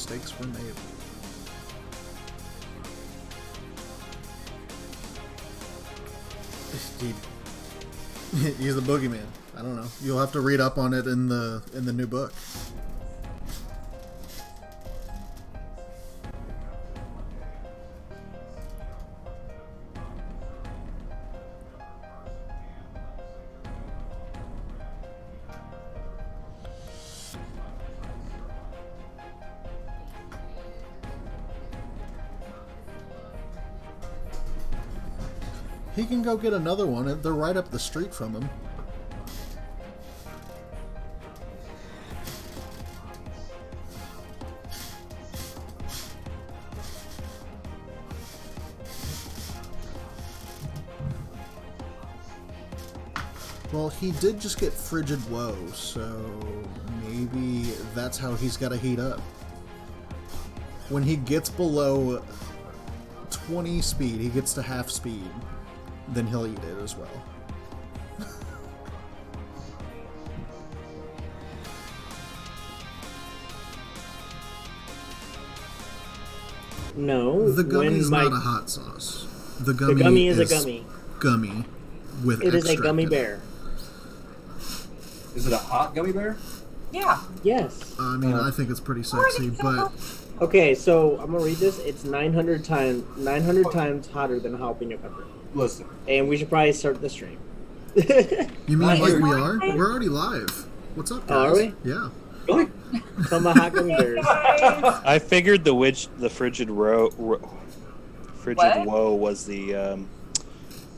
mistakes were made. He's the boogeyman. I don't know. You'll have to read up on it in the new book. He can go get another one. They're right up the street from him. Well, he did just get Frigid Woe, so maybe that's how he's got to heat up. When he gets below 20 speed, he gets to half speed, then he'll eat it as well. No. The gummy's not a hot sauce. The gummy, is a gummy. Gummy with It is a extract gummy in it. bear. Is it a hot gummy bear? Yeah. Yes. I mean, I think it's pretty sexy, but Okay, so I'm gonna read this. It's 900 times hotter than jalapeno pepper. Listen. And we should probably start the stream. you mean Not like here. we are? We're already live. What's up, guys? Oh, are we? Yeah. Really? Some hot gummy bears. I figured the frigid What? woe was the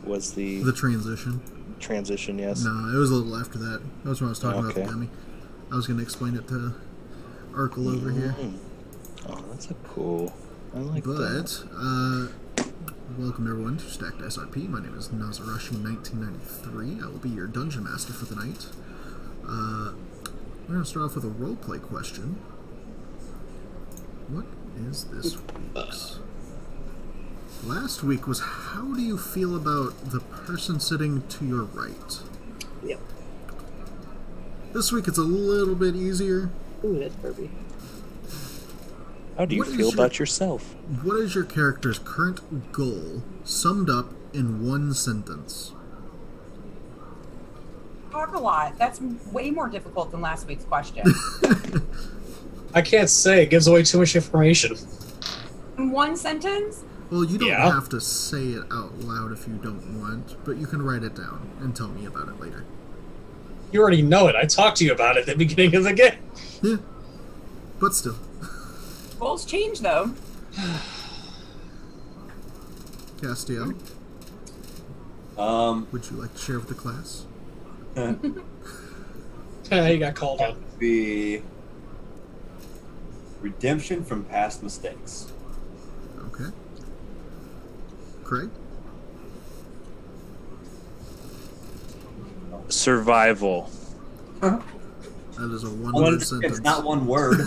The transition. transition. Yes. No, it was a little after that. That's when I was talking about the Okay. gummy. I was going to explain it to Urkel over here. Oh, that's a cool. I like that. But, welcome everyone to StackedDiceRP. My name is Nazarashi1993. I will be your dungeon master for the night. We're going to start off with a roleplay question. What is this week's? Last week was, how do you feel about the person sitting to your right? Yep. This week it's a little bit easier. Ooh, that's burpy. How do you What is feel your- about yourself? What is your character's current goal summed up in one sentence? Talk a lot. That's way more difficult than last week's question. I can't say. It gives away too much information. In one sentence? Well, you don't Yeah. have to say it out loud if you don't want, but you can write it down and tell me about it later. You already know it. I talked to you about it at the beginning of the game. Yeah, but still. Goals change, though. Castiel, would you like to share with the class? You got called out. Be redemption from past mistakes. Okay. Craig? Survival. That is a one-word sentence. It's not one word.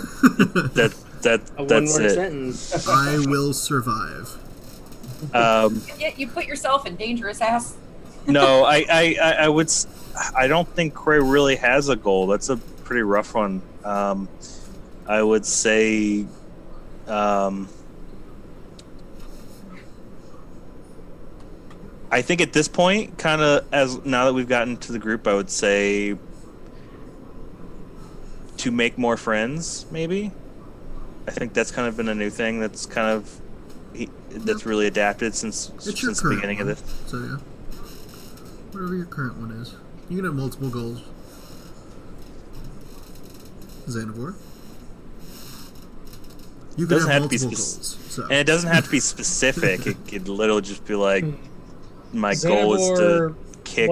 That A that's one-word it. sentence. I will survive. And yet you put yourself in dangerous ass. No, I would. I don't think Cray really has a goal. That's a pretty rough one. I would say. I think at this point, kind of as now that we've gotten to the group, I would say to make more friends. Maybe. I think that's kind of been a new thing. That's kind of that's really adapted since It's your the current beginning one, of this. so yeah. Whatever your current one is. You can have multiple goals. Xanavor? You can Doesn't have have to be multiple spec- goals. So. And it doesn't have to be specific. It could literally just be like, my goal is to Xanavor, kick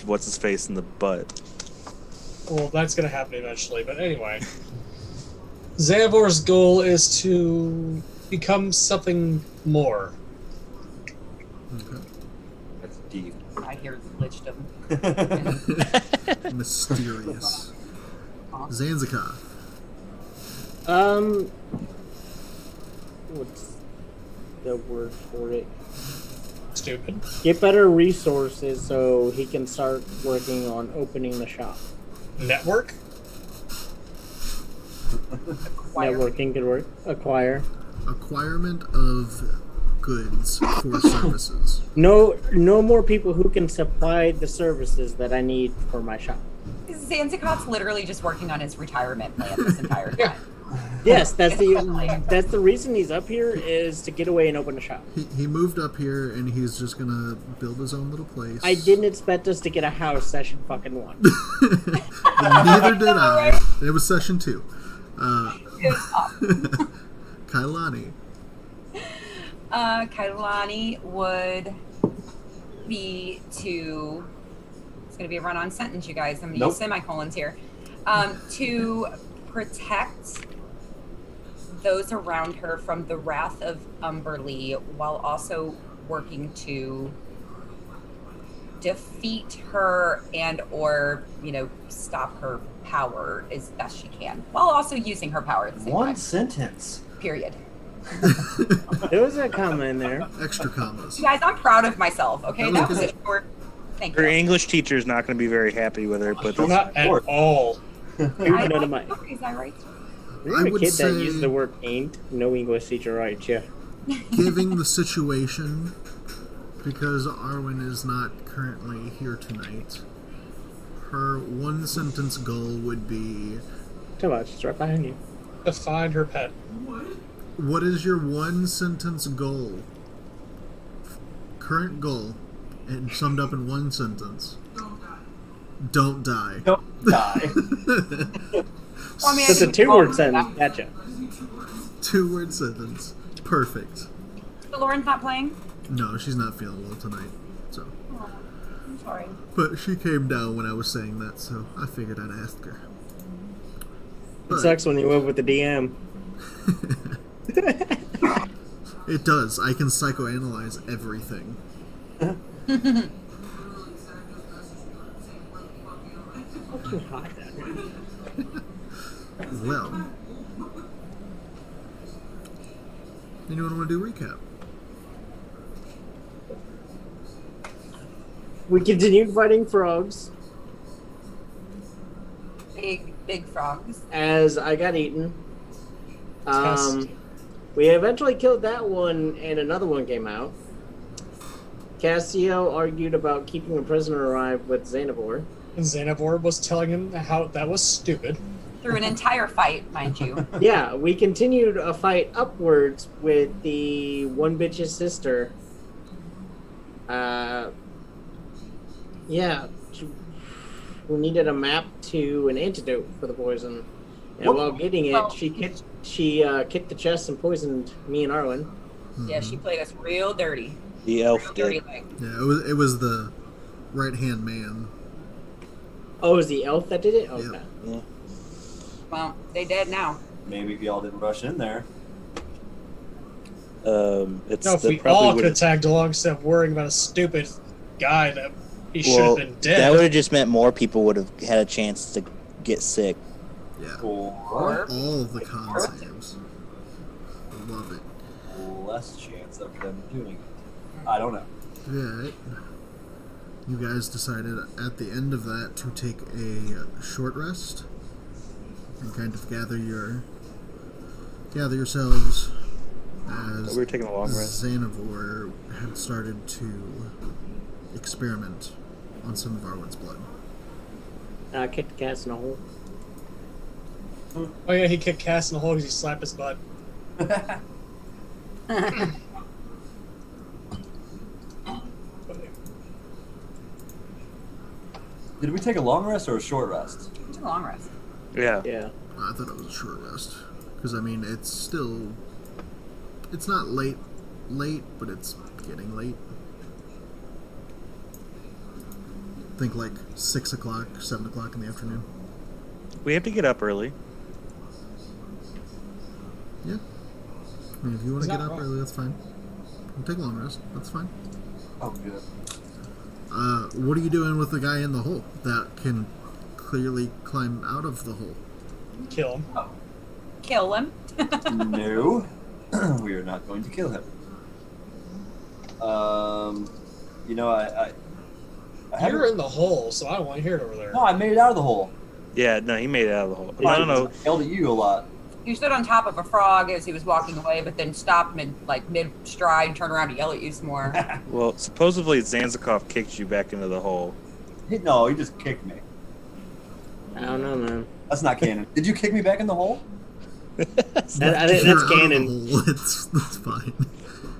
what's his face in the butt. well, that's gonna happen eventually. But anyway, Xanavor's goal is to become something more. Okay. That's deep. I hear glitched him. Mysterious. Zanzika. What's the word for it? Stupid. Get better resources so he can start working on opening the shop. Network. Networking could work. Acquire. Acquirement of goods for services. No more people who can supply the services that I need for my shop. Zanzikot's literally just working on his retirement plan this entire time. Yes, that's the reason he's up here is to get away and open a shop. He moved up here and he's just gonna build his own little place. I didn't expect us to get a house session fucking 1. Neither did I. It was session 2. It was awesome. Kailani. Kailani would be to... It's going to be a run-on sentence, you guys. I'm going to use semicolons here. To protect those around her from the wrath of Umberlee while also working to defeat her and or, stop her power as best she can while also using her power at the same time. One sentence. Period. There was a comma in there. Extra commas. You guys, I'm proud of myself, okay? That was a short... Thank Her you. English teacher is not going to be very happy with her, but Not at all. I None of my. is that right? We I have a would kid say- that used the word ain't. No English teacher, right? Yeah. Given the situation, because Arwen is not currently here tonight, her one sentence goal would be, Too much. It's right behind you. To find her pet. what is your one sentence goal? Current goal, and summed up in one sentence. Don't die. Don't die. Well, I mean, That's a 2-word sentence. Gotcha. 2-word sentence. Perfect. Lauren's not playing? No, she's not feeling well tonight. So, Oh, I'm sorry. but she came down when I was saying that, so I figured I'd ask her. It sucks when you live with the DM. It does. I can psychoanalyze everything. Fucking hot that Well, anyone want to do recap? We continued fighting frogs Big frogs. as I got eaten. Test. We eventually killed that one, and another one came out. Cassio argued about keeping a prisoner alive with Xanavor. And Xanavor was telling him how that was stupid. Through an entire fight, mind you. Yeah, we continued a fight upwards with the one bitch's sister. We needed a map to an antidote for the poison. And while getting it, she kicked the chest and poisoned me and Arwen. Yeah, she played us real dirty. the elf Real did. dirty like. Yeah, it was the right hand man. Oh, it was the elf that did it? Okay. Yeah. Yeah. Well, they dead now. Maybe if y'all didn't rush in there. It's No, if the we probably all could have would've- tagged along instead of worrying about a stupid guy that he should Well, have been dead. that would have just meant more people would have had a chance to get sick. Yeah. Or All of the con saves. Love it. less chance of them doing it. I don't know. Yeah. You guys decided at the end of that to take a short rest and kind of gather yourselves as We were taking a long rest. Xanavor had started to experiment on some of Arwen's blood. I kicked the cats in a hole. Oh yeah, he kicked Cass in the hole because he slapped his butt. Did we take a long rest or a short rest? It's a long rest. Yeah. Yeah. I thought it was a short rest because I mean it's not late, but it's getting late. Think like 6 o'clock, 7 o'clock in the afternoon. We have to get up early. Yeah. I mean, if you want Is to get that up wrong? early, that's fine. We'll take a long rest. That's fine. Oh, good. What are you doing with the guy in the hole that can clearly climb out of the hole? Kill him. Kill him. No, we are not going to kill him. You know, I haven't. You're in the hole, so I don't want to hear it over there. No, I made it out of the hole. Yeah, no, he made it out of the hole. I No, no, yelled at you a lot. You stood on top of a frog as he was walking away, but then stopped mid stride, turned around to yell at you some more. Well, supposedly Zanzikov kicked you back into the hole. No, he just kicked me. I don't know, man. That's not canon. Did you kick me back in the hole? I think that's You're out of the canon. hole. That's fine.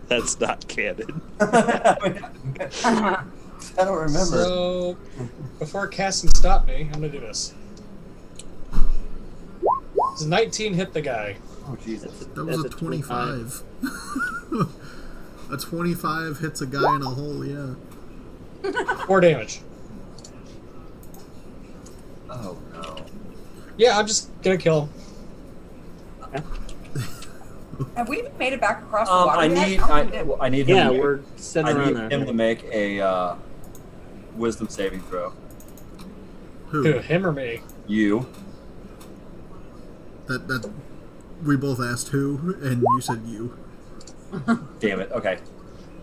That's not canon. I don't remember. So, before Cass can stop me, I'm gonna do this. Does 19 hit the guy? Oh, Jesus. That was a 25. A 25 hits a guy in a hole, yeah. 4 damage. Oh, no. Yeah, I'm just gonna kill him. Have we even made it back across the water yet? I need him. Yeah, to, we're sitting I around need there. him to make a wisdom saving throw. Who, him or me? You. That we both asked who, and you said you. Damn it. Okay.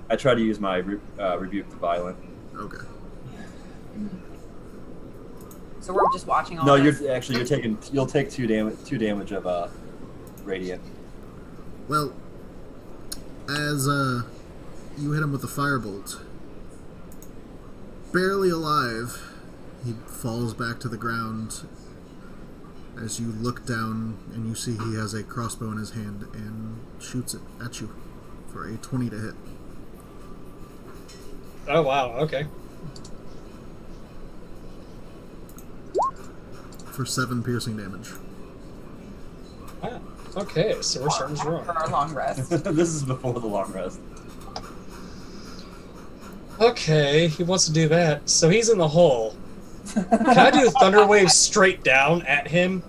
I tried to use my rebuke the violent. Okay. So we're just watching all No, this. you'll take 2 damage of radiant. Well, as you hit him with the firebolt, barely alive, he falls back to the ground. As you look down and you see he has a crossbow in his hand and shoots it at you for a 20 to hit. Oh, wow, okay. For 7 piercing damage. Wow. Okay, so we're starting strong. For our long rest. This is before the long rest. Okay, he wants to do that. So he's in the hole. Can I do Thunder Wave straight down at him?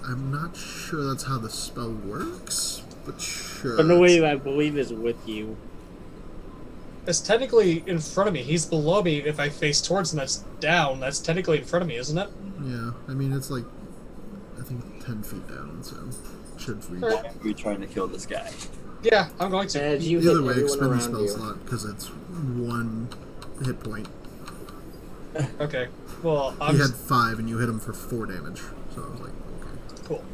I'm not sure that's how the spell works, but sure. But no way, I believe, is with you. It's technically in front of me. He's below me. If I face towards him, that's down. That's technically in front of me, isn't it? Yeah, I mean, it's like, I think 10 feet down, so should reach. Right. Why are we trying to kill this guy? Yeah, I'm going to. As you Either hit way, everyone expend the around spell you. slot, because it's 1 hit point. Okay. Well, I'm He had just... 5 and you hit him for 4 damage, so I was like, okay. Cool.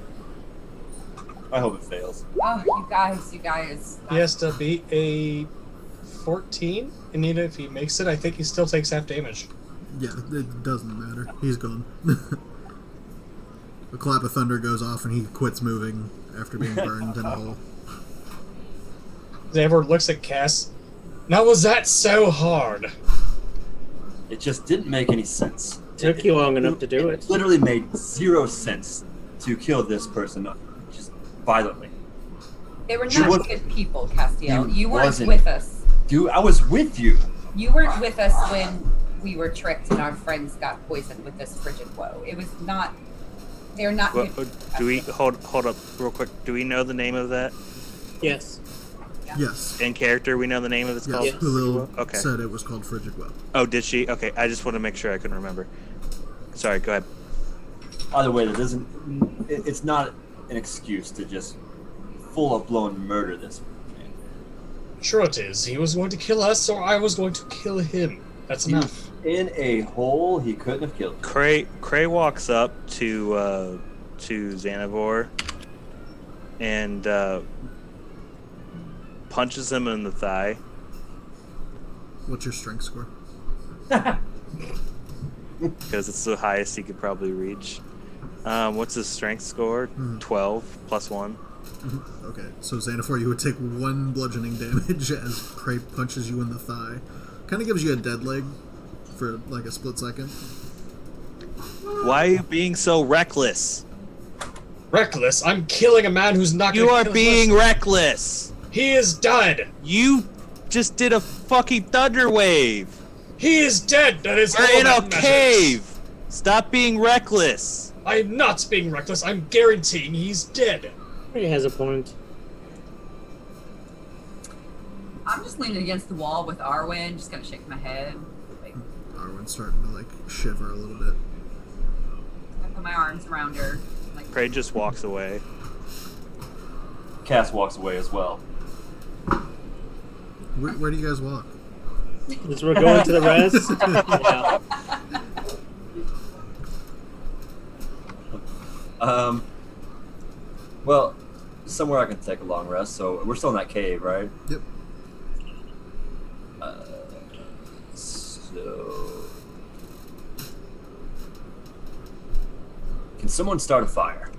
I hope it fails. Oh, you guys. He has to beat a 14, and even if he makes it, I think he still takes half damage. Yeah, it doesn't matter. He's gone. A clap of thunder goes off and he quits moving after being burned in a hole. Xavier looks at Cass. Now was that so hard? It just didn't make any sense. Took you long enough to do it. Literally made 0 sense to kill this person just violently. They were She not was- good people, Castiel. He You weren't wasn't. with us. Dude, I was with you. You weren't with us when we were tricked and our friends got poisoned with this frigid woe. It was not. They're not Well, good. do we hold up real quick? Do we know the name of that Yes. Yes. in character? We know the name of it's Yes, called. Hulil Okay. said it was called Frigid Well. Oh, did she? Okay, I just want to make sure I couldn't remember. Sorry, go ahead. Either way, it's not an excuse to just full-blown murder this man. Sure it is. He was going to kill us, or I was going to kill him. That's He was enough. in a hole he couldn't have killed. Cray walks up to Xanavor and punches him in the thigh. What's your strength score? Because it's the highest he could probably reach. What's his strength score? 12 plus 1. Okay, so Xanafor, you would take 1 bludgeoning damage as Cray punches you in the thigh. Kind of gives you a dead leg for like a split second. Why are you being so reckless? Reckless? I'm killing a man who's not You gonna are kill being us. reckless. He is dead! You just did a fucking thunder wave. He is dead! That is all We're in that a matters. cave. Stop being reckless. I'm not being reckless. I'm guaranteeing he's dead. He has a point. I'm just leaning against the wall with Arwen, just gonna shake my head. Like, Arwen's starting to like shiver a little bit. I put my arms around her. Like, Craig just walks away. Cass walks away as well. Where do you guys walk? As we're going to the rest. Yeah. Well, somewhere I can take a long rest. So we're still in that cave, right? Yep. So, can someone start a fire?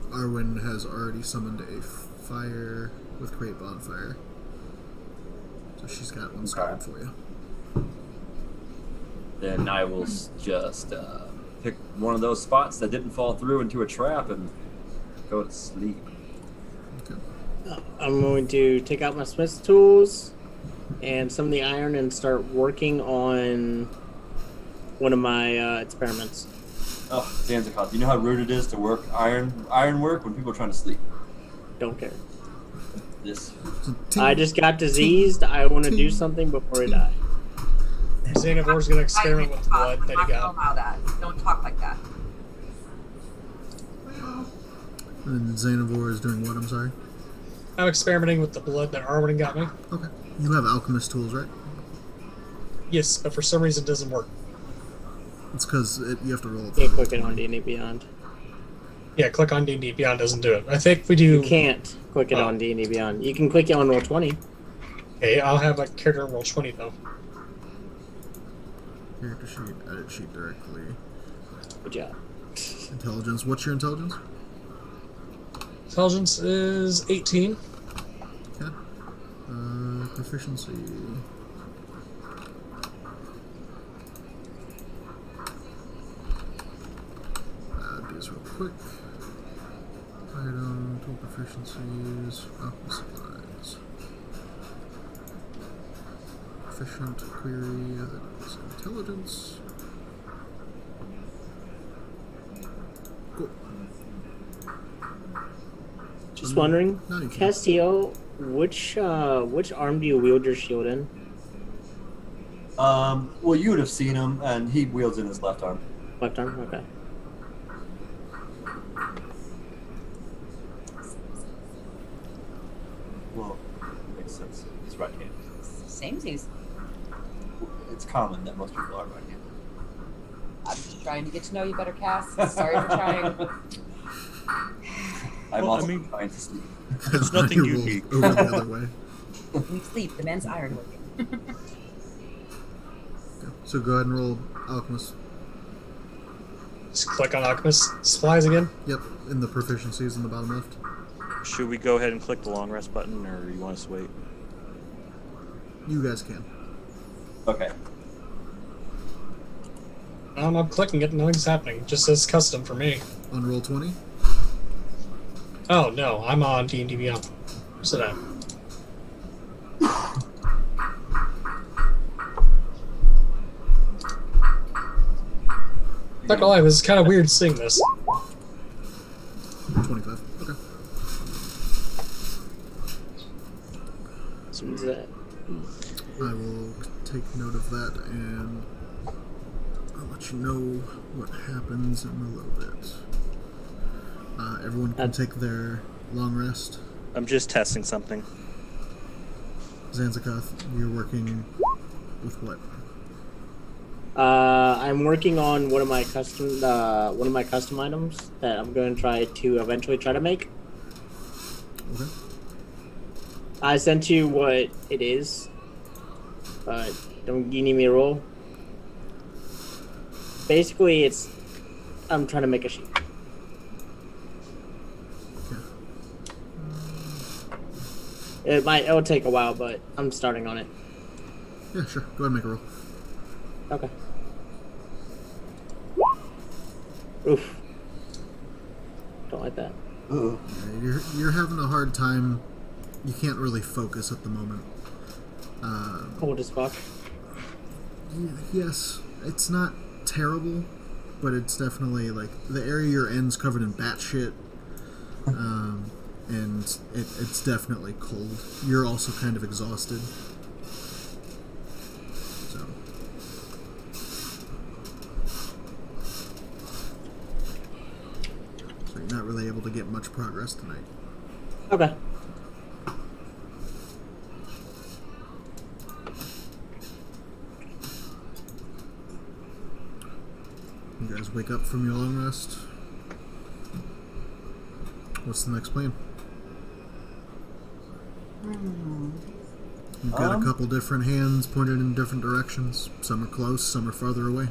Arwen has already summoned a fire with Create Bonfire. So she's got one started for you. Then I will just pick one of those spots that didn't fall through into a trap and go to sleep. Okay. I'm going to take out my smith's tools and some of the iron and start working on one of my experiments. Oh, Zanzicar, do you know how rude it is to work iron work when people are trying to sleep? Don't care. This. I just got diseased. I want to do something before I die. Xanavor's gonna experiment with the blood that he I'm not got. gonna allow that. Don't talk like that. And Xanavor is doing what, I'm sorry? I'm experimenting with the blood that Arwen got me. Okay. You have alchemist tools, right? Yes, but for some reason it doesn't work. It's because you have to roll it. Can't click it on D&D Beyond. Yeah, click on D&D Beyond doesn't do it. I think we do. You can't click it on D&D Beyond. You can click it on Roll20. Okay, I'll have my character roll 20 though. Character sheet, edit sheet directly. Good job. Intelligence. What's your intelligence? Intelligence is 18. Okay. Proficiency. Do this real quick. Item, tool proficiencies, alchemy supplies. Efficient query, that is intelligence. Cool. Just wondering, No, you can't. Castiel, which arm do you wield your shield in? Well, you would have seen him, and he wields in his left arm. Left arm? Okay. Well, makes sense. He's right-handed. Samesies. It's common that most people are right-handed. I'm just trying to get to know you better, Cass. Sorry for trying. I'm Well, also I mean- trying to sleep. There's nothing He rolled unique. over the other way. We sleep. The man's iron working. Okay. So go ahead and roll alchemist. Just click on Alchemist Supplies again. Yep, in the proficiencies in the bottom left. Should we go ahead and click the long rest button, or you want us to wait? You guys can. Okay. I'm clicking it, nothing's happening. It just says custom for me. On roll 20. Oh no, I'm on D&D Beyond. So that. Not gonna lie, this is kind of weird seeing this. 25. Okay. So what's that? I will take note of that and I'll let you know what happens in a little bit. Everyone can take their long rest. I'm just testing something. Zanzikoth, you're working with what? I'm working on one of my custom items that I'm going to try to eventually make. Okay. I sent you what it is, but don't you need me to roll? Basically, I'm trying to make a sheet. It'll take a while, but I'm starting on it. Yeah, sure. Go ahead and make a roll. Okay. Oof. Don't like that. Yeah, you're having a hard time. You can't really focus at the moment. Cold as fuck. Yes, it's not terrible, but it's definitely like the area you're in's covered in bat shit. And it's definitely cold. You're also kind of exhausted. So. So you're not really able to get much progress tonight. Okay. You guys wake up from your long rest. What's the next plan? Hmm. You've got a couple different hands pointed in different directions. Some are close, some are farther away.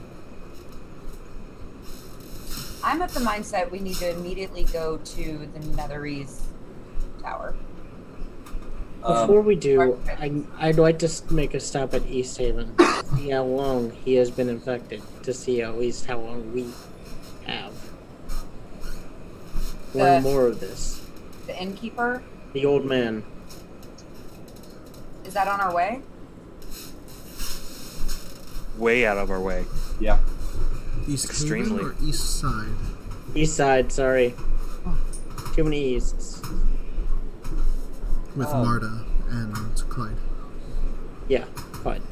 I'm of the mindset we need to immediately go to the Netherese Tower. Before we do, I'd like to make a stop at East Haven, see how long he has been infected, to see at least how long we have. Learn more of this. The innkeeper? The old man. Is that on our way? Way out of our way. Yeah. East Extremely. Haven or East Side? East side, sorry. Too many easts. With Marta and Clyde. Yeah, fine.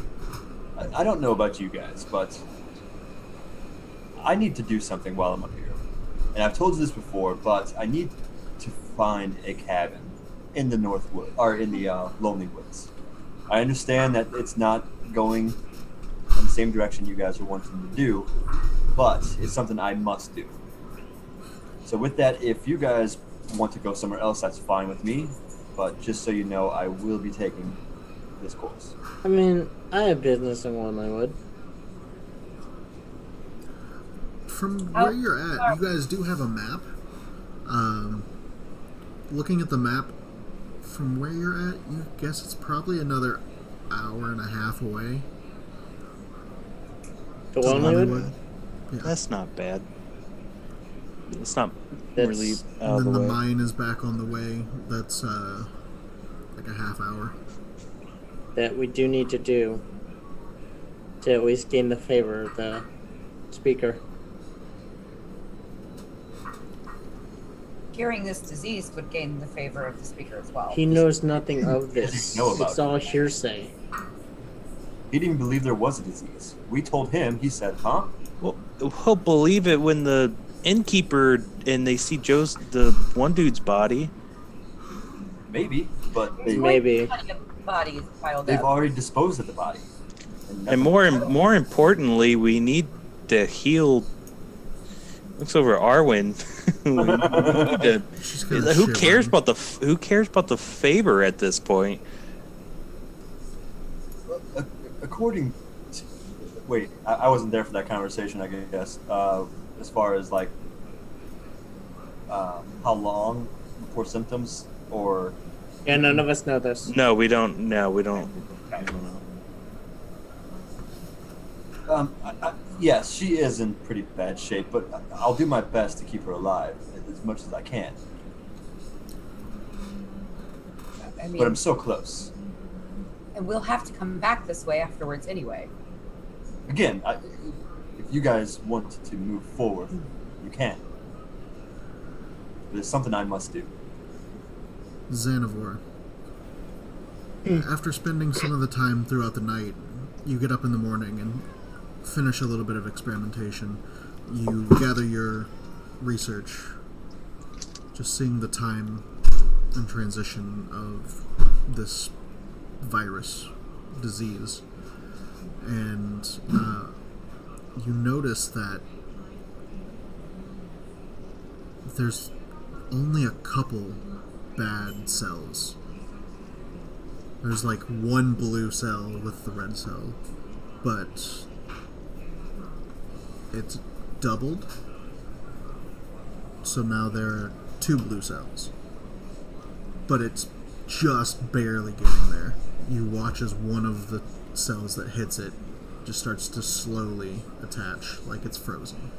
I don't know about you guys, but I need to do something while I'm up here. And I've told you this before, but I need to find a cabin in the North Wood, or in the Lonely Woods. I understand that it's not going in the same direction you guys are wanting to do, but it's something I must do. So with that, if you guys want to go somewhere else, that's fine with me. But just so you know, I will be taking this course. I mean, I have business in Lonely Wood. From where you're at, you guys do have a map. Looking at the map, from where you're at, you guess it's probably another hour and a half away. To Lonely Wood? Yeah. That's not bad. It's not That's- really out And of then the the way. mine is back on the way. That's like a half hour. That we do need to do to at least gain the favor of the speaker. Curing this disease would gain the favor of the speaker as well. He knows nothing of this. know about It's all hearsay. He didn't even believe there was a disease. We told him, he said, huh? Well, he'll believe it when the innkeeper and they see the one dude's body. Maybe, but Maybe. Bodies piled they've up. already disposed of the body. And more importantly, we need to heal. Looks over Arwen. She's kinda Who cares shivering. about who cares about the favor at this point? According to, wait, I wasn't there for that conversation, I guess. As far as like how long before symptoms, or Yeah, none of us know this. No, we don't. No, we don't. I don't know. yes, she is in pretty bad shape, but I'll do my best to keep her alive as much as I can. I mean, But I'm so close. and we'll have to come back this way afterwards anyway. Again, if you guys want to move forward, you can. But it's something I must do. Xanavor. After spending some of the time throughout the night, you get up in the morning and finish a little bit of experimentation. You gather your research, just seeing the time and transition of this virus disease. And you notice that there's only a couple bad cells. There's like one blue cell with the red cell, but it's doubled. So now there are two blue cells, but it's just barely getting there. You watch as one of the cells that hits it just starts to slowly attach, like it's frozen.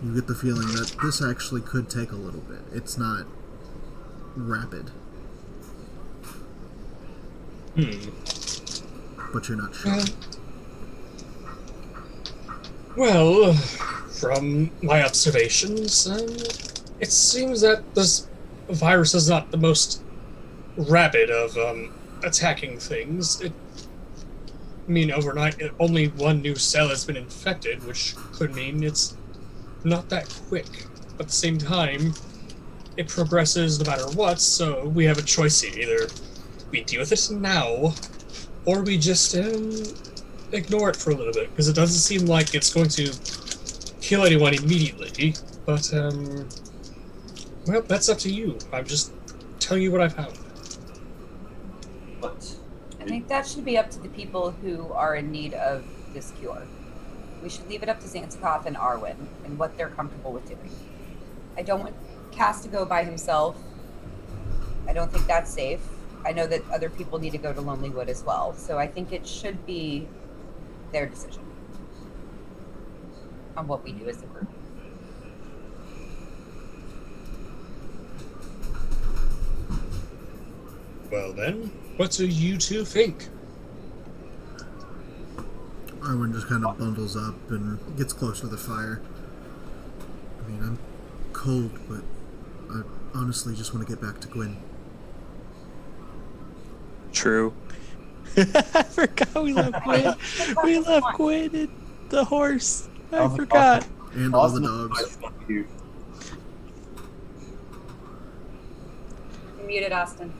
You get the feeling that this actually could take a little bit. It's not rapid. But you're not sure. Well, from my observations, it seems that this virus is not the most rapid of attacking things. I mean, overnight, only one new cell has been infected, which could mean it's not that quick. But at the same time, it progresses no matter what, so we have a choice here. Either we deal with it now, or we just ignore it for a little bit, because it doesn't seem like it's going to kill anyone immediately, but Well, that's up to you. I'm just telling you what I found. But I think that should be up to the people who are in need of this cure. We should leave it up to Xantikoth and Arwen and what they're comfortable with doing. I don't want Cass to go by himself. I don't think that's safe. I know that other people need to go to Lonely Wood as well. So I think it should be their decision on what we do as a group. Well then, what do you two think? Arwen just kind of bundles up and gets close to the fire. I mean, I'm cold, but I honestly just want to get back to Gwyn. True. I forgot we love Gwyn. We love Gwyn and the horse. I forgot. And all the dogs. You're muted, Austin.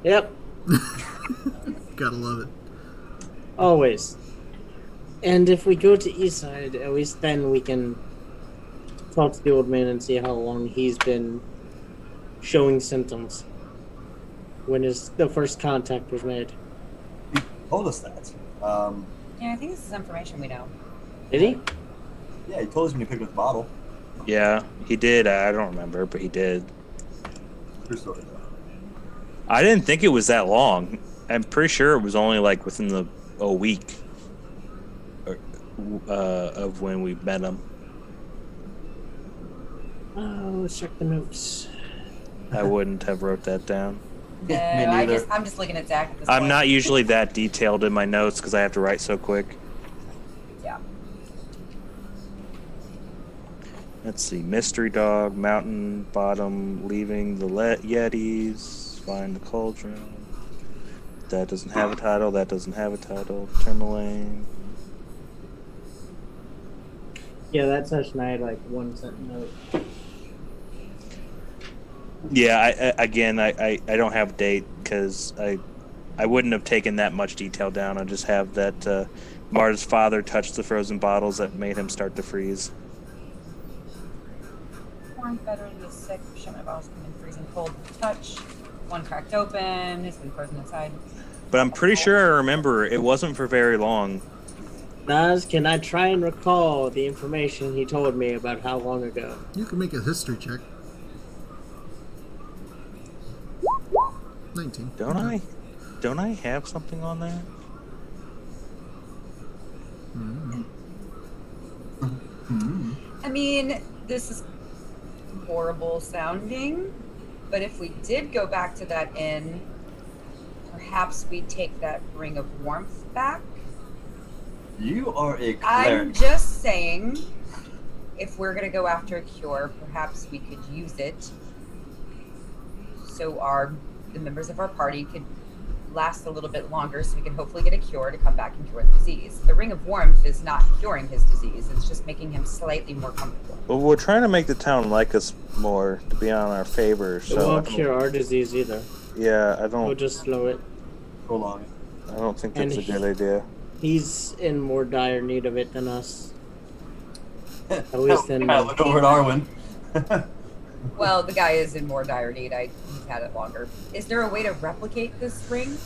Yep, Gotta love it. always. And if we go to Eastside, at least then we can talk to the old man and see how long he's been showing symptoms. When the first contact was made. he told us that. Yeah, I think this is information we know. Did he? Yeah, he told us when he picked up the bottle. Yeah, he did. I don't remember, but he did. True story, though. I didn't think it was that long. I'm pretty sure it was only like within a week of when we met him. Oh, let's check the notes. I wouldn't have wrote that down. No, Me neither. I'm just looking at Zach at this I'm point. not usually that detailed in my notes because I have to write so quick. Yeah. Let's see. Mystery dog, mountain bottom, leaving the Yetis, find the cauldron. That doesn't have a title. That doesn't have a title. Tourmaline. Yeah, that session I had like one sentence note. Yeah, I don't have a date because I wouldn't have taken that much detail down. I just have that Marta's father touched the frozen bottles that made him start to freeze. One veteran is sick. Shipment bottles come in freezing cold with touch. One cracked open. Has been frozen inside. But I'm pretty sure I remember it wasn't for very long. Naz, can I try and recall the information he told me about how long ago? You can make a history check. 19. Don't I? Don't I have something on that? I mean, this is horrible sounding, but if we did go back to that inn, perhaps we'd take that ring of warmth back. You are a I'm cleric. just saying, if we're gonna go after a cure, perhaps we could use it so the members of our party could last a little bit longer, so we can hopefully get a cure to come back and cure the disease. The ring of warmth is not curing his disease; it's just making him slightly more comfortable. Well, we're trying to make the town like us more to be on our favor. It So won't cure our disease either. yeah, I We'll don't. just slow it. Prolong it. I don't think that's And a good idea. He's in more dire need of it than us. At least in I look over at Arwen. Well, the guy is in more dire need. He's had it longer. Is there a way to replicate this ring?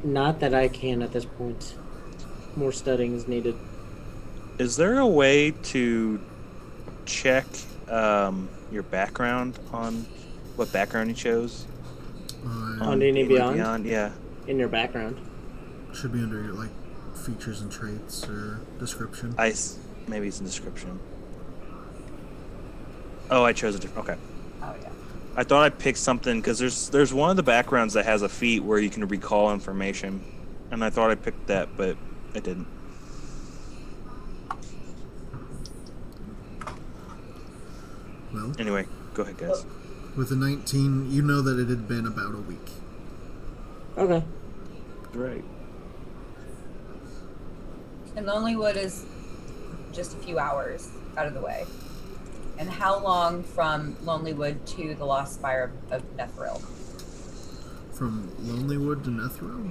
Not that I can at this point. More studying is needed. Is there a way to check your background on what background you chose? On D&D Beyond? Yeah. In your background. Should be under your like features and traits or description. Maybe it's in description. Oh, I chose a different. Okay. Oh yeah. I thought I picked something because there's one of the backgrounds that has a feat where you can recall information, and I thought I picked that, but I didn't. Well, Anyway, go ahead, guys. with a 19, you know that it had been about a week. Okay. Right. And Lonelywood is just a few hours out of the way. And how long from Lonelywood to the Lost Spire of Netheril? From Lonelywood to Netheril?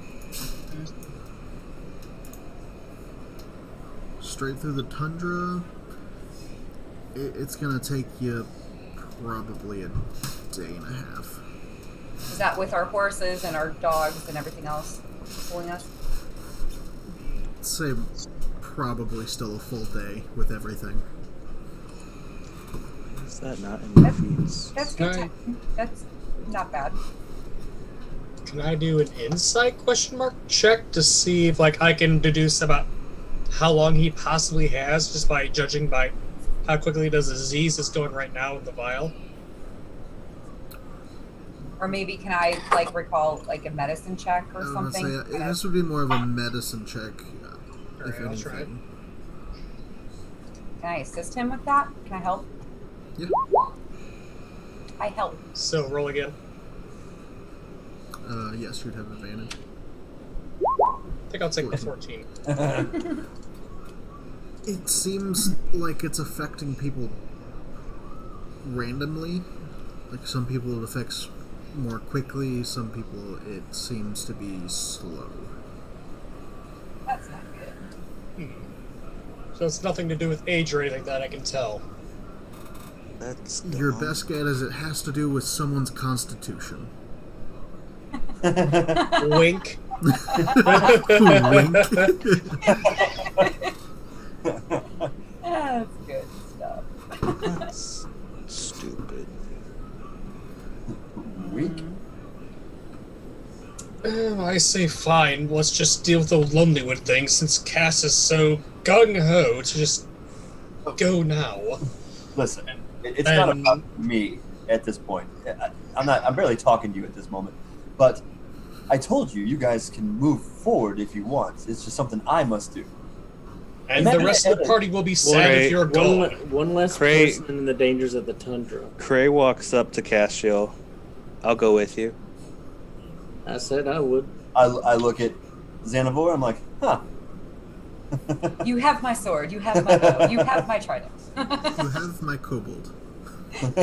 straight through the tundra, it's gonna take you probably a day and a half. Is that with our horses and our dogs and everything else pulling us? I'd say probably still a full day with everything. Is that not in the feeds? That's good. That's not bad. Can I do an insight question mark check to see if like I can deduce about how long he possibly has just by judging by how quickly the disease is going right now in the vial? Or maybe can I like recall like a medicine check or something? Say, this would be more of a medicine check, if Alright, I'll try. anything. Can I assist him with that? Can I help? Yeah. I help. So roll again. Yes, you'd have advantage. I think I'll take the 14. It seems like it's affecting people randomly. Like some people it affects more quickly, some people it seems to be slow. That's not good. So it's nothing to do with age or anything that I can tell. That's Your dumb. best guess is it has to do with someone's constitution. Wink. Wink. That's good stuff. That's stupid. Weak? I say fine, let's just deal with the Lonelywood thing since Cass is so gung-ho to just go now. Listen, it's not about me at this point. I'm barely talking to you at this moment. But I told you, you guys can move forward if you want. It's just something I must do. And the rest of the party will be sad if you're gone. One less person in the dangers of the tundra. Cray walks up to Castiel. I'll go with you. I said I would. I look at Xanavor, I'm like, huh. You have my sword. You have my bow. You have my trident. You have my kobold. That's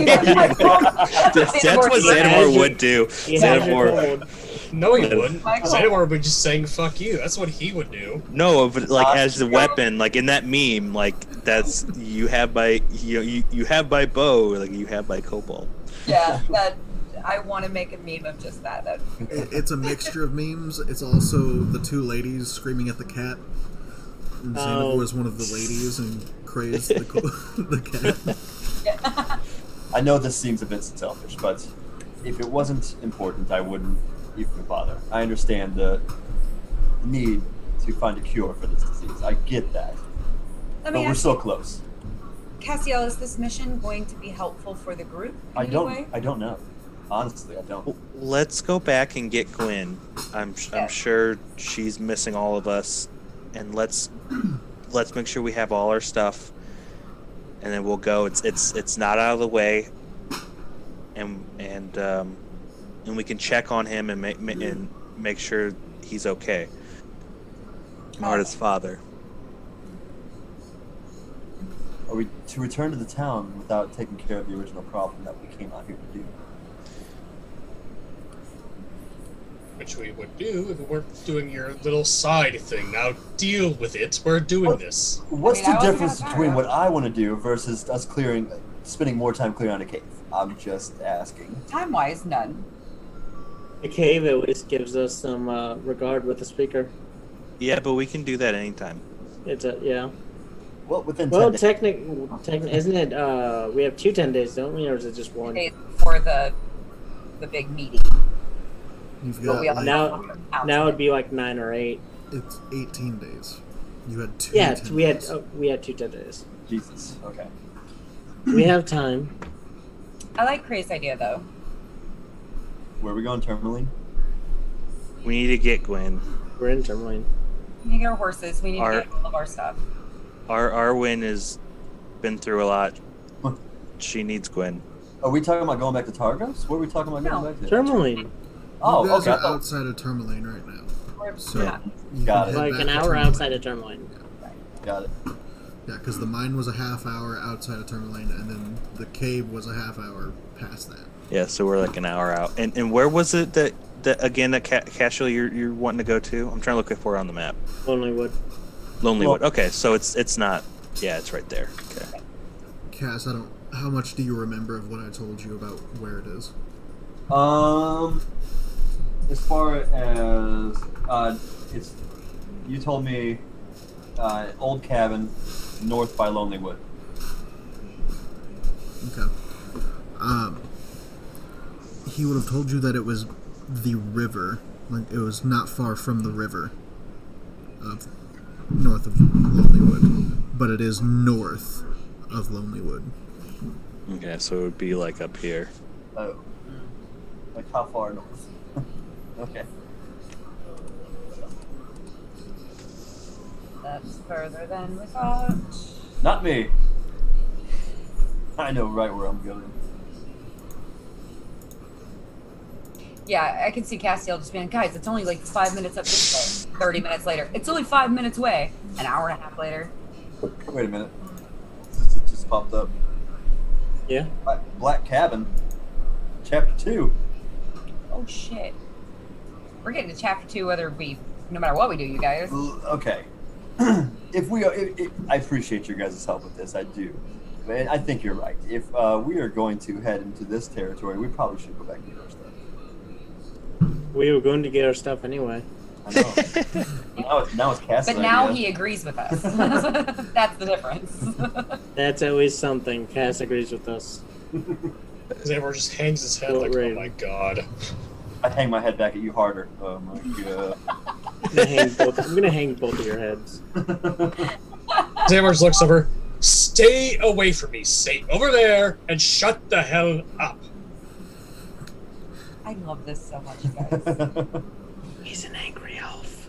what Xanavor would do. Xanavor. No, he wouldn't. Xanavor would just saying "fuck you." That's what he would do. No, but like as the weapon, like in that meme, like that's you have my you have my bow, like you have my kobold. Yeah, that I want to make a meme of just that. It's a mixture of memes. It's also the two ladies screaming at the cat. And Xanavor is one of the ladies, and Cray is the cat. Yeah. I know this seems a bit selfish, but if it wasn't important, I wouldn't even bother. I understand the need to find a cure for this disease. I get that. But we're so close. Castiel, is this mission going to be helpful for the group? I don't know. Honestly, I don't. Let's go back and get Gwen. I'm sure she's missing all of us, and let's make sure we have all our stuff, and then we'll go. It's not out of the way, and we can check on him and make sure he's okay. Marta's father. Are we to return to the town without taking care of the original problem that we came out here to do? Which we would do if we weren't doing your little side thing. Now deal with it. We're doing this. What's the difference between what I want to do versus us spending more time clearing out a cave? I'm just asking. Time-wise, none. The cave at least gives us some regard with the speaker. Yeah, but we can do that anytime. Yeah. Well, within 10 Well, days. isn't it? We have 2 10 days, don't we, or is it just 1? Days for the big meeting. You've But we got all Now it'd be like 9 or 8. it's 18 days. You had 2. Yeah, 10 we had days. we had 2 10 days. Jesus. Okay. We have time. I like Cray's idea, though. Where are we going, Tourmaline? We need to get Gwen. We're in Tourmaline. We need to get our horses. We need to get all of our stuff. Arwen has been through a lot. She needs Gwen. Are we talking about going back to Targos? What are we talking about going back to? Tourmaline. Oh, You guys okay. are outside of Tourmaline right now. So Yeah. you Got can it. head Like back an to hour Tourmaline. outside of Tourmaline. Got it. Yeah, because the mine was a half hour outside of Tourmaline, and then the cave was a half hour past that. Yeah, so we're like an hour out. And where was it that Castiel you're wanting to go to? I'm trying to look for it on the map. Lonelywood. Lonelywood. Okay, so it's not. Yeah, it's right there. Okay. Cass, how much do you remember of what I told you about where it is? As far as it's, you told me, old cabin, north by Lonelywood. Okay. He would have told you that it was the river, like it was not far from the river, north of Lonelywood, but it is north of Lonelywood. Okay, so it would be like up here. Oh. Like how far north? Okay. That's further than we thought. Not me. I know right where I'm going. Yeah, I can see Castiel just being, guys, it's only like 5 minutes up this way. 30 minutes later. It's only 5 minutes away. An hour and a half later. Wait a minute. This just popped up. Yeah. Black Cabin. Chapter 2. Oh, shit. We're getting to chapter 2 no matter what we do, you guys. Okay. I appreciate your guys' help with this. I do. But I think you're right. If we are going to head into this territory, we probably should go back and get our stuff. We were going to get our stuff anyway. I know. now it's Cass's But now idea. he agrees with us. That's the difference. That's always something. Cass agrees with us. Xavier just hangs his head like, oh my god. I hang my head back at you harder. Oh my god. I'm gonna hang both of your heads. Xavier just looks over. Stay away from me. Stay over there and shut the hell up. I love this so much, you guys. He's an angry elf.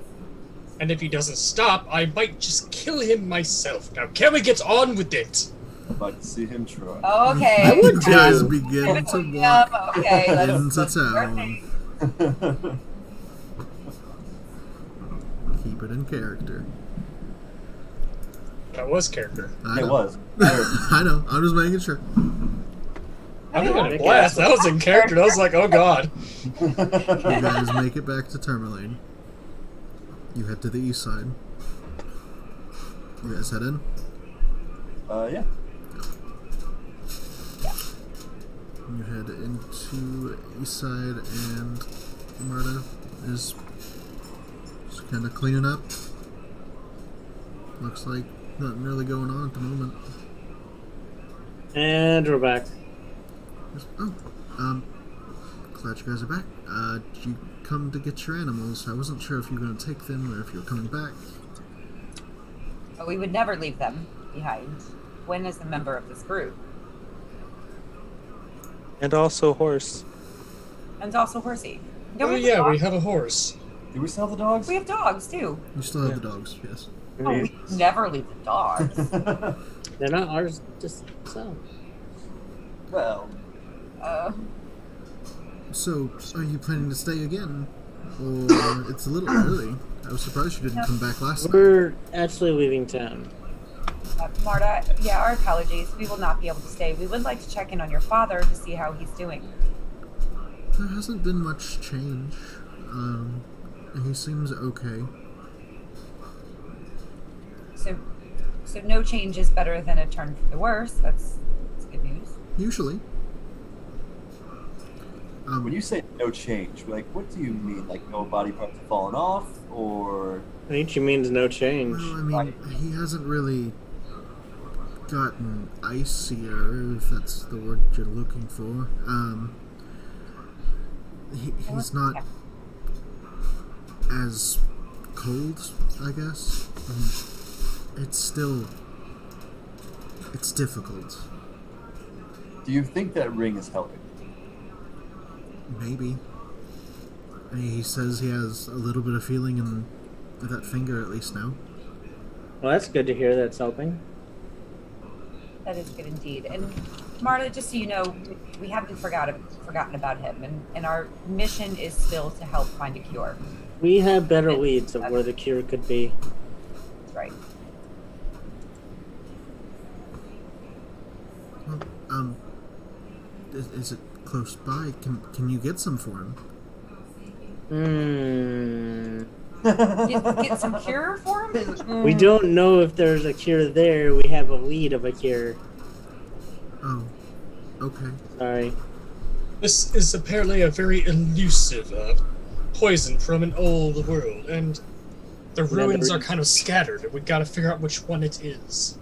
And if he doesn't stop, I might just kill him myself. Now, can we get on with it? I'd like to see him try. Okay. I would You guys too. begin to walk Okay, into town. Keep it in character. That was character. I It know. was. I know. I'm just making sure. I'm having a blast. That was in character. I was like, oh god. You guys make it back to Tourmaline. You head to the east side. You guys head in? Yeah. You head into east side, and Marta is just kind of cleaning up. Looks like nothing really going on at the moment. And we're back. Oh, glad you guys are back. Did you come to get your animals? I wasn't sure if you were going to take them or if you were coming back. We would never leave them behind. When is a member of this group? And also horse. And also Horsey. Don't Oh we have yeah, we dogs? have a horse. Do we still have the dogs? We have dogs too. You still have the dogs, yes. Oh, we never leave the dogs. They're not ours, just so. Well, So, are you planning to stay again? Or it's a little early. I was surprised you didn't come back last time. We're actually leaving town. Marta, yeah, our apologies. We will not be able to stay. We would like to check in on your father to see how he's doing. There hasn't been much change. He seems okay. So no change is better than a turn for the worse. That's good news. Usually. when you say no change, like, what do you mean? Like, no body parts have fallen off, or? I think she means no change. Well, I mean, he hasn't really gotten icier, if that's the word you're looking for. He's not as cold, I guess. It's difficult. Do you think that ring is helping? Maybe. I mean, he says he has a little bit of feeling in that finger at least now. Well, that's good to hear. That's helping. That is good indeed. And Marta, just so you know, we haven't forgotten about him, and our mission is still to help find a cure. We have better leads of where the cure could be. That's right. Well, is it close by? Can you get some for him? Get some cure for him? We don't know if there's a cure there. We have a lead of a cure. Oh, okay. Sorry. This is apparently a very elusive poison from an old world, and the ruins are kind of scattered. We gotta figure out which one it is.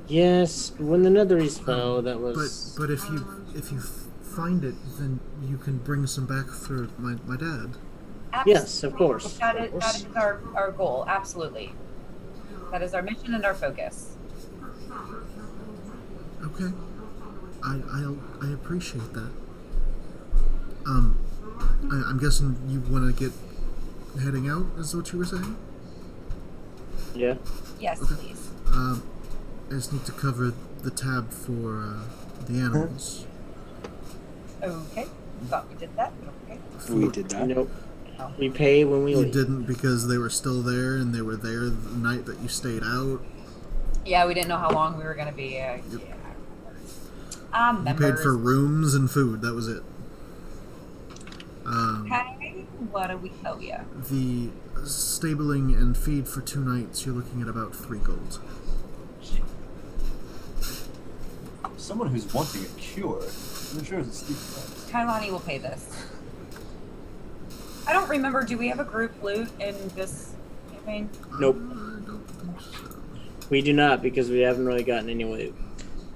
Yes, when the Netherese fell, that was. But if you find it, then you can bring some back for my dad. Yes, of course. That is our goal, absolutely. That is our mission and our focus. Okay. I appreciate that. I'm guessing you want to get heading out, is what you were saying? Yeah. Yes, Okay. please. I just need to cover the tab for the animals. Okay. Thought we did that. Okay. We did that. Nope. We pay when we You leave. didn't because they were still there and they were there the night that you stayed out. Yeah, we didn't know how long we were going to be. Yeah. You paid for rooms and food. That was it. Okay, what do we owe you? The stabling and feed for 2 nights, you're looking at about 3 gold. Someone who's wanting a cure. I'm sure it's a steep price. Kailani will pay this. I don't remember. Do we have a group loot in this campaign? Nope. I don't think so. We do not because we haven't really gotten any loot.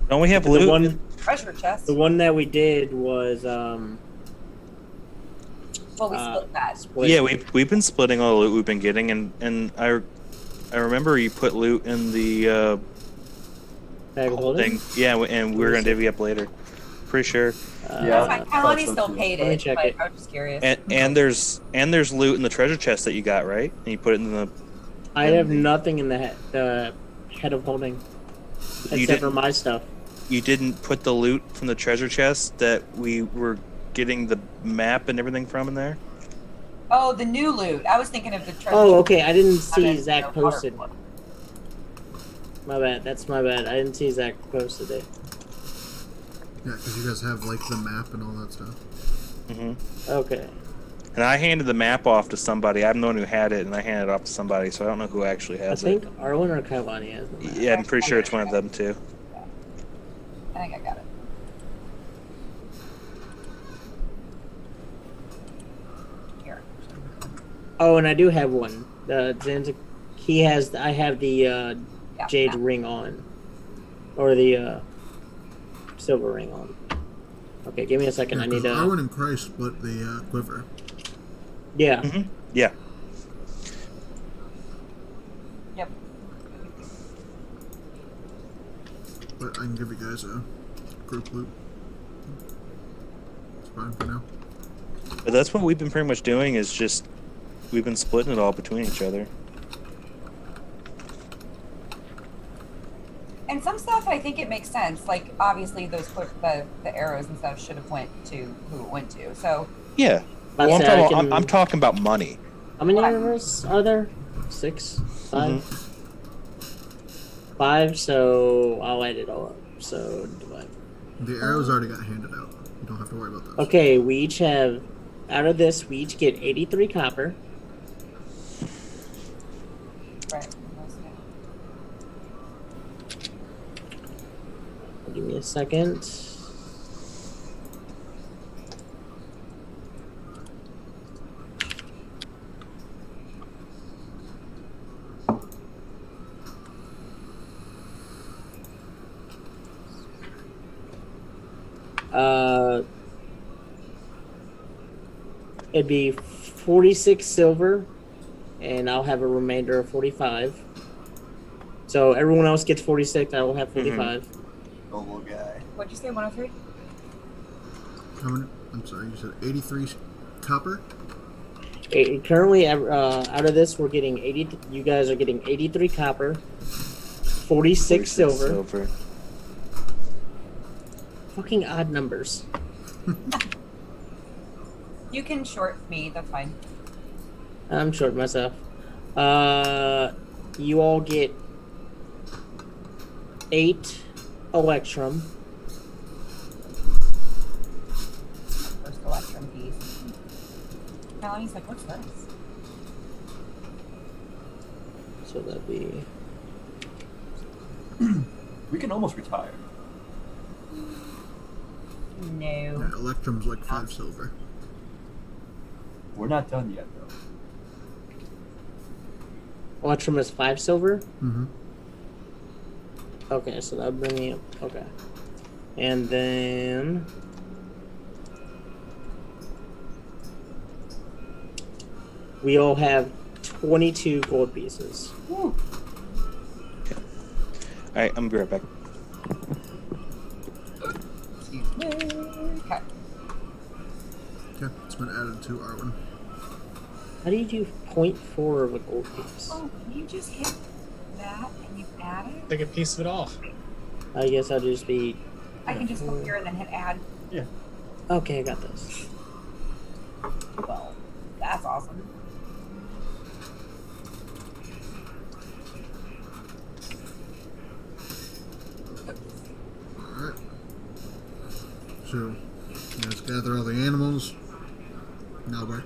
Don't we have The loot? one, Treasure chest. the one that we did was Well, we split that. split. Yeah, we've been splitting all the loot we've been getting, and I remember you put loot in the Bag of holding? thing. Yeah, and we were gonna divvy up later. Pretty sure. Yeah. That's fine. Kailani still paid Let me it, check but it. I was just curious. And there's loot in the treasure chest that you got, right? And you put it in the. I have nothing in the head of holding except for my stuff. You didn't put the loot from the treasure chest that we were getting the map and everything from in there? Oh, the new loot. I was thinking of the treasure. Oh, okay. I didn't see chest. Zach posted. Water. My bad. That's my bad. I didn't see Zach posted it. Yeah, because you guys have like the map and all that stuff. Mm-hmm. Okay. And I handed the map off to somebody. I'm the one who had it, and I handed it off to somebody, so I don't know who actually I has think it. Arwen or Kailani has the map. Yeah, I'm pretty sure it's one of them too. I think I got it. Here. Oh, and I do have one. Zanzik, he has. I have the Yeah, jade yeah. ring on, or the silver ring on. Okay, give me a second. I need to. Arwen and Christ split the quiver. Yeah. Mm-hmm. Yeah. Yep. But I can give you guys a group loot. It's fine for now. But that's what we've been pretty much doing, is just we've been splitting it all between each other. And some stuff, I think it makes sense. Like, obviously, those the arrows and stuff should have went to who it went to. So, Yeah. I'd Well, say I can- I'm talking about money. How many arrows are there? 6? 5? 5, so I'll add it all up. So divide. The arrows already got handed out. You don't have to worry about those. Okay, we each have, out of this, we each get 83 copper. right. Give me a second. It'd be 46 silver, and I'll have a remainder of 45. So everyone else gets 46, I will have 45. Noble guy. What'd you say, 103? How many? I'm sorry, you said 83 copper? Currently, out of this, we're getting 80. You guys are getting 83 copper, 46 silver. Fucking odd numbers. You can short me. That's fine. I'm short myself. You all get 8 electrum. First electrum piece. Kalani's like, what's this? So that'd be... We can almost retire. No. Yeah, Electrum's like 5 silver. We're not done yet, though. Electrum is 5 silver? Mm-hmm. Okay, so that'll bring me up. Okay. And then... we all have 22 gold pieces. Woo. Alright, I'm be right back. Excuse me. Okay. Okay, it's been added to Arwen. How do you do 0.4 of a gold piece? Oh, you just hit that and you add it? Take a piece of it off. I guess I'll just be... I can just go here and then hit add. Yeah. Okay, I got this. Well, that's awesome. Alright. So, you guys gather all the animals. Now where?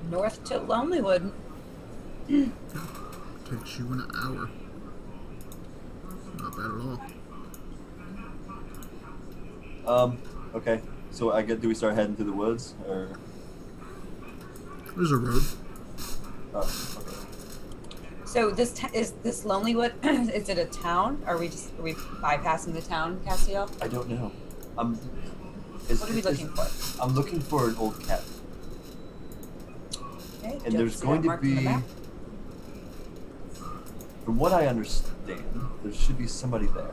North to Lonelywood. Takes you an hour. Not bad at all. Okay. So I get. Do we start heading through the woods, or? There's a road. Oh, okay. So is this Lonelywood? Is it a town? Are we bypassing the town, Castiel? I don't know. What are we looking for? I'm looking for an old cabin. Okay, And don't there's see going that to marked on the be, map. from what I understand, there should be somebody there.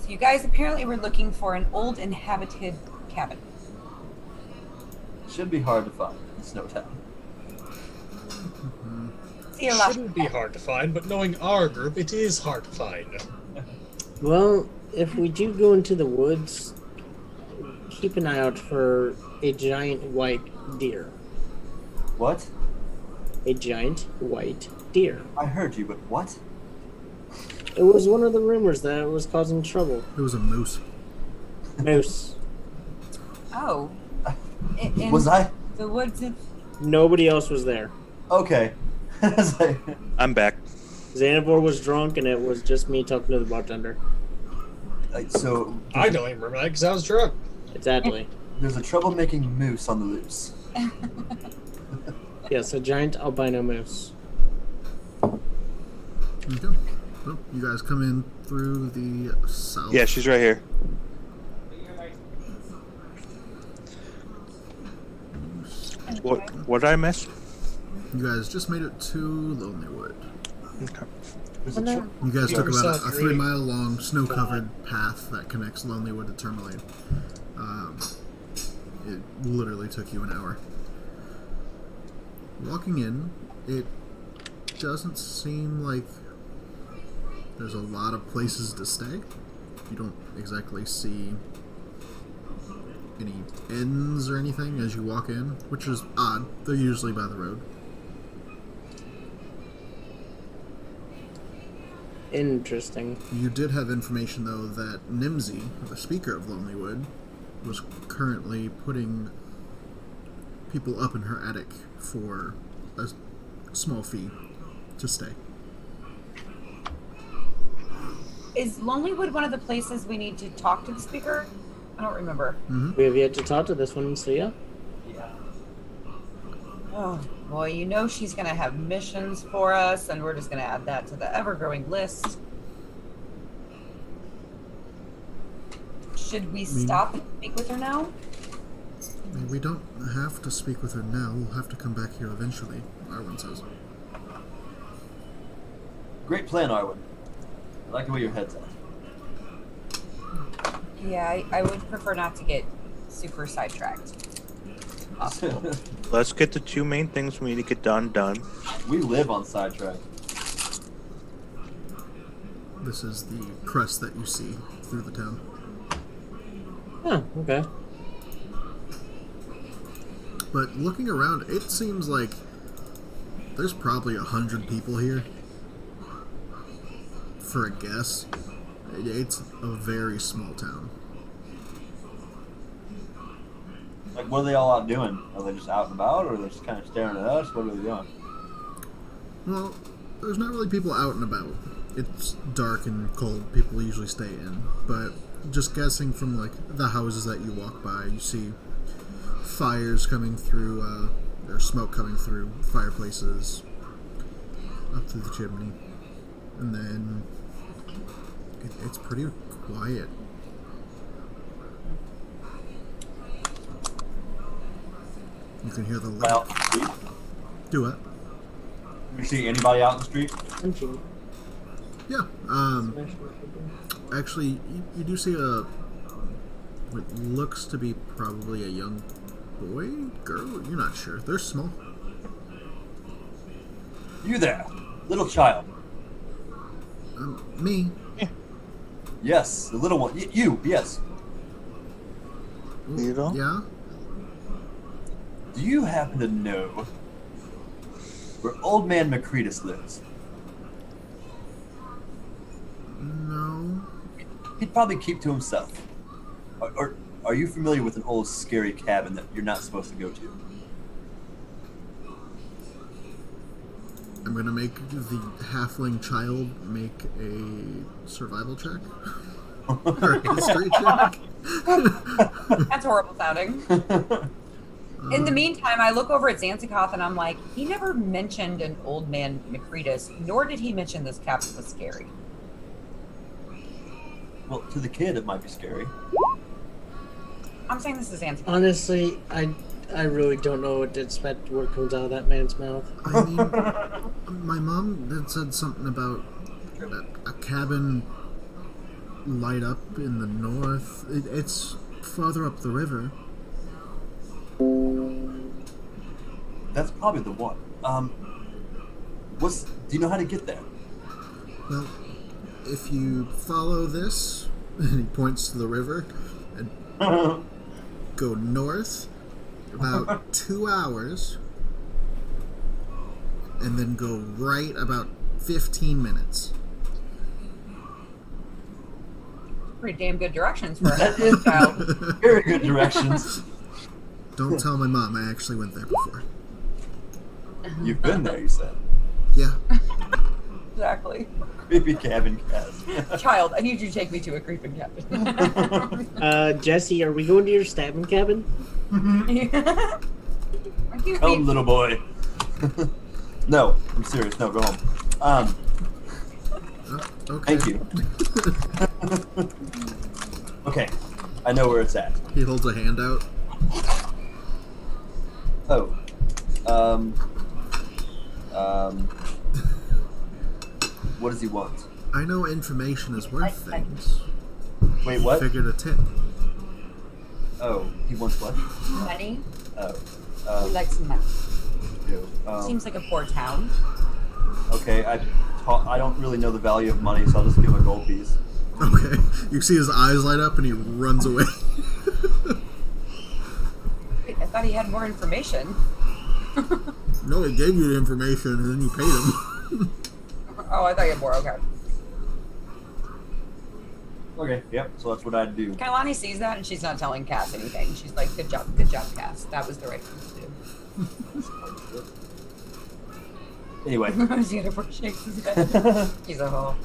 So you guys apparently were looking for an old inhabited cabin. Should be hard to find in Snowtown. See your last. Shouldn't be hard to find, but knowing our group, it is hard to find. Well, if we do go into the woods, keep an eye out for a giant white deer. What? A giant white deer. I heard you, but what? It was one of the rumors that was causing trouble. It was a moose. Moose. Oh. In Was I? the woods of... Nobody else was there. Okay. I was like, I'm back. Xanavor was drunk, and it was just me talking to the bartender. so I don't even remember that because I was drunk. Exactly. there's a troublemaking moose on the loose. Yes, a giant albino moose. Okay. Well, you guys come in through the south. Yeah, she's right here. What did I miss? You guys just made it to Lonelywood. Okay. There's a You guys Yeah, took we about saw a three. 3-mile long snow-covered path that connects Lonelywood to Tourmaline. It literally took you an hour. Walking in, it doesn't seem like there's a lot of places to stay. You don't exactly see any inns or anything as you walk in, which is odd. They're usually by the road. Interesting. You did have information, though, that Nimsy, the speaker of Lonelywood, was currently putting people up in her attic for a small fee to stay. Is Lonelywood one of the places we need to talk to the speaker? I don't remember. We have yet to talk to this one, so yeah. Yeah. Oh, boy, you know she's going to have missions for us, and we're just going to add that to the ever-growing list. Should we stop and speak with her now? I mean, we don't have to speak with her now. We'll have to come back here eventually, Arwen says. Great plan, Arwen. I like the way your head's at. Yeah, I would prefer not to get super sidetracked. Let's get the two main things we need to get done. We live on sidetrack. This is the crest that you see through the town. Huh, okay. But looking around, it seems like there's probably 100 people here. For a guess, it's a very small town. Like, what are they all out doing? Are they just out and about, or are they just kind of staring at us? What are they doing? Well, there's not really people out and about. It's dark and cold. People usually stay in. But just guessing from, like, the houses that you walk by, you see fires coming through, or smoke coming through fireplaces up through the chimney. And then it's pretty quiet. You can hear the light. Out in the street? Do what? You see anybody out in the street? Punching. Yeah. Actually, you do see what looks to be probably a young boy, girl. You're not sure. They're small. You there, little child. Me. Yes, the little one. You, yes. You know? Yeah. Do you happen to know where Old Man Macretus lives? No. He'd probably keep to himself. Or are you familiar with an old scary cabin that you're not supposed to go to? I'm gonna make the halfling child make a survival check or a history check. That's horrible sounding. In the meantime, I look over at Zanzicoth and I'm like, he never mentioned an old man Macretus, nor did he mention this cabin was scary. Well, to the kid, it might be scary. I'm saying this is Zanzicoth. Honestly, I really don't know what to expect what comes out of that man's mouth. I mean, my mom had said something about a cabin light up in the north. It's farther up the river. That's probably the one. Do you know how to get there? Well, if you follow this, and he points to the river, and go north about 2 hours, and then go right about 15 minutes. Pretty damn good directions for a child. Very good directions. Don't tell my mom, I actually went there before. You've been there, you said. Yeah. Exactly. Creepy cabin cast. Child, I need you to take me to a creeping cabin. Jesse, are we going to your stabbing cabin? Come, little boy. No, I'm serious. No, go home. Okay. Thank you. Okay, I know where it's at. He holds a hand out. Oh. What does he want? I know information is worth things. Wait, what? Figured a tip. Oh, he wants what? Money? Oh. He likes money. Ew. Seems like a poor town. Okay, I don't really know the value of money, so I'll just give him a gold piece. Okay. You see his eyes light up and he runs away. Wait, I thought he had more information. No, he gave you the information and then you paid him. Oh, I thought you had more. Okay. Okay, yep, so that's what I'd do. Kailani sees that and she's not telling Cass anything. She's like, good job, Cass. That was the right thing to do. Anyway. Xanafor shakes his head. He's a hoe.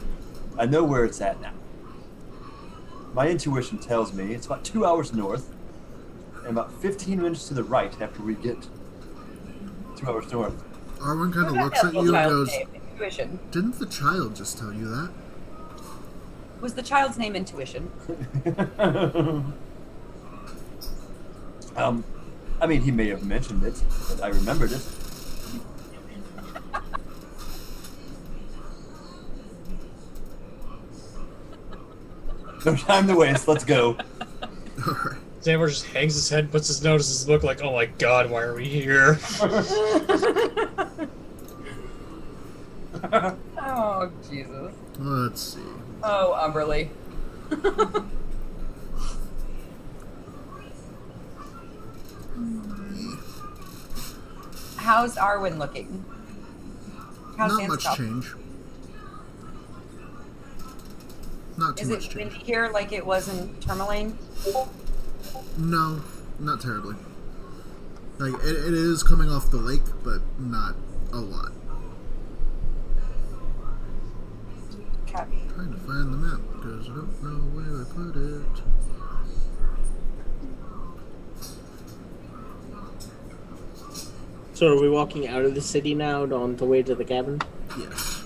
I know where it's at now. My intuition tells me it's about 2 hours north and about 15 minutes to the right after we get 2 hours north. Arwen kind of What looks about at that you little and child's goes, name? Intuition. didn't the child just tell you that? Was the child's name Intuition? I mean, he may have mentioned it, but I remembered it. No time to waste, let's go. Alright. Xanafor just hangs his head, puts his nose in his book like, oh my god, why are we here? Oh, Jesus. Let's see. Oh, Umberly. How's Arwen looking? How's Not much Zanzicoth? change. Not too Is much it change. windy here like it was in Tourmaline? No, not terribly. Like, it is coming off the lake, but not a lot. Okay. Trying to find the map, because I don't know where I put it. So are we walking out of the city now on the way to the cabin? Yes.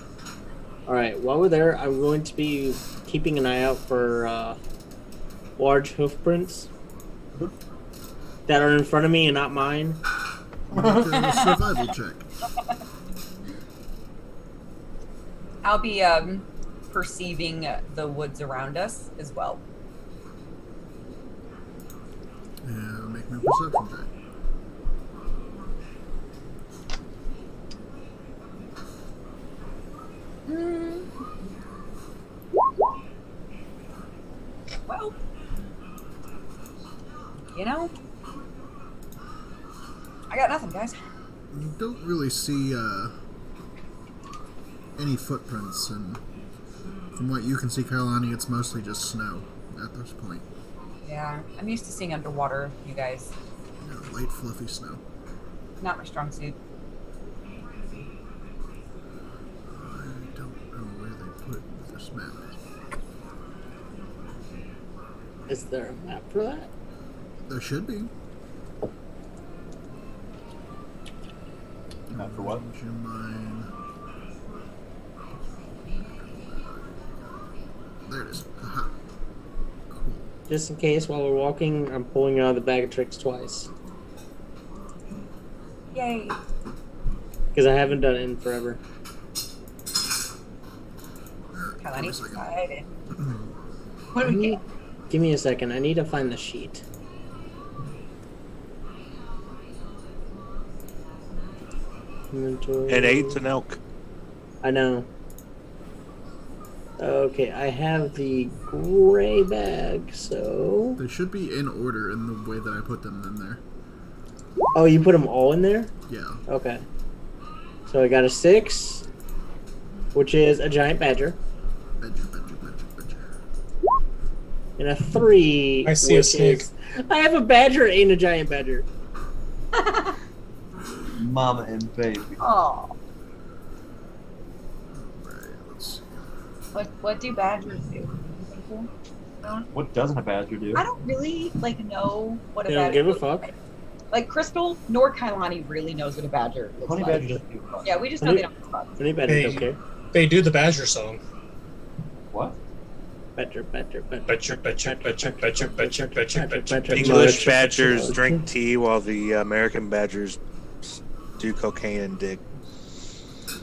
Alright, while we're there, I'm going to be keeping an eye out for large hoof prints that are in front of me and not mine. Make a survival check. I'll be perceiving the woods around us as well. Yeah, make me a perception check. Well, you know, I got nothing, guys. You don't really see any footprints, and from what you can see, Kailani, it's mostly just snow at this point. Yeah, I'm used to seeing underwater, you guys. You know, light, fluffy snow. Not my strong suit. I don't know where they put this map. Is there a map for that? There should be. Map for what? Would you mind? There it is. Haha. Cool. Just in case, while we're walking, I'm pulling out of the bag of tricks twice. Yay. Because I haven't done it in forever. Kalani's excited. What do we get? Give me a second. I need to find the sheet. Inventory. It ate an elk. I know. Okay, I have the gray bag, so... They should be in order in the way that I put them in there. Oh, you put them all in there? Yeah. Okay. So I got a 6, which is a giant badger, Badger. and a 3, I see a which snake. is... I have a badger and a giant badger. Mama and baby. Oh, Alright, let's see. what do badgers do? What doesn't a badger do? I don't really know what a They don't badger give a looks fuck. like. Like Crystal nor Kailani really knows what a badger looks Honey like. badger doesn't do fuck. Yeah, we just know they don't give a fuck. Any badger Hey. don't care. They do the badger song. What? Badger. Badger, badger, badger, badger, badger, badger, badger. English badgers drink tea while the American badgers do cocaine and dig.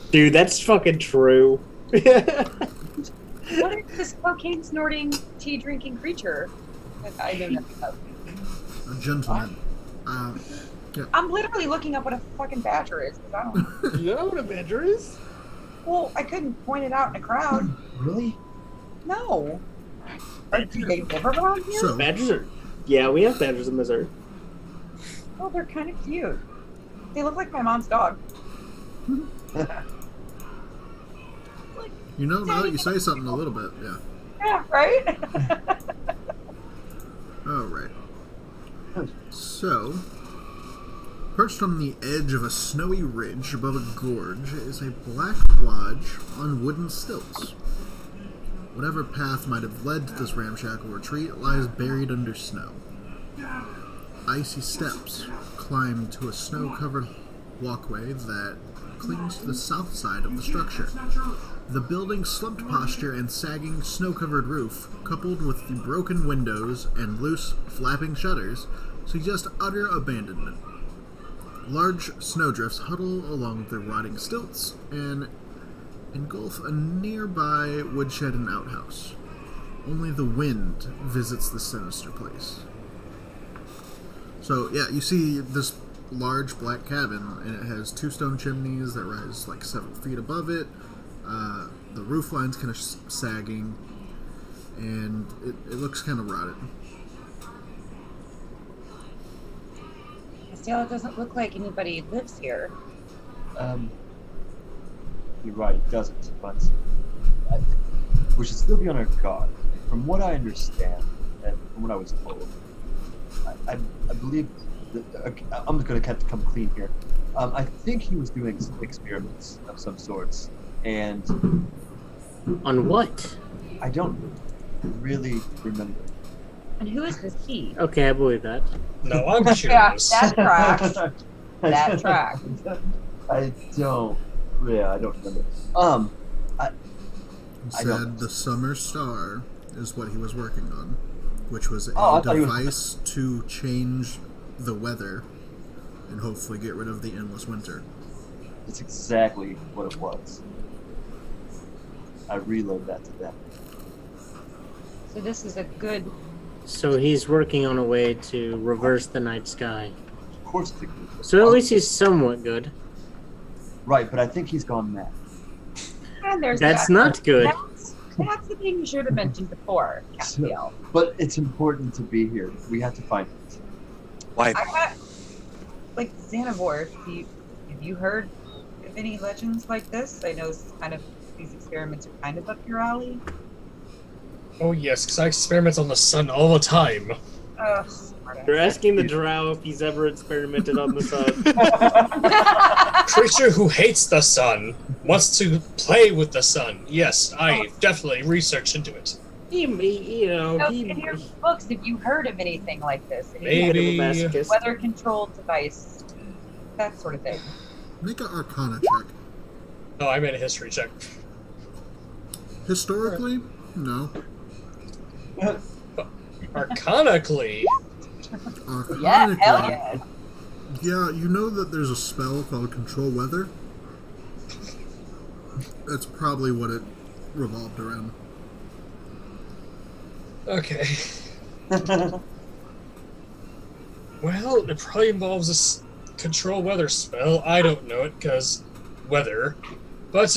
Dude, that's fucking true. What is this cocaine snorting, tea drinking creature that I know nothing of? A gentleman. I'm literally looking up what a fucking badger is because I don't. You know what a badger is? Well, I couldn't point it out in a crowd. Really? No. Do they live around here? So, Badgers are... Yeah, we have badgers in Missouri. Oh, they're kind of cute. They look like my mom's dog. you know, now that you say something a little bit, yeah. Yeah, right? Alright. So, perched on the edge of a snowy ridge above a gorge is a black lodge on wooden stilts. Whatever path might have led to this ramshackle retreat lies buried under snow. Icy steps climb to a snow-covered walkway that clings to the south side of the structure. The building's slumped posture and sagging, snow-covered roof, coupled with the broken windows and loose, flapping shutters, suggest utter abandonment. Large snowdrifts huddle along the rotting stilts and engulf a nearby woodshed and outhouse. Only the wind visits the sinister place. So, yeah, you see this large black cabin, and it has 2 stone chimneys that rise like 7 feet above it. The roof line's kind of sagging, and it looks kind of rotted. Still, it doesn't look like anybody lives here. You're right, it doesn't, but we should still be on our guard. From what I understand, and from what I was told, I believe I'm just going to come clean here. I think he was doing some experiments of some sorts, and On what? I don't really remember. And who is this he? Okay, I believe that. No, I'm Yeah, curious. that tracks. That tracks. I don't. Yeah, I don't remember. He I don't said know. the Summer Star is what he was working on, which was Oh, I a thought he was- device to change the weather and hopefully get rid of the endless winter. It's exactly what it was. I reload that to that. So this is a good. So he's working on a way to reverse the night sky. Of course it's a good. So at least he's somewhat good. Right, but I think he's gone mad. And there's That's that. not good. That's the thing you should have mentioned before, Castiel. But it's important to be here. We have to find it. Why? I got like Xanavor. Have you heard of any legends like this? I know it's kind of these experiments are kind of up your alley. Oh yes, because I experiment on the sun all the time. Ugh, smart You're asking the drow if he's ever experimented on the sun. Creature who hates the sun wants to play with the sun. Yes, I definitely researched into it. You know, In your books, have you heard of anything like this? Any Maybe. masochist. weather-controlled device, that sort of thing. Make an Arcana check. Oh, I made a history check. Historically, no. Arcanically, Arcanically, Yeah, hell yeah. yeah, you know that there's a spell called Control Weather? That's probably what it revolved around. okay. Well, it probably involves a control weather spell. I don't know it because weather, but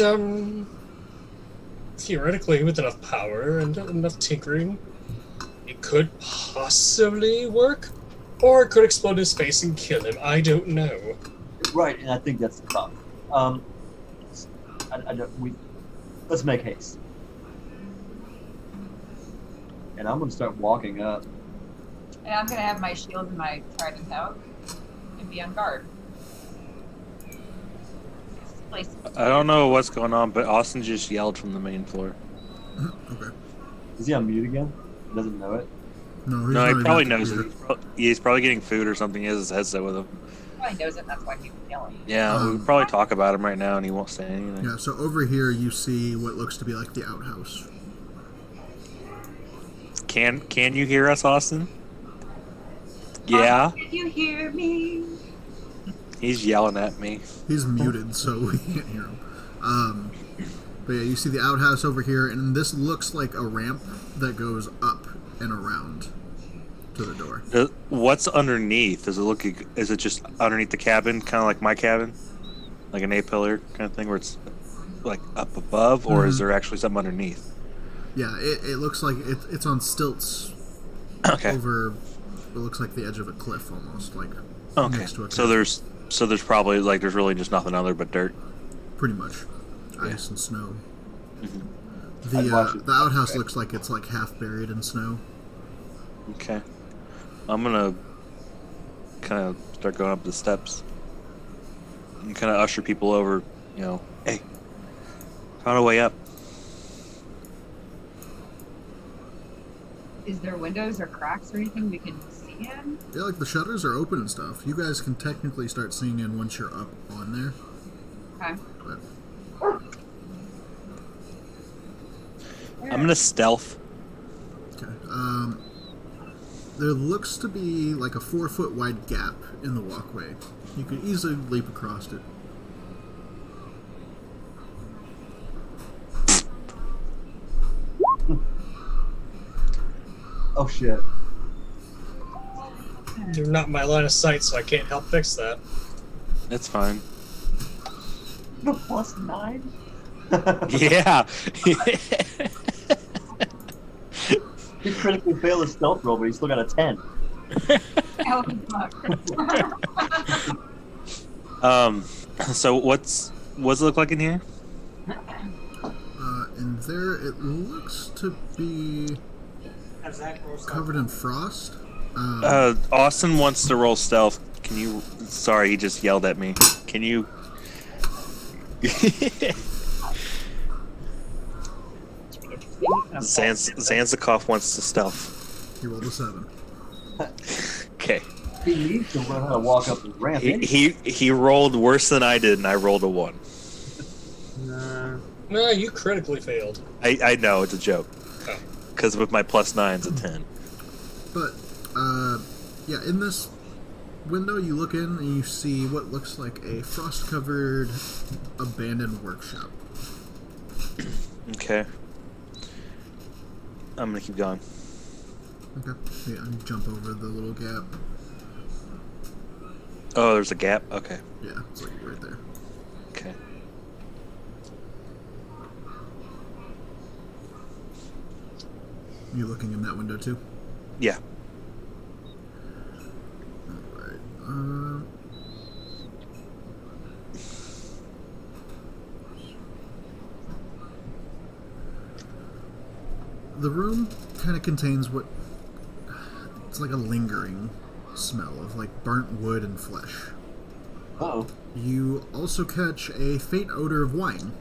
theoretically, with enough power and enough tinkering, it could possibly work, or it could explode in space and kill him. I don't know. Right, and I think that's the problem. Let's make haste. And I'm gonna start walking up. And I'm gonna have my shield and my trident out and be on guard. This place. I don't know what's going on, but Austin just yelled from the main floor. Okay. Is he on mute again? He doesn't know it. No, he's No, he not probably even knows here. it. He's probably getting food or something. He has his headset with him. Probably knows it, and that's why he was yelling. Yeah, we could probably talk about him right now, and he won't say anything. Yeah, so over here you see what looks to be like the outhouse. Can you hear us, Austin? Yeah, Did you hear me? he's yelling at me. He's muted, so we can't hear him. But yeah, you see the outhouse over here, and this looks like a ramp that goes up and around to the door. What's underneath? Does it look? Is it just underneath the cabin, kind of like my cabin, like an A-pillar kind of thing, where it's like up above, or is there actually something underneath? Yeah, it looks like it's on stilts Okay. over. It looks like the edge of a cliff almost, like Okay. next to a So cliff. there's probably like there's really just nothing other but dirt. Pretty much ice and snow. Mhm. The outhouse looks like it's like half buried in snow. Okay. I'm gonna kind of start going up the steps and kind of usher people over. You know, hey, found a way up. Is there windows or cracks or anything we can see in? Yeah, like the shutters are open and stuff. You guys can technically start seeing in once you're up on there. Okay. But I'm gonna stealth. okay. There looks to be like a 4-foot wide gap in the walkway. You could easily leap across it. Oh shit. You're not in my line of sight, so I can't help fix that. That's fine. The +9? Yeah. He critically failed his stealth roll, but he still got a 10. So what's it look like in here? In there, it looks to be covered in frost. Austin wants to roll stealth. Can you? Sorry, he just yelled at me. Can you? Zanzikov wants to stealth. He rolled a 7. Okay. He needs to learn how to walk up the ramp. He rolled worse than I did, and I rolled a 1. No, you critically failed. I know it's a joke. Oh. Because with my +9, it's a 10. But, yeah, in this window, you look in and you see what looks like a frost-covered, abandoned workshop. Okay. I'm gonna keep going. Okay. Yeah, and jump over the little gap. Oh, there's a gap? Okay. Yeah, it's like right there. Okay. You looking in that window too? Yeah. Alright. The room kind of contains what... It's like a lingering smell of like burnt wood and flesh. Uh-oh. You also catch a faint odor of wine.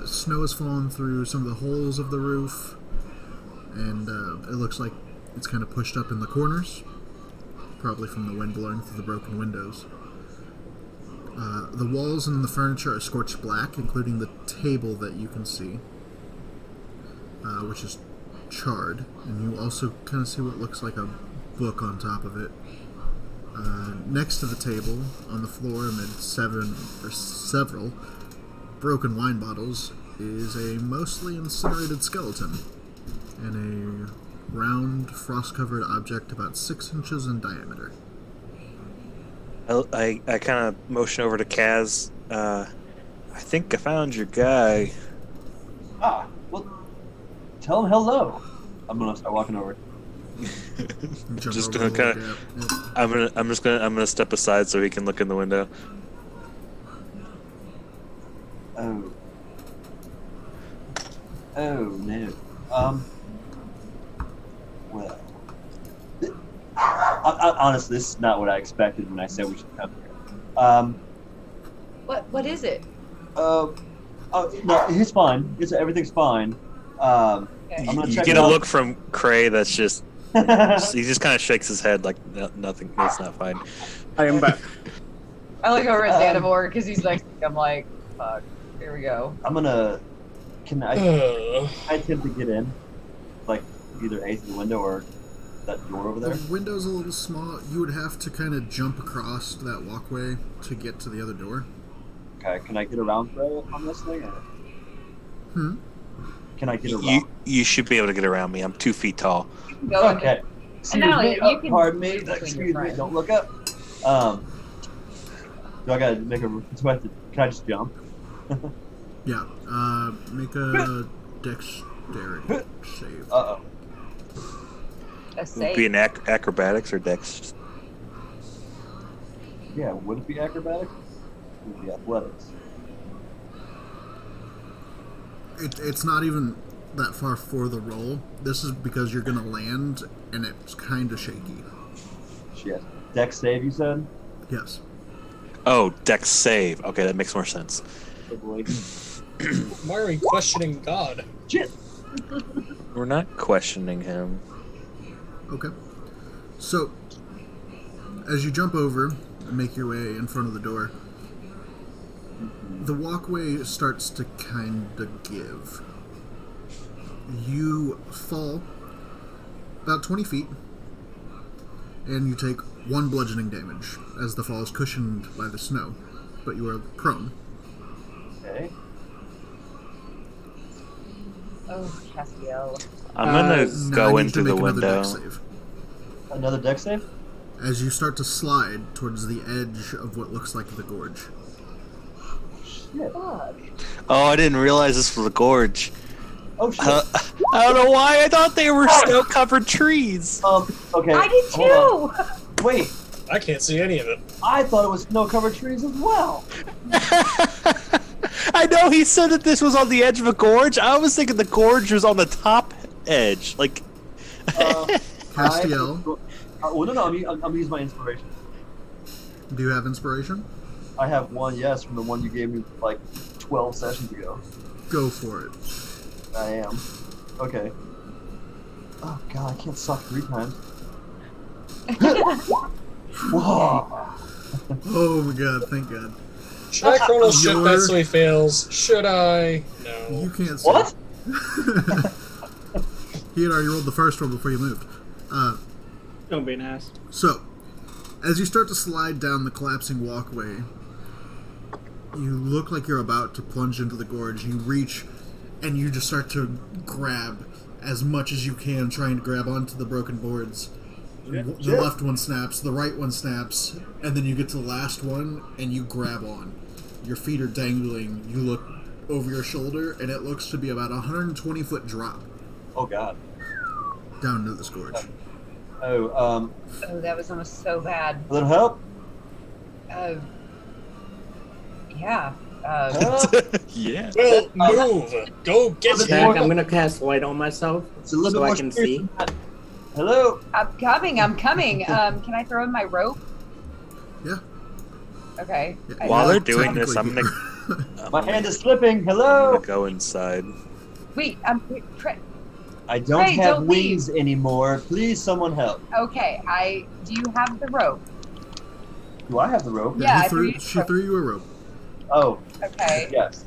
Snow has fallen through some of the holes of the roof, and it looks like it's kind of pushed up in the corners, probably from the wind blowing through the broken windows. The walls and the furniture are scorched black, including the table that you can see, which is charred, and you also kind of see what looks like a book on top of it. Next to the table, on the floor amid several broken wine bottles, is a mostly incinerated skeleton and a round, frost-covered object about 6 inches in diameter. I kind of motion over to Kaz. I think I found your guy. Ah, well, tell him hello. I'm gonna start walking over. Just gonna kind of. I'm gonna step aside so he can look in the window. Oh. Oh no. Well. Honestly, this is not what I expected when I said we should come here. What is it? No, he's fine. Everything's fine. I'm gonna You check get it a out. look from Cray that's just. He just kind of shakes his head like nothing. It's not fine. I am back. I look over at Xanavor because he's next to me. I'm like, fuck. Here we go. I'm gonna. Can I attempt to get in? Like, either A through the window or that door over there? The window's a little small. You would have to kind of jump across that walkway to get to the other door. Okay, can I get around on this thing? Or? Can I get around? You should be able to get around me. I'm 2 feet tall. Go Okay. And not only that, you can Pardon me. choose between Excuse your me. friends. Don't look up. Do I gotta make a? Do I have to, can I just jump? Yeah. Make a dexterity save. Uh oh. A Would it save. be an acrobatics or dex? Yeah. Would it be acrobatics? Would it be athletics? It's not even that far for the roll. This is because you're gonna land, and it's kind of shaky. Shit. Dex save, you said? Yes. Oh, dex save. Okay, that makes more sense. Oh boy. Why are we questioning God? Shit. We're not questioning him. Okay. So, as you jump over and make your way in front of the door, the walkway starts to kind of give. You fall about 20 feet, and you take 1 bludgeoning damage as the fall is cushioned by the snow, but you are prone. Okay. Oh, Castiel. I'm gonna Now go I in need through to the make another window. dex save. Another dex save? As you start to slide towards the edge of what looks like the gorge. Shit. Fuck. Oh, I didn't realize this was a gorge. Oh shit. I don't know why. I thought they were snow-covered trees. Okay. I did hold too! on. Wait. I can't see any of it. I thought it was snow-covered trees as well. I know he said that this was on the edge of a gorge. I was thinking the gorge was on the top edge. Like, Castiel, Well, no, I'm gonna use my inspiration. Do you have inspiration? I have one, yes, from the one you gave me like 12 sessions ago. Go for it. I am. Okay. Oh god, I can't suck 3 times. Whoa! Oh my god, thank god. Should I chrono shift Your- that so he fails? Should I? No. You can't see. What? He had already rolled the first roll before you moved. Don't be an ass. So, as you start to slide down the collapsing walkway, you look like you're about to plunge into the gorge. You reach, and you just start to grab as much as you can, trying to grab onto the broken boards. The left one snaps, the right one snaps, and then you get to the last one, and you grab on. Your feet are dangling. You look over your shoulder, and it looks to be about a 120-foot drop Oh god. down into this gorge. Oh, Oh, that was almost so bad. a little help? Yeah. Yeah. Well, move. Go get Zach, him. I'm gonna cast light on myself It's a little so bit I more can serious see. than that. Hello? I'm coming. Can I throw in my rope? Yeah. Okay. Yeah. While they're doing Technically, this, I'm gonna, My hand is slipping. Hello? go inside. Wait, I don't Hey, have don't wings anymore. Please, someone help. okay. Do you have the rope? Do I have the rope? Yeah, he I threw you she a rope. threw you a rope. Oh, Okay. yes.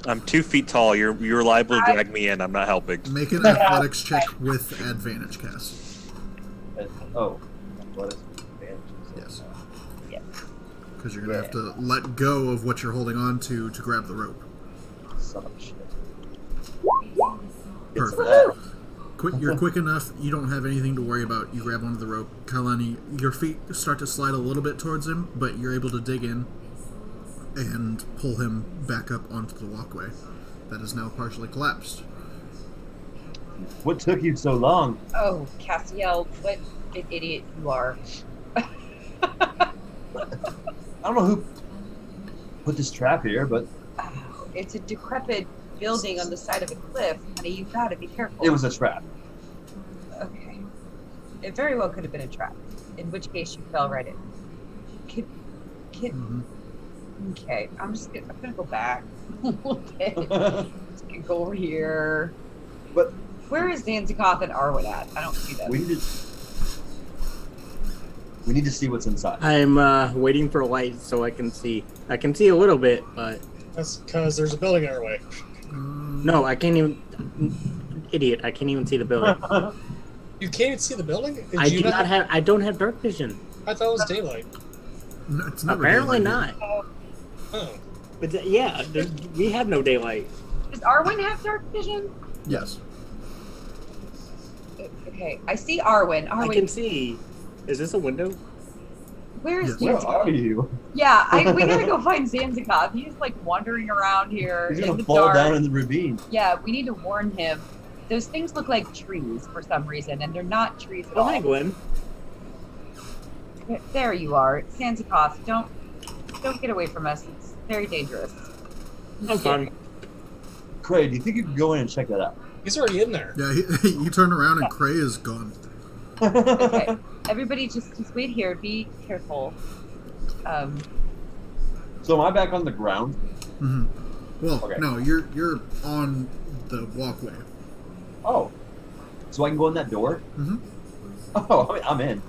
I'm 2 feet tall. You're liable to drag me in. I'm not helping. Make an athletics check with advantage, Cass. Oh. What is advantage? Yes. Yes. Because you're going to have to let go of what you're holding on to grab the rope. Son of a shit. Perfect. You're quick enough. You don't have anything to worry about. You grab onto the rope. Kailani, your feet start to slide a little bit towards him, but you're able to dig in and pull him back up onto the walkway that is now partially collapsed. What took you so long? Oh, Cassiel, what an idiot you are. I don't know who put this trap here, but It's a decrepit building on the side of a cliff. Honey, you've got to be careful. it was a trap. Okay. It very well could have been a trap, in which case you fell right in. Mm-hmm. Okay, I'm gonna go back. Okay. Let's go over here. But Where is Zanzicoth and Arwen at? I don't see them. we need to see what's inside. I'm waiting for light so I can see. I can see a little bit, but That's because there's a building in our way. no, I can't even. Idiot! I can't even see the building. You can't even see the building? Did I you do not have. I don't have dark vision. I thought it was daylight. No, it's never Apparently daylight not. Oh. But yeah, we have no daylight. Does Arwen have dark vision? here. Yes. Okay, I see Arwen. I can see. Is this a window? Where is Yes. Where Zanzicoth? are you? Yeah, we gotta go find Zanzicoth. He's like wandering around here He's in gonna the fall dark. down in the ravine. Yeah, we need to warn him. Those things look like trees for some reason, and they're not trees at Oh, all. hi, Gwen. There you are, Zanzicoth. Don't get away from us. It's very dangerous. I'm fine. Craig, do you think you could go in and check that out? He's already in there. Yeah, you turn around and Cray is gone. Okay, everybody, just wait here. Be careful. So am I back on the ground? Mm-hmm. Well, Okay. no, you're on the walkway. Oh. So I can go in that door? Mm-hmm. Oh, I'm in.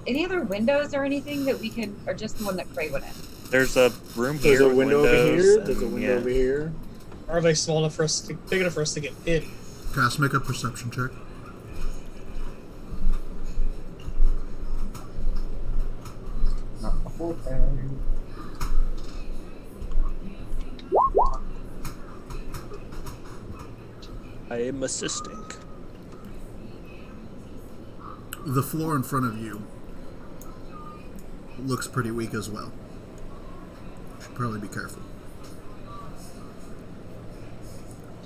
Any other windows or anything that we can, or just the one that Cray went in? There's a room There's here. a with window over windows here. and- There's a window yeah. over here. Are they small enough for us to, big enough for us to get in? Cass, make a perception check. Okay. I am assisting. The floor in front of you looks pretty weak as well. Should probably be careful.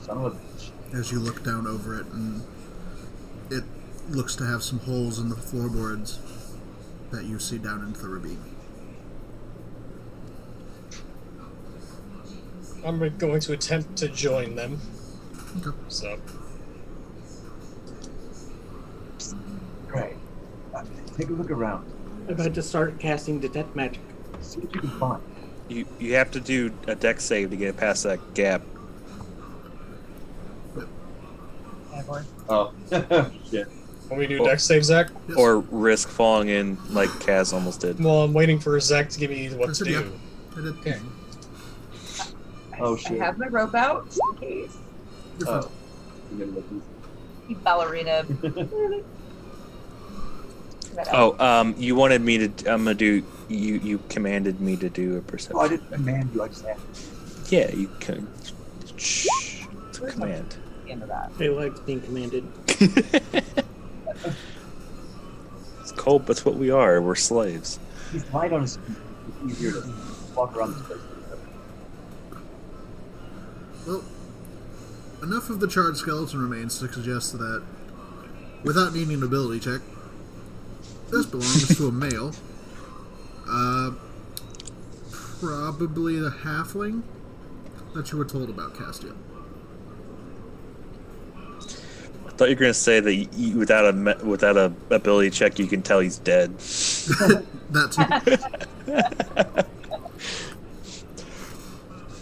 Son of a bitch. As you look down over it, and it looks to have some holes in the floorboards that you see down into the ravine. I'm going to attempt to join them. Okay. So, Take a look around. I'm about to start casting detect magic. See what you can find. You have to do a deck save to get past that gap. Oh, shit. When we do deck save, Zach? Yes. Or risk falling in like Kaz almost did. Well, I'm waiting for Zach to give me what Yes, to I did. do. I did. Okay. Oh, shit. I have my rope out just in case. You're fine. Oh. I'm gonna look You ballerina. easy. You wanted me to. I'm gonna do. You commanded me to do a perception. Oh, I didn't command you. I just asked. Yeah, you can. Shh. It's a command. The end of that. They like being commanded. It's cold, but it's what we are. We're slaves. He's light on his feet. It's easier to walk around this place. Well, enough of the charred skeleton remains to suggest that, without needing an ability check, this belongs to a male. Probably the halfling that you were told about, Castiel. I thought you were gonna say that without a ability check, you can tell he's dead. That too.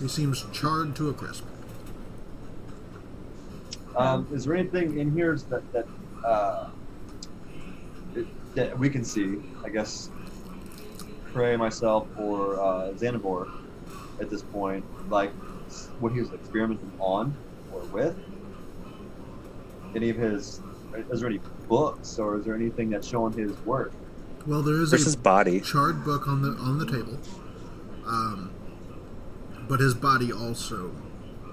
He seems charred to a crisp. Is there anything in here that we can see? I guess Prey, myself, or Xanabor at this point, like what he was experimenting on or with. Any of his? Is there any books, or is there anything that's showing his work? Well, there is Where's his body? charred book on the table, but his body also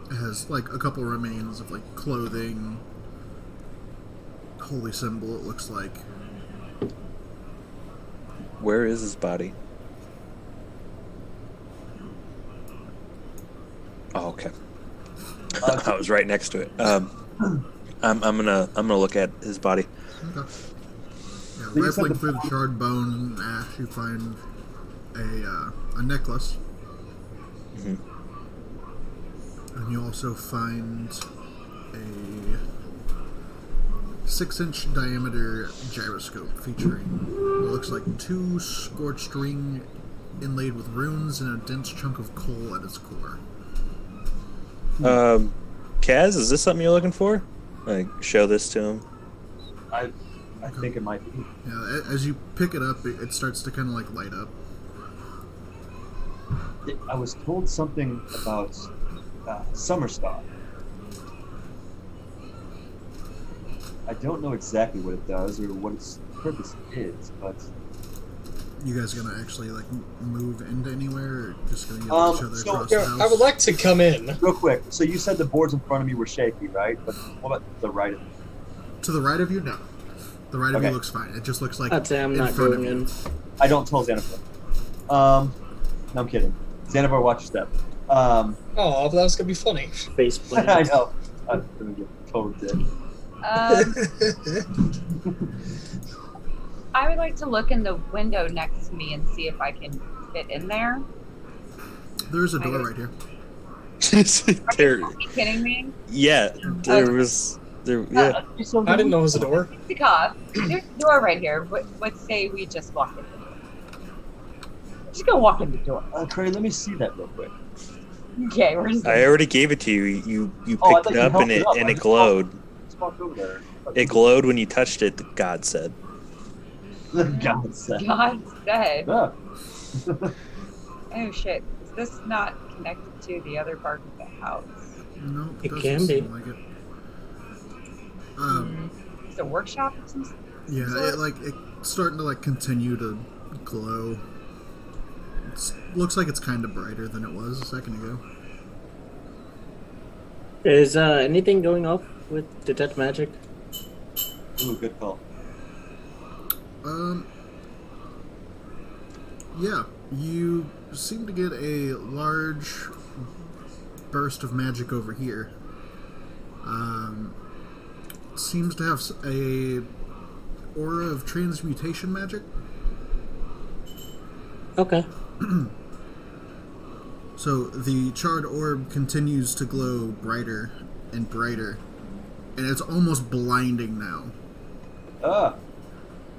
has like a couple remains of like clothing, holy symbol. It looks like. Where is his body? Oh, okay. I was right next to it. I'm gonna look at his body. Okay. Yeah, rifling through the charred bones and ash, you find a necklace, and you also find a 6-inch diameter gyroscope featuring what looks like 2 scorched ring inlaid with runes and a dense chunk of coal at its core. Kaz, is this something you're looking for? Like, show this to him. I think it might be. Yeah, as you pick it up, it starts to kind of like light up. I was told something about summer stock. I don't know exactly what it does or what its purpose is, but You guys gonna actually like move into anywhere, or just gonna get each other so across Here, the house? I would like to come in. real quick. So you said the boards in front of me were shaky, right? But what about the right of me? To the right of you, no. The right of you Okay. looks fine. It just looks like I'd say I'm in not front going of you. in. I don't tell Xanavar. No, I'm kidding. Xanavar, watch your step. Oh, that was gonna be funny. Face plant. I know. I'm gonna get total dick. I would like to look in the window next to me and see if I can fit in there. There's a door right here. There, Are you kidding me? yeah, there was there. Yeah, I didn't know it was a door. The cough. There's a door right here. Let's say we just walk in the door. Just go walk in the door. Cray, let me see that real quick. Okay, we're just. I already gave it to you. You Oh, I picked thought it you up held and it it up. and I it just glowed. Just walk over there. It glowed when you touched it. God said. God said. God said. Ah. Oh shit. Is this not connected to the other part of the house? No, It doesn't can be. seem like it. Is it a workshop or something? Yeah, it's starting to like continue to glow. Looks like it's kind of brighter than it was a second ago. Is anything going off with detect magic? Ooh, good call. Yeah, you seem to get a large burst of magic over here. Seems to have a aura of transmutation magic. Okay. So the charred orb continues to glow brighter and brighter, and it's almost blinding now. Ah.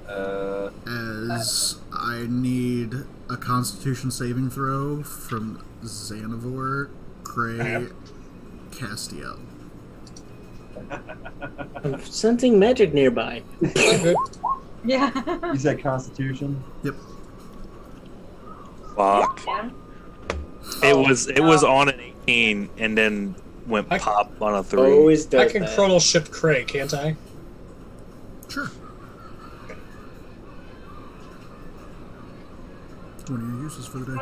As I need a Constitution saving throw from Xanavor, Cray, Castiel. I'm sensing magic nearby. Good. Yeah. You said Constitution? Yep. Fuck. Yeah. It was on an 18 and then went I- pop on a 3. Always does I can that. chronal shift Craig, can't I? Sure. What are your uses for the day?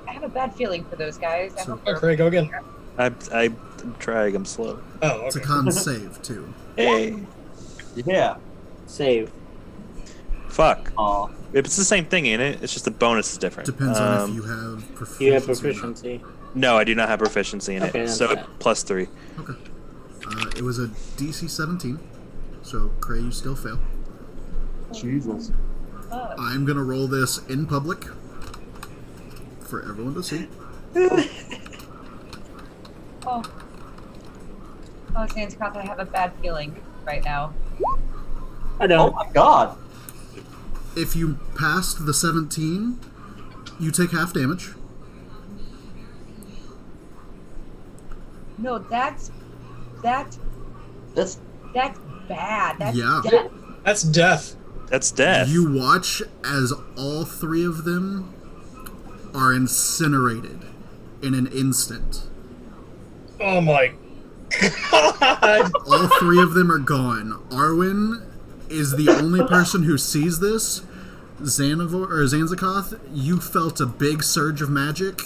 I have a bad feeling for those guys. I So- hope Oh, they're- Craig, go again. I'm trying. I'm slow. Oh, It's a okay. con save, too. Hey. Yeah. Save. Fuck. Aw. It's the same thing, ain't it? It's just the bonus is different. Depends on if you have proficiency. You have or not. proficiency. No, I do not have proficiency in Okay, it. that's So bad. +3. Okay. It was a DC 17, so Cray, you still fail. Jesus. I'm gonna roll this in public for everyone to see. Oh, Sandscroft, I have a bad feeling right now. I Oh don't. my god. If you passed the 17, you take half damage. No, that's That's bad. That's Yeah. death. That's death. That's death. You watch as all 3 of them are incinerated in an instant. Oh my god. All 3 of them are gone. Arwen is the only person who sees this. Zanzakoth, you felt a big surge of magic.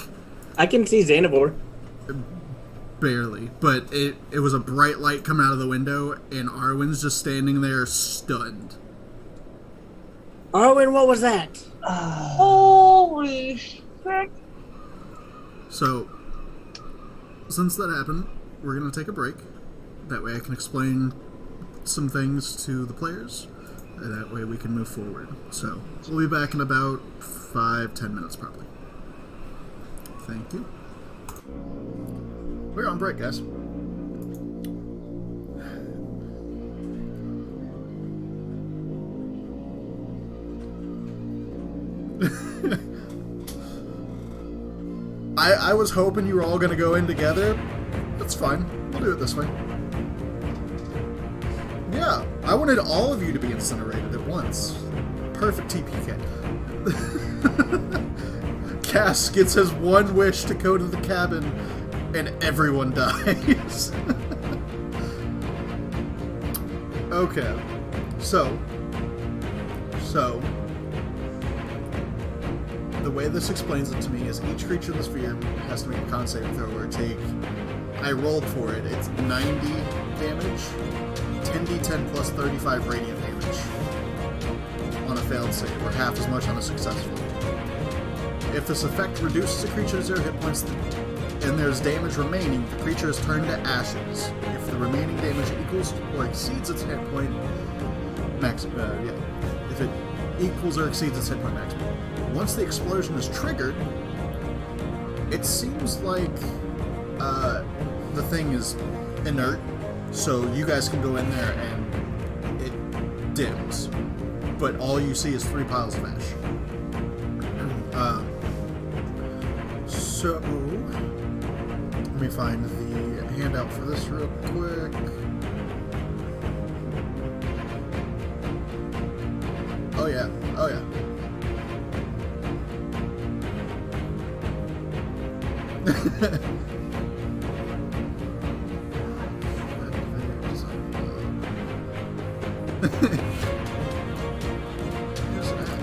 I can see Xanavor. Barely. But it was a bright light coming out of the window, and Arwen's just standing there stunned. Arwen, what was that? Holy shit. So, since that happened, we're going to take a break. That way I can explain some things to the players. And that way we can move forward. So, we'll be back in about 5-10 minutes probably. Thank you. We're on break, guys. I was hoping you were all going to go in together. That's fine. We'll do it this way. Yeah, I wanted all of you to be incinerated at once. Perfect TPK. Cass gets his one wish to go to the cabin, and everyone dies. Okay. So, the way this explains it to me is each creature in the sphere has to make a con saving throw or take. I rolled for it. It's 90 damage, 10d10 plus 35 radiant damage on a failed save, or half as much on a successful. If this effect reduces a creature to 0 hit points and there's damage remaining, the creature is turned to ashes. If the remaining damage equals or exceeds its hit point if it equals or exceeds its hit point maximum. Once the explosion is triggered, it seems like the thing is inert, so you guys can go in there and it dims, but all you see is 3 piles of ash. So let me find the handout for this real quick. Oh yeah. Here's an ad.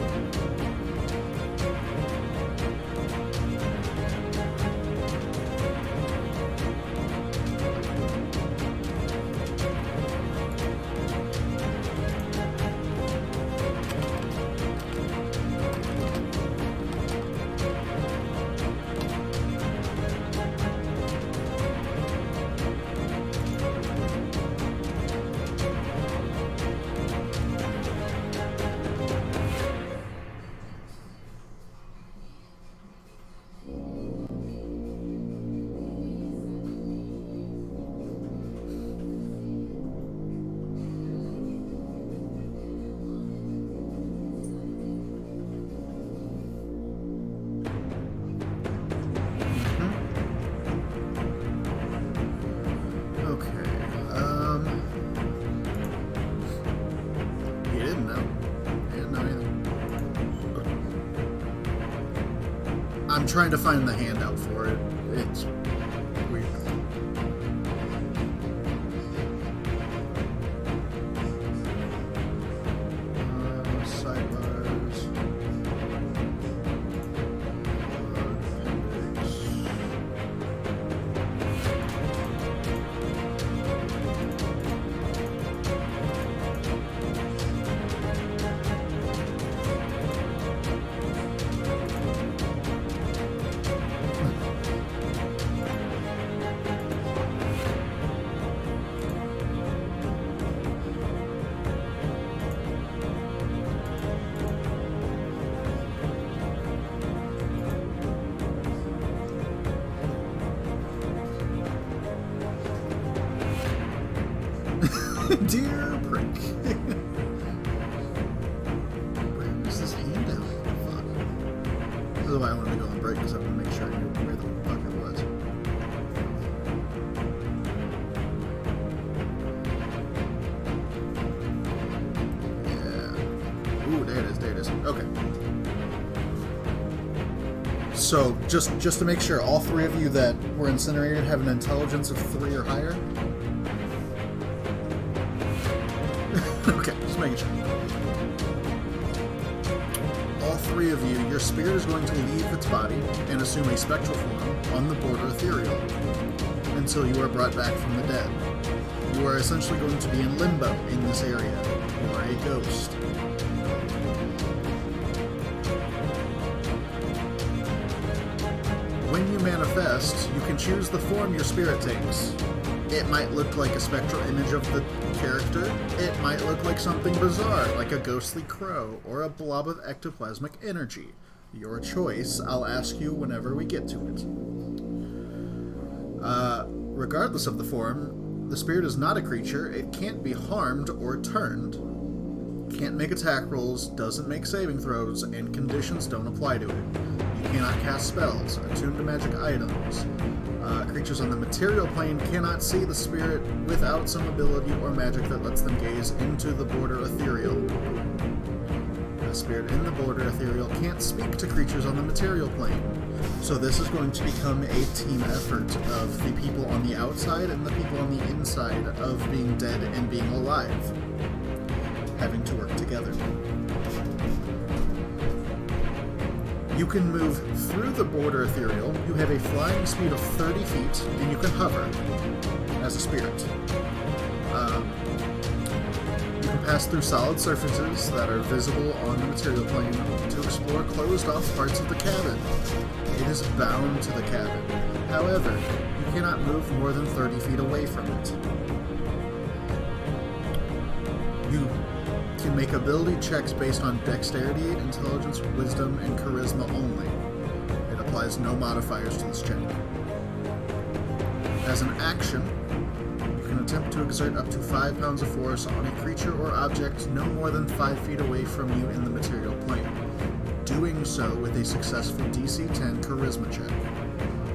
I'm trying to find the handout for it. It's weird. Sidebars. Dear prick. Where is this handout? Fuck. This is why I wanted to go on break, because I want to make sure I knew where the fuck it was. Yeah. Ooh, there it is, there it is. Okay. So, just to make sure, all three of you that were incinerated have an intelligence of 3 or higher? Okay, just making sure. All three of you, your spirit is going to leave its body and assume a spectral form on the border ethereal until you are brought back from the dead. You are essentially going to be in limbo in this area. You are a ghost. When you manifest, you can choose the form your spirit takes. It might look like a spectral image of the character. It might look like something bizarre, like a ghostly crow or a blob of ectoplasmic energy. Your choice. I'll ask you whenever we get to it. Regardless of the form, the spirit is not a creature. It can't be harmed or turned. Can't make attack rolls, doesn't make saving throws, and conditions don't apply to it. You cannot cast spells, attune to magic items. Creatures on the material plane cannot see the spirit without some ability or magic that lets them gaze into the border ethereal. The spirit in the border ethereal can't speak to creatures on the material plane. So this is going to become a team effort of the people on the outside and the people on the inside of being dead and being alive, having to work together. You can move through the border ethereal. You have a flying speed of 30 feet, and you can hover as a spirit. You can pass through solid surfaces that are visible on the material plane to explore closed-off parts of the cabin. It is bound to the cabin. However, you cannot move more than 30 feet away from it. You can make ability checks based on dexterity, intelligence, wisdom, and charisma only. It applies no modifiers to this check. As an action, you can attempt to exert up to 5 pounds of force on a creature or object no more than 5 feet away from you in the material plane, doing so with a successful DC 10 charisma check.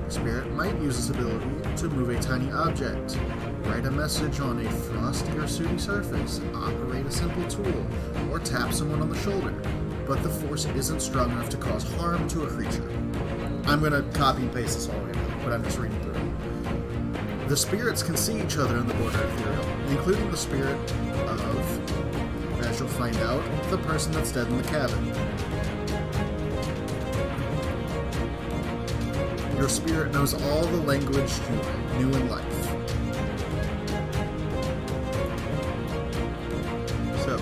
The spirit might use this ability to move a tiny object, write a message on a frosty or sooty surface, operate a simple tool, or tap someone on the shoulder, but the force isn't strong enough to cause harm to a creature. I'm going to copy and paste this all right now, but I'm just reading through it. The spirits can see each other in the border ethereal, including the spirit of, as you'll find out, the person that's dead in the cabin. Your spirit knows all the language you knew in life. So,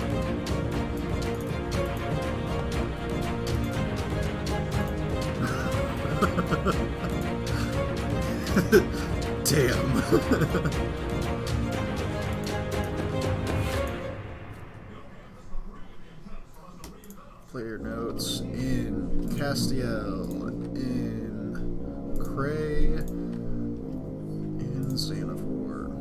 damn. Player notes in Castiel, in Cray, in Xanafor.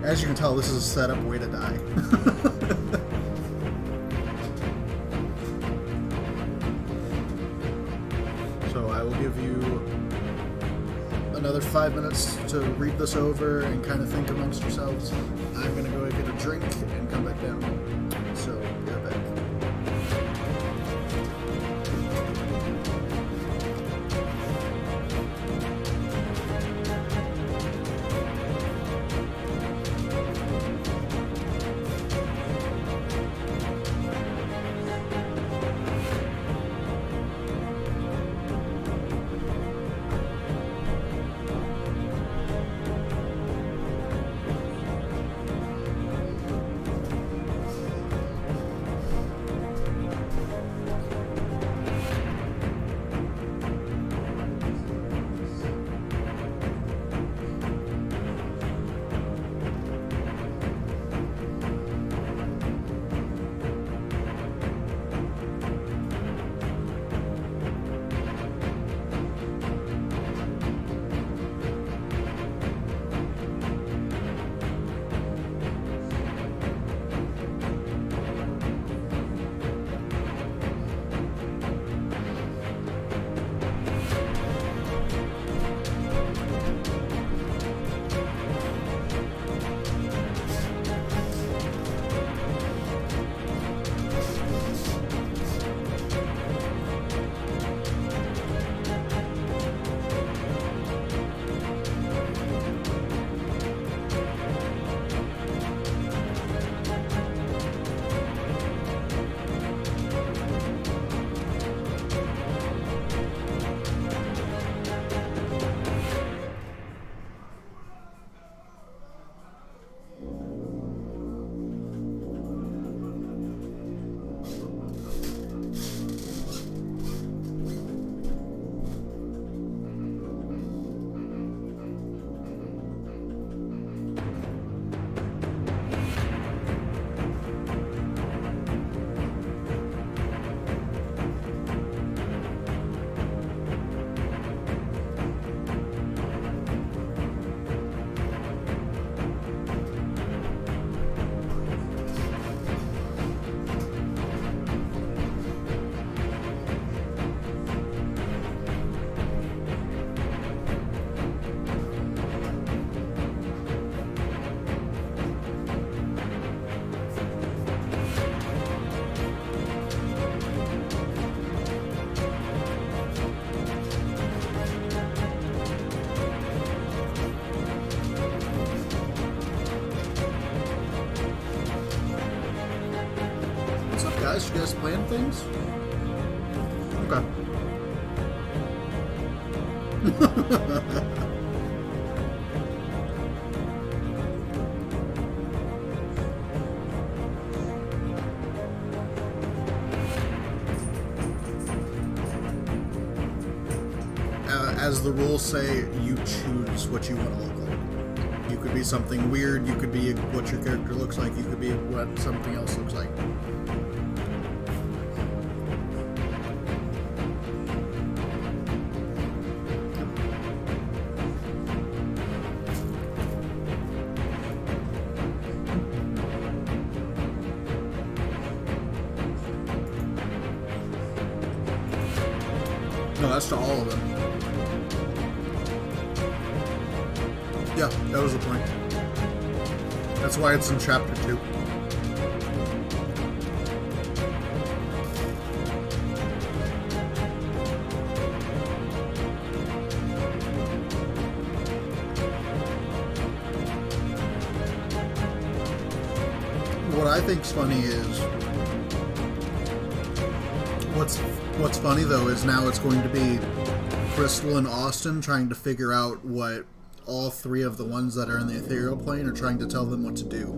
As you can tell, this is a setup way to die. another 5 minutes to read this over and kind of think amongst yourselves. I'm gonna go get a drink and come back down. So, be right back. Guys, you guys plan things? Okay. As the rules say, you choose what you want to look like. You could be something weird, you could be what your character looks like, you could be what something else looks like. No, that's to all of them. Yeah, that was the point. That's why it's in chapter 2. What I think's funny is what's funny though is now it's going to be Crystal and Austin trying to figure out what all three of the ones that are in the ethereal plane are trying to tell them what to do.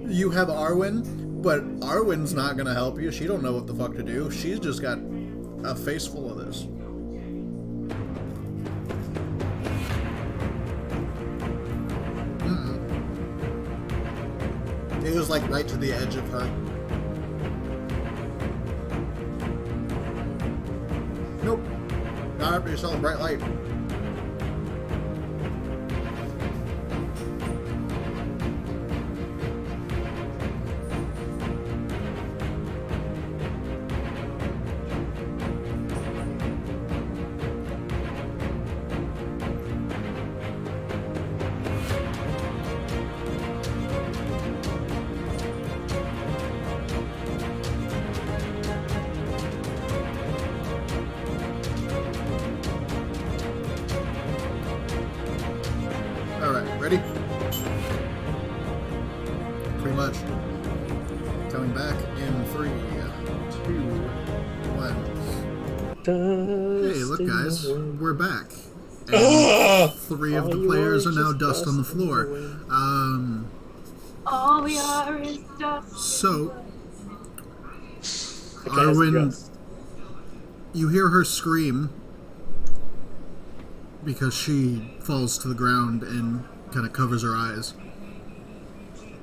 You have Arwen, but Arwen's not going to help you. She don't know what the fuck to do. She's just got a face full of this. It was like right to the edge of her. Nope. Not after you saw the bright light. much. Coming back in 3, 2, 1. Hey, look, guys, we're back. And 3 of the players are now dust on the floor. All we are is dust. So, Arwen, you hear her scream because she falls to the ground and kind of covers her eyes.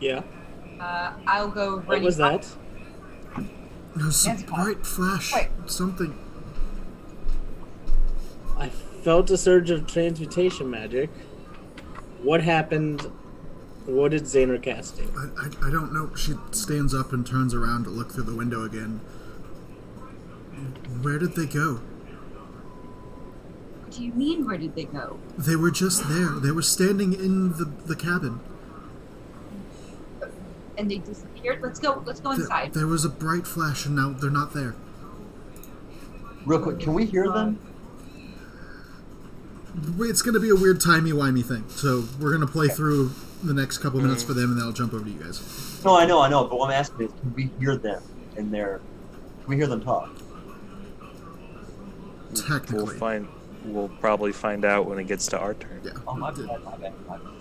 Yeah. I'll go running. What was that? There's a bright flash. Wait. Something. I felt a surge of transmutation magic. What happened? What did Zaner casting? I don't know. She stands up and turns around to look through the window again. Where did they go? What do you mean, where did they go? They were just there. They were standing in the cabin. And they disappeared? Let's go inside. There was a bright flash and now they're not there. Real quick, can we hear them? It's going to be a weird timey-wimey thing. So we're going to play through the next couple minutes for them and then I'll jump over to you guys. No, I know. But what I'm asking is, can we hear them in their... Can we hear them talk? Technically. We'll probably find out when it gets to our turn. Oh, my bad.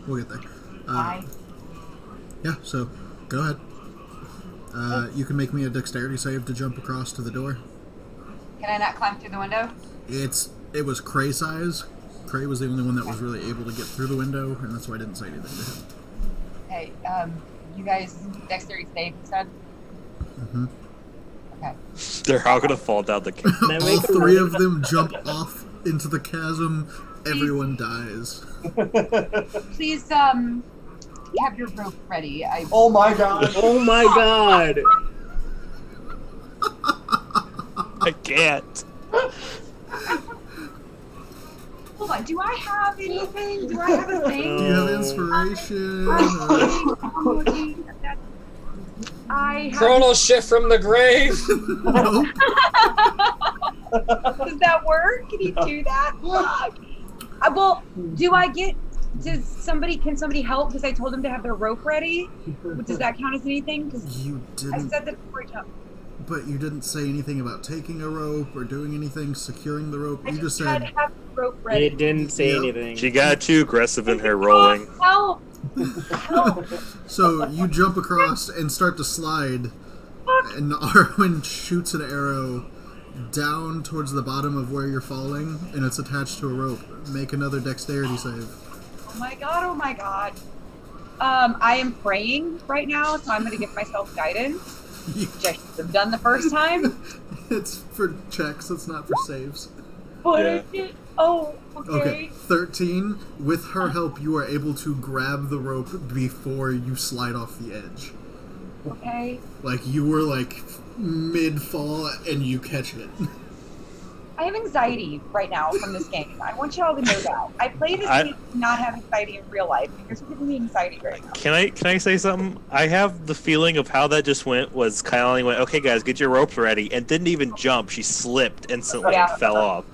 We'll get there. Bye. Yeah, so go ahead. You can make me a dexterity save to jump across to the door. Can I not climb through the window? It was Cray size. Cray was the only one that was really able to get through the window, and that's why I didn't say anything to him. Hey, you guys dexterity save instead? Mm-hmm. Okay. They're all gonna fall down the chasm. All 3 of them jump off into the chasm. Everyone dies. Please, have your rope ready. Oh my god! Oh my god! I can't. Hold on, do I have anything? Do I have a thing? Do you have inspiration? I'm looking. I have... Chrono shift from the grave. No. Does that work? Can you do that? Fuck. Well, can somebody help? Because I told them to have their rope ready. Does that count as anything? Because You I didn't. said that before I jumped. But you didn't say anything about taking a rope or doing anything, securing the rope. I You just had said, to have the rope ready. It didn't say Yep. anything. She got too aggressive in her rolling. Help! Help! so you jump across and start to slide, and Arwen shoots an arrow down towards the bottom of where you're falling, and it's attached to a rope. Make another dexterity save. Oh my god, oh my god. I am praying right now, so I'm going to give myself guidance, which I should have done the first time. It's for checks, it's not for saves. But Yeah. oh, Okay, 13. With her help, you are able to grab the rope before you slide off the edge. Okay. Like, you were, like, mid-fall, and you catch it. I have anxiety right now from this game. I want you all to know that. I play this game to not have anxiety in real life. You're giving me anxiety right now. Can I say something? I have the feeling of how that just went was Kylie went, okay guys, get your ropes ready, and didn't even jump. She slipped instantly and fell off.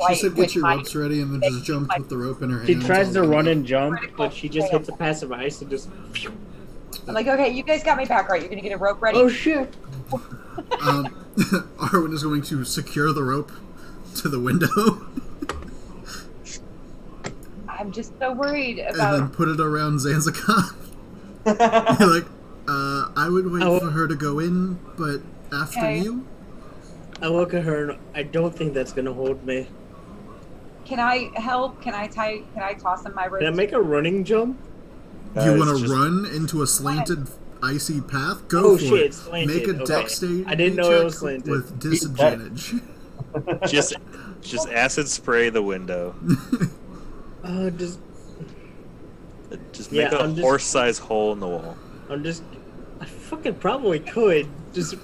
She said get your ropes ready and then just jumped with the rope in her hand. She tries to run and jump, but she just hits a passive ice and just... I'm like, okay, you guys got me back right. You're going to get a rope ready? Oh shit! Arwen is going to secure the rope to the window. I'm just so worried And then about... put it around Zanzicar. You're like, I would wait for her to go in, but after Okay. you? I look at her and I don't think that's gonna hold me. Can I help? Can I toss him my rope? Can I make a running jump? You want it's to just- run into a slanted, icy path? Go Oh for shit, it. it's slanted. Make a Okay. dexterity I didn't know it check was slanted. with disadvantage. Just acid spray the window. Just Make Yeah, a I'm just- horse-sized hole in the wall. I fucking probably could. Just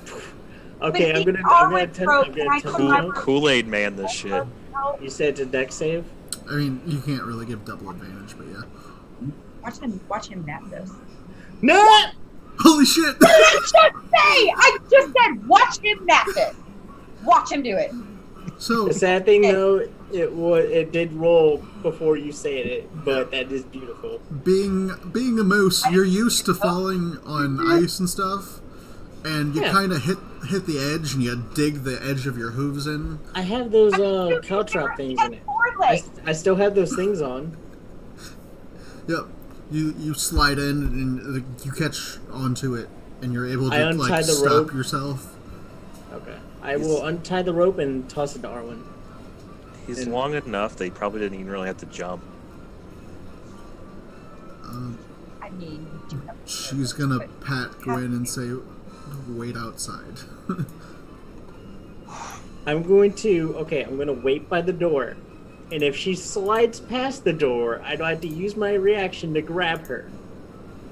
okay. But I'm gonna alright, attempt. bro, I'm can gonna I attempt. put my to- rope- Kool-Aid man this shit. You said it's a deck save. I mean, you can't really give double advantage, but yeah. Watch him nap this. No! Holy shit! I just said watch him nap this. Watch him do it. So, The sad thing though It did roll before you said it, but that is beautiful. Being a moose, you're used to falling on ice and stuff, and you kind of hit the edge and you dig the edge of your hooves in. I have those caltrop things in it. I still have those things on. Yep. You slide in and you catch onto it, and you're able to like stop rope. Yourself. Okay. I will untie the rope and toss it to Arwen. He's long enough that he probably didn't even really have to jump. I mean, she's gonna pat Gwen and say, "Wait outside." I'm going to wait by the door. And if she slides past the door, I'd like to use my reaction to grab her.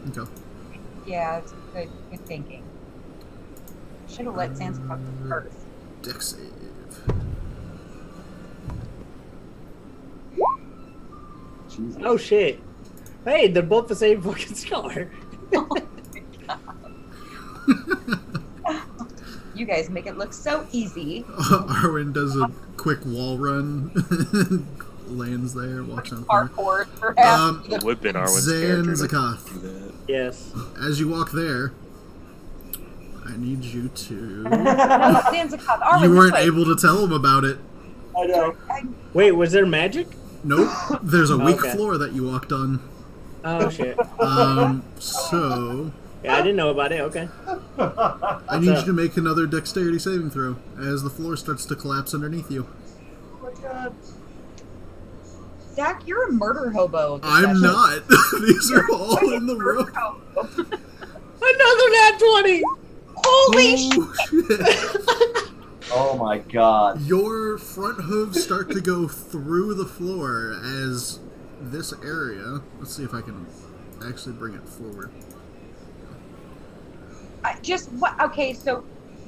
Okay. Yeah, it's good thinking. Should have let Sans talk first. Dex save. Jesus. Oh shit. Hey, they're both the same fucking scar. You guys make it look so easy. Arwen does a quick wall run, lands there, walks on fire. Parkour, perhaps. It would have been Arwen's character to Zanzakath. do that. Yes. As you walk there, I need you to... Zanzakath, Arwen, You weren't this way. able to tell him about it. I know. Wait, was there magic? Nope. There's a weak Okay. floor that you walked on. Oh shit. So... Yeah, I didn't know about it. Okay. I need you to make another dexterity saving throw as the floor starts to collapse underneath you. Oh my god. Zach, you're a murder hobo. this I'm session. not. These are all in the room. Another nat 20. Holy shit! Oh, shit. Oh my god. Your front hooves start to go through the floor as this area... Let's see if I can actually bring it forward. Okay, so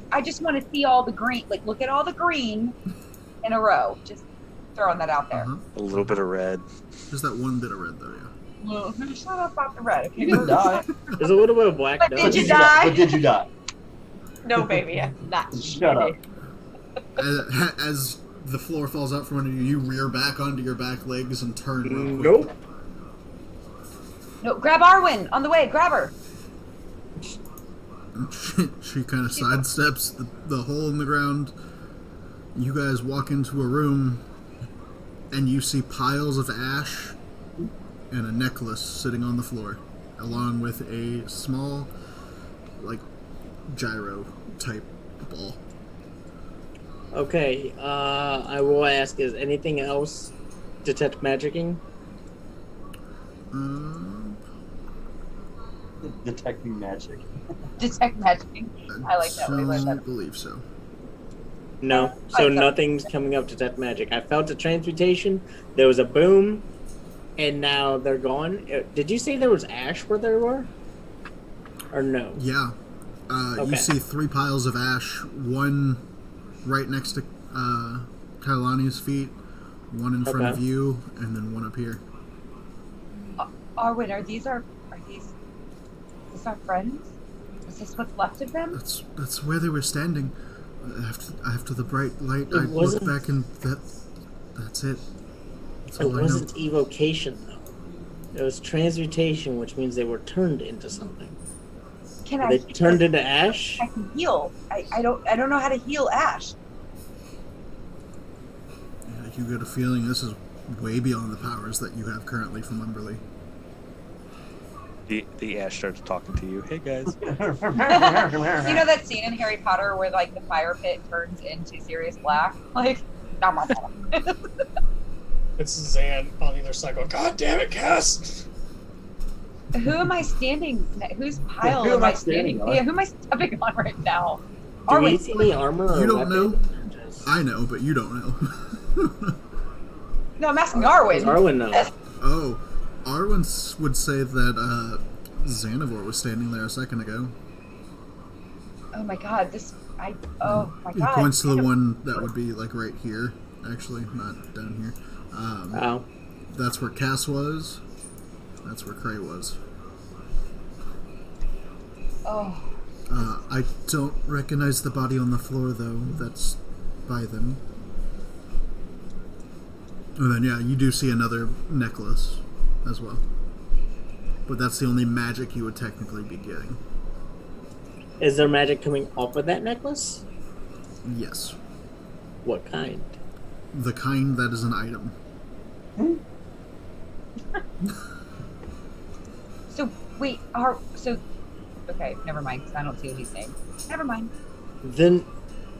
I just want to see all the green. Like, look at all the green in a row. Just throwing that out there. Uh-huh. A little bit of red. Just that one bit of red, though, yeah. Shut up about the red. Okay? You didn't die. There's a little bit of black. But though. did you die? But did you die? No, baby, I'm not. Shut up. As the floor falls out from under you, you rear back onto your back legs and turn real quick. Nope. No, grab Arwen on the way. Grab her. She kind of sidesteps the hole in the ground. You guys walk into a room, and you see piles of ash and a necklace sitting on the floor, along with a small, like, gyro-type ball. Okay, I will ask, is anything else detect magicking? Detecting magic. Detect magicking. I like that. We like I that. believe so. No. So nothing's coming up to detect magic. I felt a transmutation. There was a boom, and now they're gone. Did you say there was ash where there were? Or no? Yeah. Okay. You see 3 piles of ash, one right next to Kailani's feet, one in front of you, and then one up here. Arwen, are these our friends? Is this what's left of them? That's where they were standing. After the bright light, I looked wasn't- back and that's it. That's It all I know. wasn't evocation, though. It was transmutation, which means they were turned into something. Can They turned into ash? I can heal. I don't know how to heal ash. Yeah, you get a feeling this is way beyond the powers that you have currently from Umberly. The ash starts talking to you. Hey guys. You know that scene in Harry Potter where like the fire pit turns into Sirius Black? Like, not my fault. It's Zan on the other side going, God damn it, Cass! Who am I standing? Whose pile Who am am I I standing standing? on? Yeah, who am I stepping on right now? Do we Arwen, see any armor or You don't know. weapon? I know, but you don't know. no, I'm asking Arwen. Arwen knows. Oh, Arwen would say that Xanavor was standing there a second ago. Oh my god, oh my He god. points to the one that would be like right here, actually, not down here. Oh. That's where Cass was. That's where Cray was. Oh, I don't recognize the body on the floor, though. That's by them. And then, yeah, you do see another necklace as well. But that's the only magic you would technically be getting. Is there magic coming off of that necklace? Yes. What kind? The kind that is an item. So, wait, okay, never mind, because I don't see what he's saying. Never mind. Then,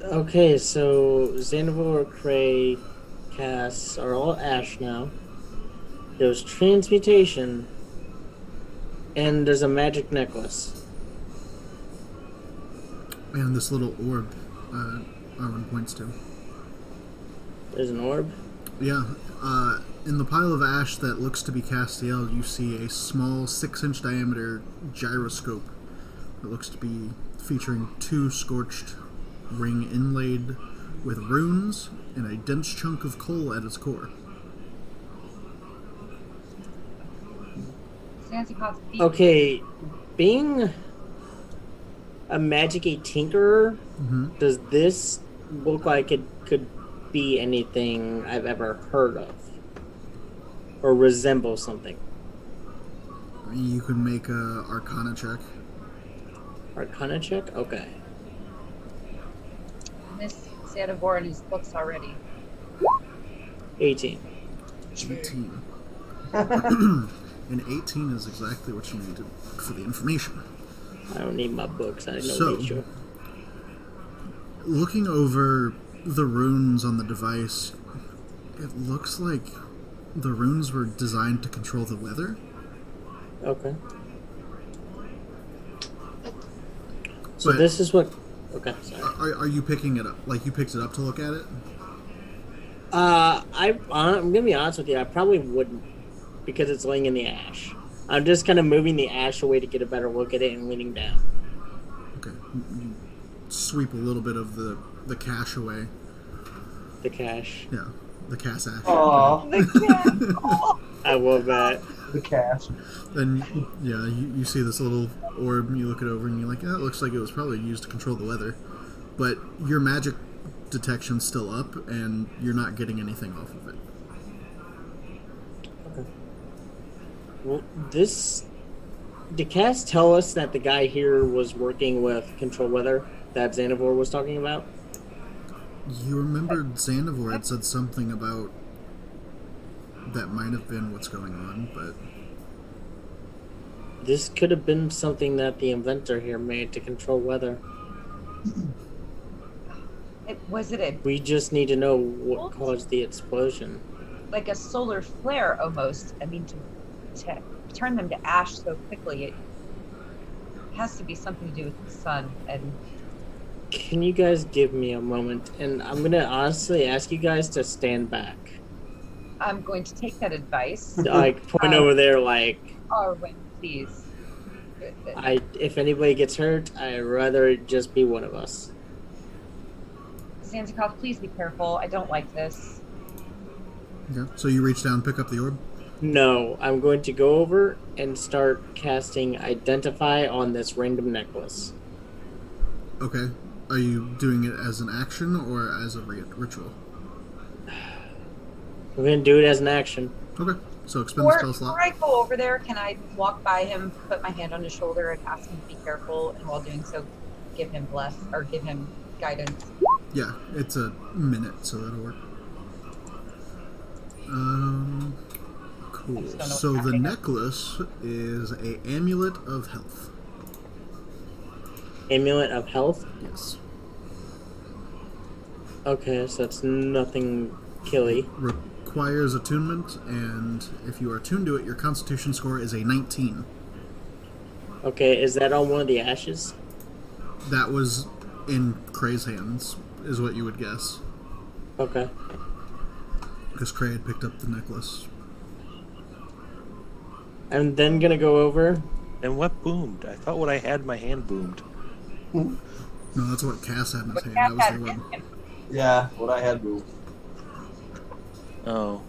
okay, so Xanavor, Cray, Cass are all ash now. There's transmutation, and there's a magic necklace. And this little orb Arwen points to. There's an orb? Yeah. In the pile of ash that looks to be Castiel, you see a small 6-inch diameter gyroscope that looks to be featuring 2 scorched ring inlaid with runes and a dense chunk of coal at its core. Okay, being a magic-y tinkerer, does this look like it could be anything I've ever heard of? Or resemble something? You can make a Arcana check. Arcana check? Okay. Miss Xanavor in his books already. 18. 18. And 18 is exactly what you needed for the information. I don't need my books. I know So, nature. looking over the runes on the device, it looks like the runes were designed to control the weather. Okay. So But- this is what... Okay, sorry. Are you picking it up? Like, you picked it up to look at it? I'm gonna be honest with you. I probably wouldn't, because it's laying in the ash. I'm just kind of moving the ash away to get a better look at it and leaning down. Okay. You sweep a little bit of the cash away. The cash. Yeah, the cash ash. Aww. I love that. The cash. Then, yeah, you see this little orb, and you look it over, and you're like, yeah, it looks like it was probably used to control the weather. But your magic detection's still up, and you're not getting anything off of it. Okay. Well, did Cass tell us that the guy here was working with Control Weather that Xanavor was talking about? You remembered Xanavor had said something about that might have been what's going on, but This could have been something that the inventor here made to control weather. Was it a We just need to know what caused the explosion. like a solar flare almost? I mean, to turn them to ash so quickly, it has to be something to do with the sun. And Can you guys give me a moment? And I'm going to honestly ask you guys to stand back. I'm going to take that advice. Like, point over there, like, Arwen, please. if anybody gets hurt, I'd rather it just be one of us. Santikov, please be careful. I don't like this. yeah. So you reach down, pick up the orb. No, I'm going to go over and start casting Identify on this random necklace. Okay. Are you doing it as an action or as a ritual? We're going to do it as an action. Okay. So expend the spell Before slot. I go over there, can I walk by him, put my hand on his shoulder, and ask him to be careful? And while doing so, give him give him guidance. Yeah, it's a minute, so that'll work. Cool. just don't know what's So the happening. necklace is a amulet of health. Amulet of Health. Yes. Okay, so that's nothing killy. Requires attunement, and if you are attuned to it, your Constitution score is a 19. Okay, is that on one of the ashes? That was in Cray's hands, is what you would guess, Okay. because Cray had picked up the necklace. I'm then gonna go over. And what boomed? I thought what I had in my hand boomed. No, that's what Cass had in his But hand. Cat That was had the one. him. Yeah, what I had moved. Oh.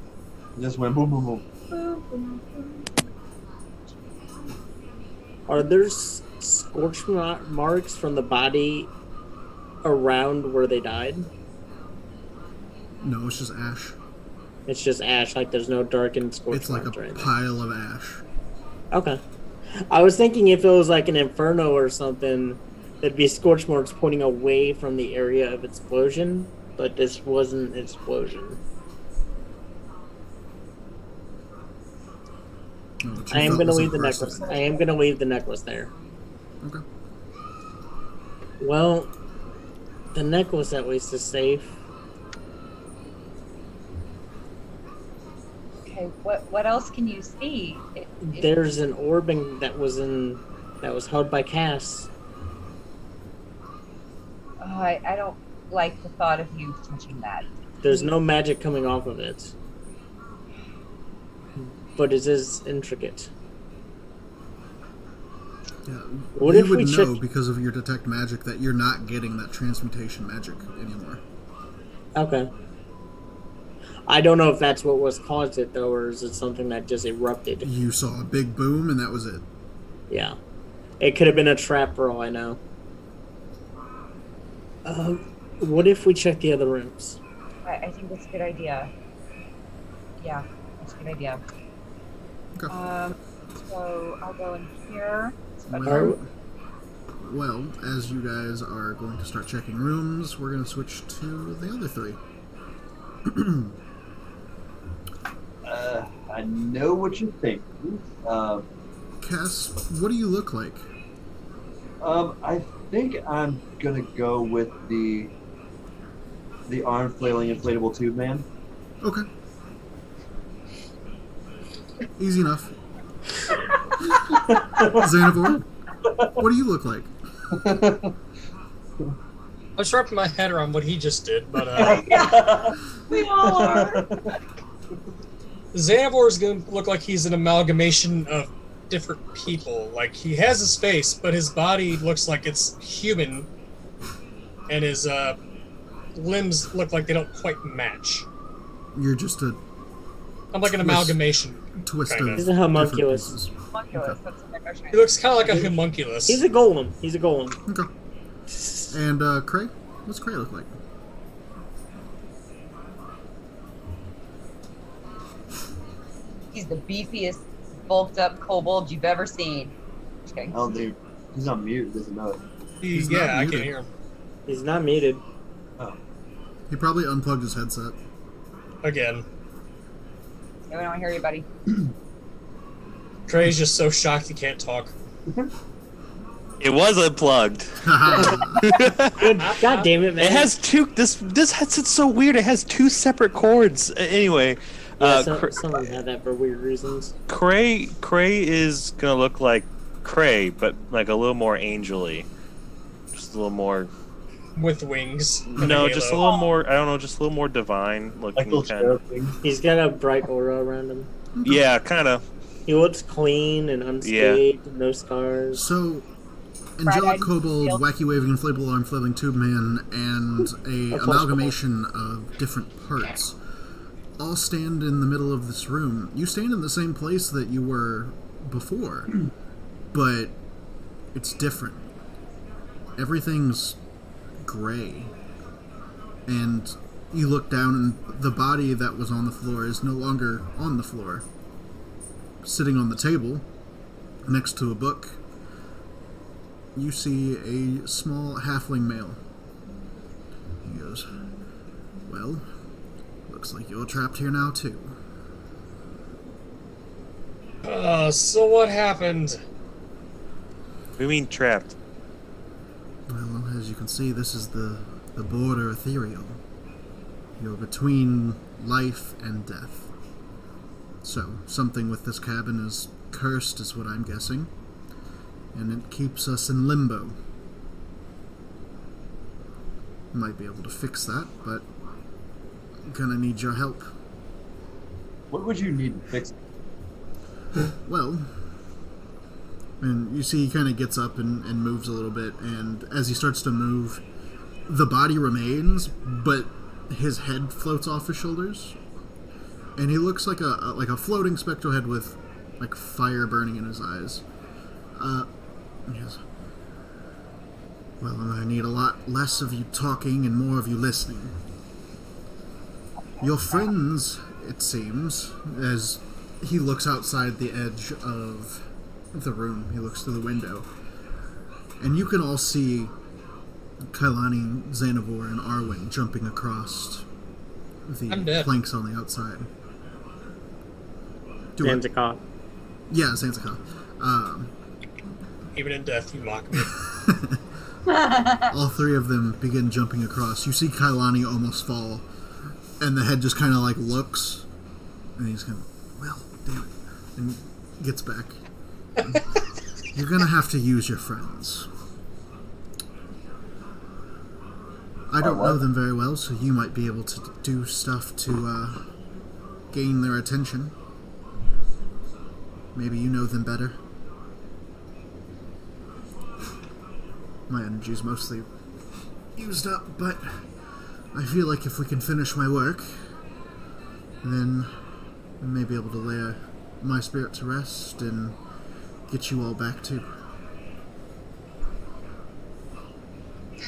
Just went boom, boom, boom. Are there scorch marks from the body around where they died? No, it's just ash. It's just ash, like there's no darkened scorch It's like marks a or anything. pile of ash. Okay. I was thinking if it was like an inferno or something, there'd be scorch marks pointing away from the area of explosion, but this wasn't an explosion. Oh, what I you am thought going to was leave the aggressive necklace. energy. I am going to leave the necklace there. Okay. Well, the necklace at least is safe. Okay, what else can you see? There's an orbing that was held by Cass. Oh, I don't like the thought of you touching that. There's no magic coming off of it, but it is intricate. Yeah, What you if would we know check- because of your detect magic that you're not getting that transmutation magic anymore. Okay. I don't know if that's what was caused it though, or is it something that just erupted? You saw a big boom and that was it. Yeah, it could have been a trap for all I know. What if we check the other rooms? I think that's a good idea. Yeah, that's a good idea. Okay. So I'll go in here. Well, as you guys are going to start checking rooms, we're going to switch to the other three. I know what you think. Cass, what do you look like? I think I'm gonna go with the arm flailing inflatable tube man. Okay. Easy enough. Xanathor, what do you look like? I was wrapping my head around what he just did, but We all are. Xanathor is going to look like he's an amalgamation of different people. Like, he has his face, but his body looks like it's human, and his limbs look like they don't quite match. You're just a I'm like an Twist. amalgamation. twist Kinda. of He's a homunculus. different pieces. Homunculus, that's what I was trying He to looks kind of like a homunculus. He's a golem. He's a golem. Okay. And Cray? What's Cray look like? He's the beefiest, bulked up kobold you've ever seen. Just kidding. Oh, dude, he's on mute. Doesn't know it. He's not I muted. can hear him. He's not muted. Oh, He probably unplugged his headset. Again. Yeah, we don't hear you, buddy. Trey's just so shocked he can't talk. It was unplugged. Good. God damn it, man. It has two. This headset's so weird. It has two separate cords. Anyway, Yeah, someone had that for weird reasons. Cray is gonna look like Cray, but like a little more angel-y. Just a little more. With wings. and No, a just a halo. little more. I don't know, just a little more divine like looking. those Kind cherub things. He's got a bright aura around him. Yeah, kind of. He looks clean and unscathed, no scars. So, Bright-eyed Angelic Kobold, shield. Wacky Waving Inflatable Arm Flailing Tube Man, and a Flash amalgamation of different parts all stand in the middle of this room. You stand in the same place that you were before, but it's different. Everything's gray. And you look down and the body that was on the floor is no longer on the floor. Sitting on the table, next to a book, you see a small halfling male. He goes, "Well, looks like you're trapped here now too." So what happened? We mean trapped. Well, as you can see, this is the border ethereal. You're between life and death. So, something with this cabin is cursed, is what I'm guessing. And it keeps us in limbo. Might be able to fix that, but I'm gonna need your help. What would you need to fix it? Well, and you see he kind of gets up and moves a little bit, and as he starts to move, the body remains, but his head floats off his shoulders, and he looks like a floating spectral head with like fire burning in his eyes. He goes, "Well, I need a lot less of you talking and more of you listening. Your friends it seems, as he looks outside the edge of the room. He looks through the window. And you can all see Kailani, Xanavor, and Arwen jumping across the planks on the outside. Zanzicar. Yeah, Zanzicar. Even in death, you mock me. All three of them begin jumping across. You see Kailani almost fall, and the head just kind of like looks, and he's kind of, well, damn it, and gets back. You're gonna have to use your friends. I don't know them very well, so you might be able to do stuff to gain their attention. Maybe you know them better. My energy's mostly used up, but I feel like if we can finish my work, then I may be able to lay my spirit to rest and get you all back too.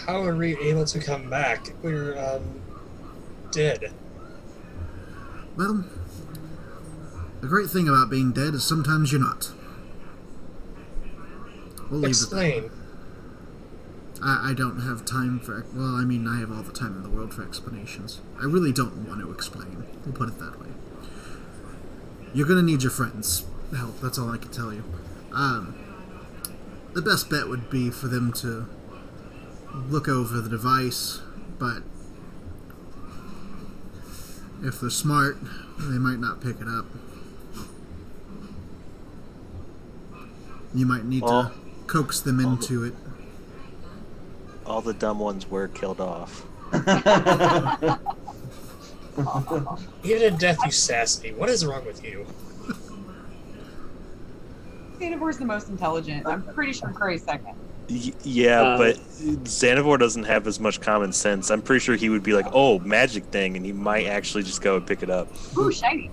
How are we able to come back? We're, dead. Well, the great thing about being dead is sometimes you're not. We'll leave Explain. it there. I don't have time for... Well, I mean, I have all the time in the world for explanations. I really don't want to explain. We'll put it that way. You're gonna need your friends' help, that's all I can tell you. The best bet would be for them to look over the device, but if they're smart, they might not pick it up. You might need to coax them into it. All the dumb ones were killed off. Even in death, you sass me. What is wrong with you? Xanavor's the most intelligent. I'm pretty sure Curry's second. Yeah, but Xanavor doesn't have as much common sense. I'm pretty sure he would be like, oh, magic thing, and he might actually just go and pick it up. Ooh, shiny.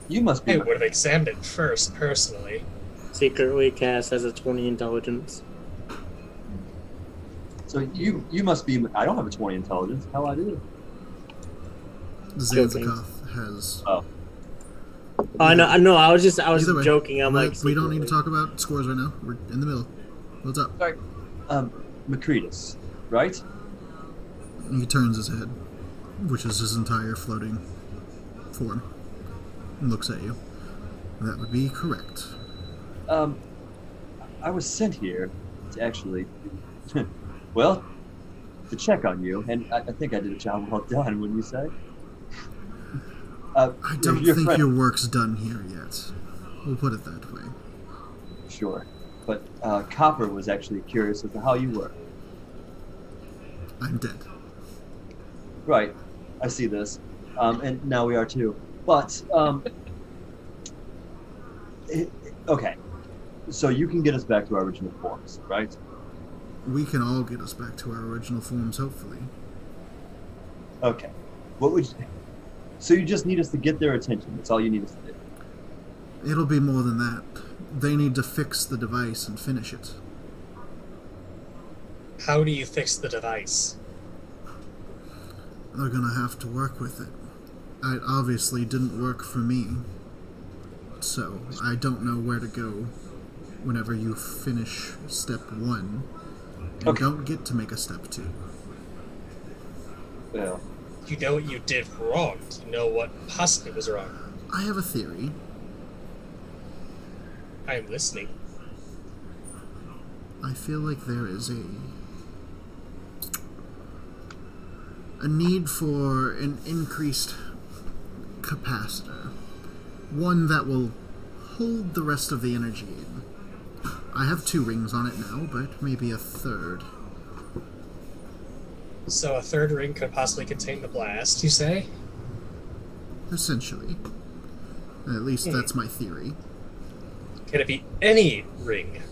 You must be. I would have examined it first, personally. Secretly cast has a 20 intelligence. So you must be. I don't have a 20 intelligence. Hell, I do. Zanzikoth has. Oh. I know. I was Either way, joking. I'm like, we don't need to talk about scores right now. We're in the middle. What's up? Sorry. Macretus, right? He turns his head, which is his entire floating form, and looks at you. That would be correct. I was sent here to actually, well, to check on you, and I think I did a job well done, wouldn't you say? I don't think your work's done here yet. We'll put it that way. Sure. But Copper was actually curious as to how you were. I'm dead. Right. I see this. And now we are too. But, okay. So you can get us back to our original forms, right? We can all get us back to our original forms, hopefully. Okay. What would you... So you just need us to get their attention. That's all you need us to do. It'll be more than that. They need to fix the device and finish it. How do you fix the device? They're gonna have to work with it. It obviously didn't work for me. So, I don't know where to go whenever you finish step 1. And don't get to make a step 2. Yeah. You know what you did wrong. You know what possibly was wrong. I have a theory. I am listening. I feel like there is a need for an increased capacitor. One that will hold the rest of the energy in. I have 2 rings on it now, but maybe a third. So a third ring could possibly contain the blast, you say? Essentially. At least that's my theory. Can it be any ring?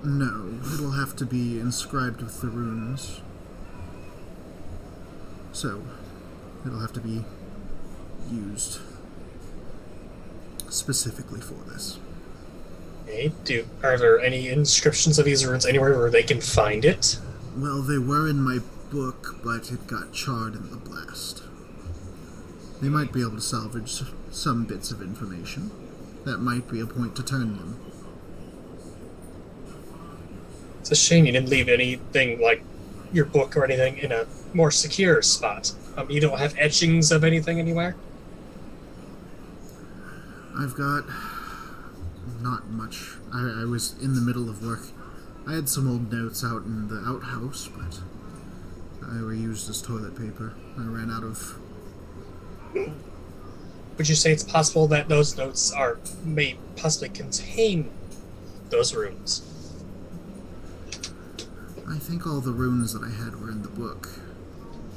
No, it'll have to be inscribed with the runes. So, it'll have to be used specifically for this. Okay. Are there any inscriptions of these runes anywhere where they can find it? Well, they were in my book, but it got charred in the blast. They might be able to salvage some bits of information. That might be a point to turn them. It's a shame you didn't leave anything like your book or anything in a more secure spot. You don't have etchings of anything anywhere? I've got not much. I was in the middle of work. I had some old notes out in the outhouse, but I were used as toilet paper. I ran out of... Would you say it's possible that those notes may possibly contain those runes? I think all the runes that I had were in the book,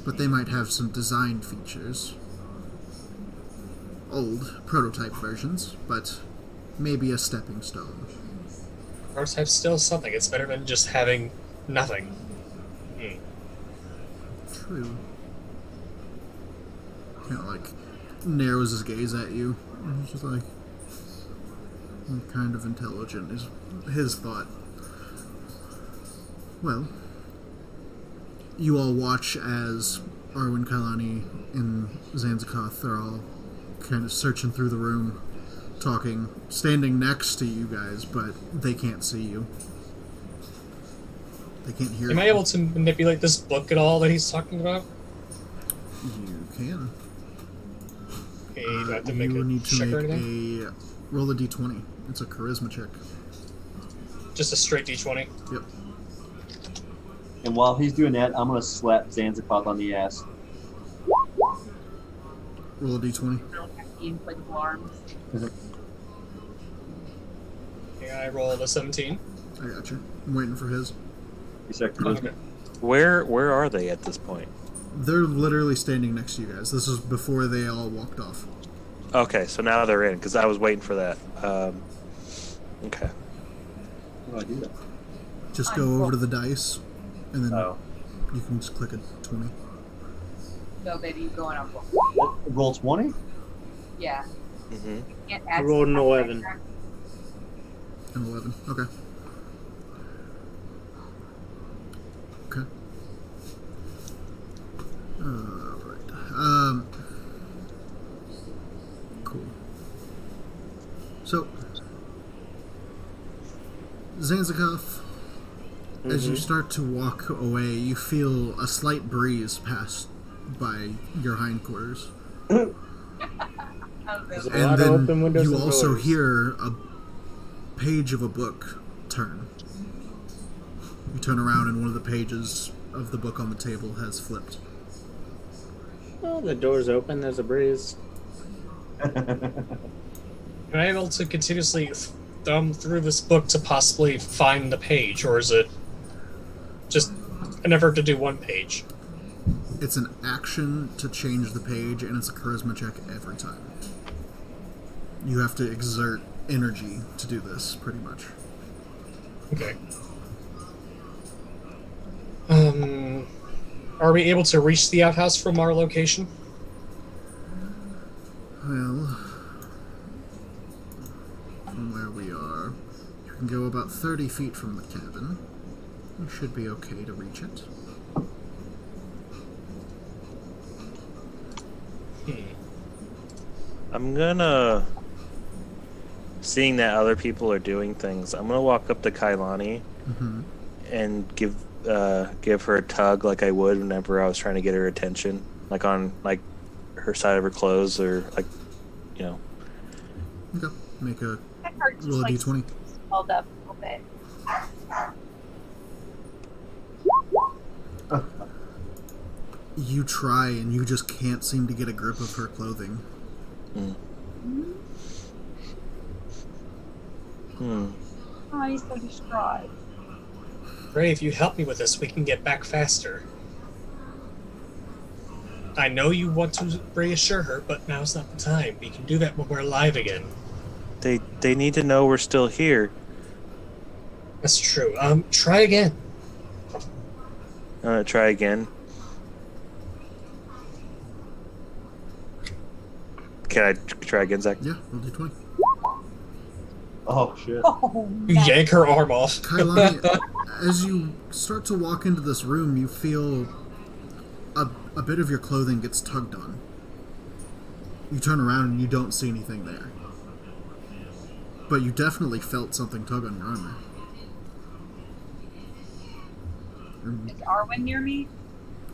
but they might have some design features. Old, prototype versions, but maybe a stepping stone. Prototype's still something. It's better than just having nothing. True. Kind of like narrows his gaze at you. And he's just like, "I'm kind of intelligent," is his thought. Well, you all watch as Arwen, Kailani, and Zanzikoth are all kind of searching through the room, talking, standing next to you guys, but they can't see you. They can't hear you. Am I able to manipulate this book at all that he's talking about? You can. Okay, do I have to make you a need to check or make anything? a roll a d20. It's a charisma check. Just a straight d20? Yep. And while he's doing that, I'm gonna slap Zanzibar on the ass. Roll a d20. Inflatable arms. Okay, I rolled a 17. I got you. I'm waiting for his. Okay. Where are they at this point? They're literally standing next to you guys. This is before they all walked off. Okay, so now they're in, because I was waiting for that. Okay. How do I do that? Just go over to the dice, and then Oh. you can just click a 20. No, baby, you going up. Roll 20? Yeah. Mm-hmm. Can't I add rolled an stuff 11. like that. And 11. Okay. Okay. Alright. Cool. So, Zanzikoth, as you start to walk away, you feel a slight breeze pass by your hindquarters. Oh, There's a really? lot And of open then windows you and also doors. hear a page of a book turn. You turn around and one of the pages of the book on the table has flipped. Oh, the door's open. There's a breeze. Am I able to continuously thumb through this book to possibly find the page, or is it just an effort to do one page? It's an action to change the page, and it's a charisma check every time. You have to exert energy to do this, pretty much. Okay. Are we able to reach the outhouse from our location? Well, from where we are, you can go about 30 feet from the cabin. You should be okay to reach it. I'm gonna... Seeing that other people are doing things, I'm gonna walk up to Kailani and give her a tug like I would whenever I was trying to get her attention, like on her side of her clothes, or Okay. Make a That heart just roll a like d20. swelled up a little bit. You try, and you just can't seem to get a grip of her clothing. Oh, he's so distraught. Ray, if you help me with this, we can get back faster. I know you want to reassure her, but now's not the time. We can do that when we're alive again. They need to know we're still here. That's true. Try again. I'm gonna try again. Can I try again, Zach? Yeah, roll d20. Oh, shit. Oh, You yank her arm off. Kailani, as you start to walk into this room, you feel a bit of your clothing gets tugged on. You turn around and you don't see anything there. But you definitely felt something tug on your armor. Is Arwen near me?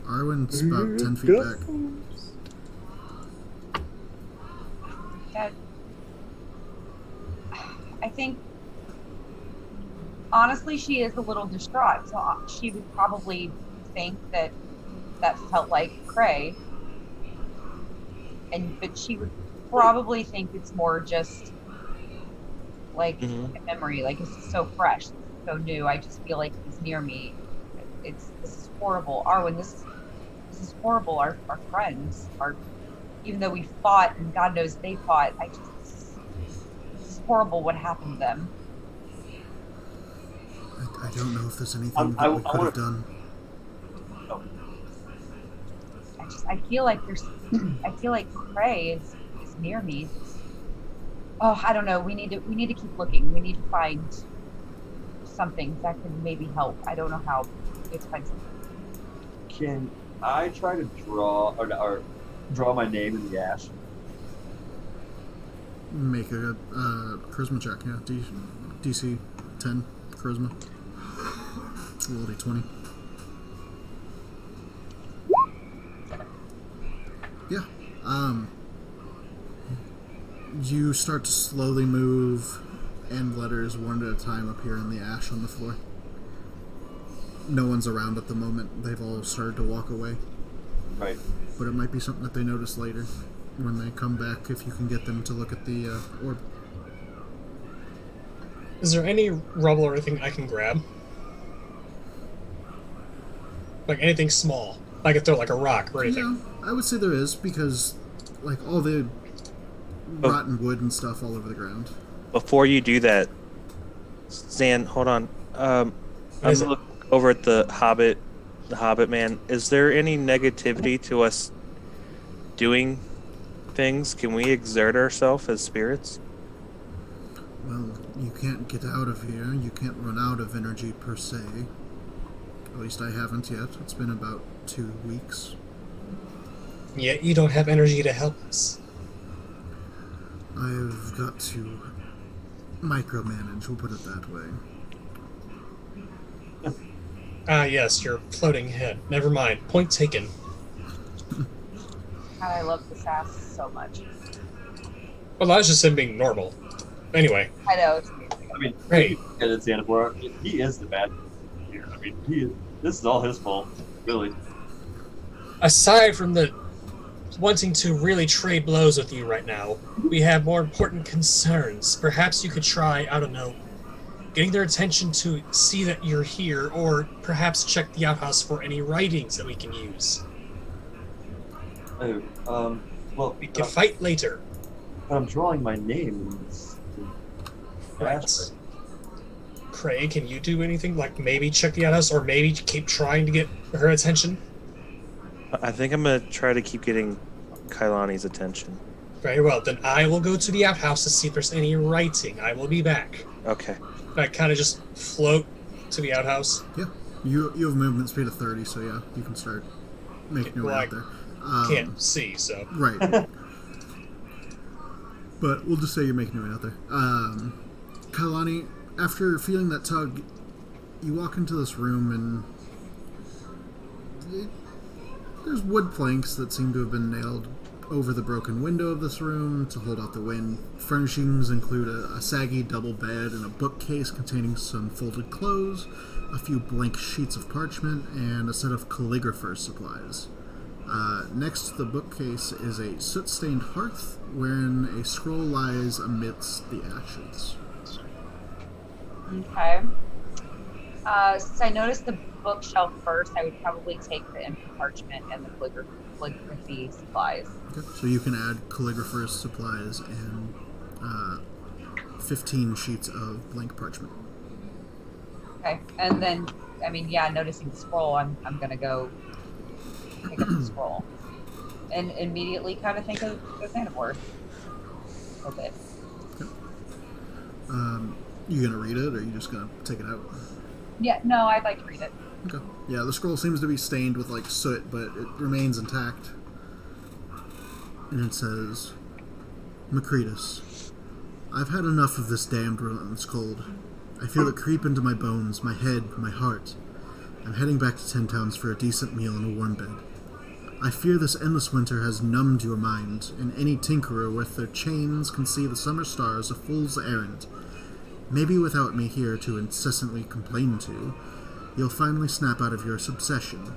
Arwen's about 10 feet back. That. I think. Honestly, she is a little distraught, so she would probably think that felt like Cray. But she would probably think it's more just like a memory, like it's so fresh, so new. I just feel like he's near me. This is horrible, Arwen. This is horrible. Our friends are, even though we fought and God knows they fought. This is horrible. What happened to them? I don't know if there's anything that we could have done. I feel like Cray is near me. Oh, I don't know. We need to keep looking. We need to find something that could maybe help. I don't know how. We have to find something. Can I try to draw or draw my name in the ash? Make a charisma check, yeah. DC 10 charisma. Ability 20. Yeah. You start to slowly move, and letters one at a time appear in the ash on the floor. No one's around at the moment. They've all started to walk away. Right. But it might be something that they notice later when they come back, if you can get them to look at the orb. Is there any rubble or anything I can grab? Like anything small? I could throw like a rock or anything. Yeah, I would say there is, because like all the rotten wood and stuff all over the ground. Before you do that, Zan, hold on. I'm gonna look over at the Hobbit man. Is there any negativity to us doing things? Can we exert ourselves as spirits? Well, you can't get out of here. You can't run out of energy per se. At least I haven't yet. It's been about 2 weeks. Yet you don't have energy to help us. I've got to micromanage, we'll put it that way. Ah, yes, your floating head. Never mind. Point taken. God, I love the sass so much. Well, that's just him being normal. Anyway. I know. It's amazing. I mean, Right. And it's Xanabar. He is the bad here. I mean, this is all his fault, really. Aside from the wanting to really trade blows with you right now, we have more important concerns. Perhaps you could try, I don't know, getting their attention to see that you're here, or perhaps check the outhouse for any writings that we can use. Oh, well, We can fight later. but I'm drawing my name in this. Right. Craig, can you do anything? Like maybe check the outhouse, or maybe keep trying to get her attention? I think I'm gonna try to keep getting Kailani's attention. Very well, then I will go to the outhouse to see if there's any writing. I will be back. Okay. I kind of just float to the outhouse. Yeah, you have movement speed of 30, so yeah, you can start making your way out there. Can't see, so. Right. But we'll just say you're making your way out there. Kailani, after feeling that tug, you walk into this room and there's wood planks that seem to have been nailed over the broken window of this room to hold out the wind. Furnishings include a saggy double bed and a bookcase containing some folded clothes, a few blank sheets of parchment, and a set of calligrapher's supplies. Next to the bookcase is a soot-stained hearth wherein a scroll lies amidst the ashes. Okay. Since I noticed the bookshelf first, I would probably take the empty parchment and the calligraphy supplies. Okay. So you can add calligrapher's supplies and 15 sheets of blank parchment. Okay. And then, I mean, yeah, noticing the scroll, I'm gonna go pick up the scroll. And immediately kind of think of Xanabar. A little bit. Okay. You gonna read it, or are you just gonna take it out? Yeah, no, I'd like to read it. Okay. Yeah, the scroll seems to be stained with like soot, but it remains intact. And it says, Macretus, I've had enough of this damned relentless cold. I feel it creep into my bones, my head, my heart. I'm heading back to Ten Towns for a decent meal and a warm bed. I fear this endless winter has numbed your mind, and any tinkerer with their chains can see the summer stars a fool's errand. Maybe without me here to incessantly complain to, you'll finally snap out of your obsession.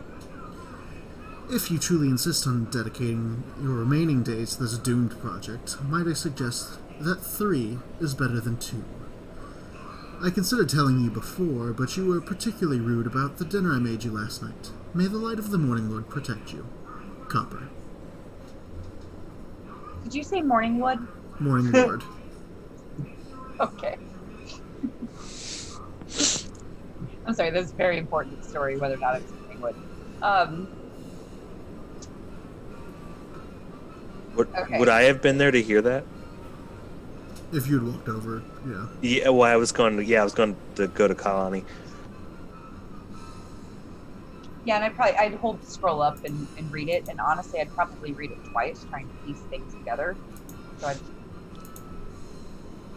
If you truly insist on dedicating your remaining days to this doomed project, might I suggest that 3 is better than 2. I considered telling you before, but you were particularly rude about the dinner I made you last night. May the light of the Morning Lord protect you. Copper. Did you say Morningwood? Morning Lord. Okay. I'm sorry, that's a very important story, whether or not it's Morningwood. Okay. Would I have been there to hear that? If you'd walked over, yeah. Yeah, well, I was going to go to Kalani. Yeah, and I'd hold the scroll up and read it, and honestly, I'd probably read it twice, trying to piece things together. So I'd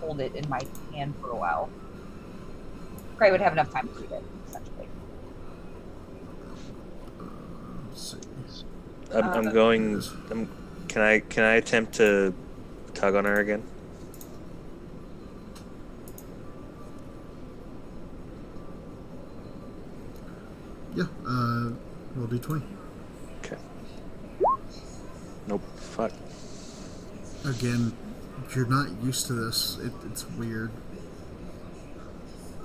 hold it in my hand for a while. Probably would have enough time to read it, essentially. Let's see. I'm going. Can I attempt to tug on her again? Yeah, roll d20. Okay. Nope. Fuck. Again, you're not used to this. It's weird.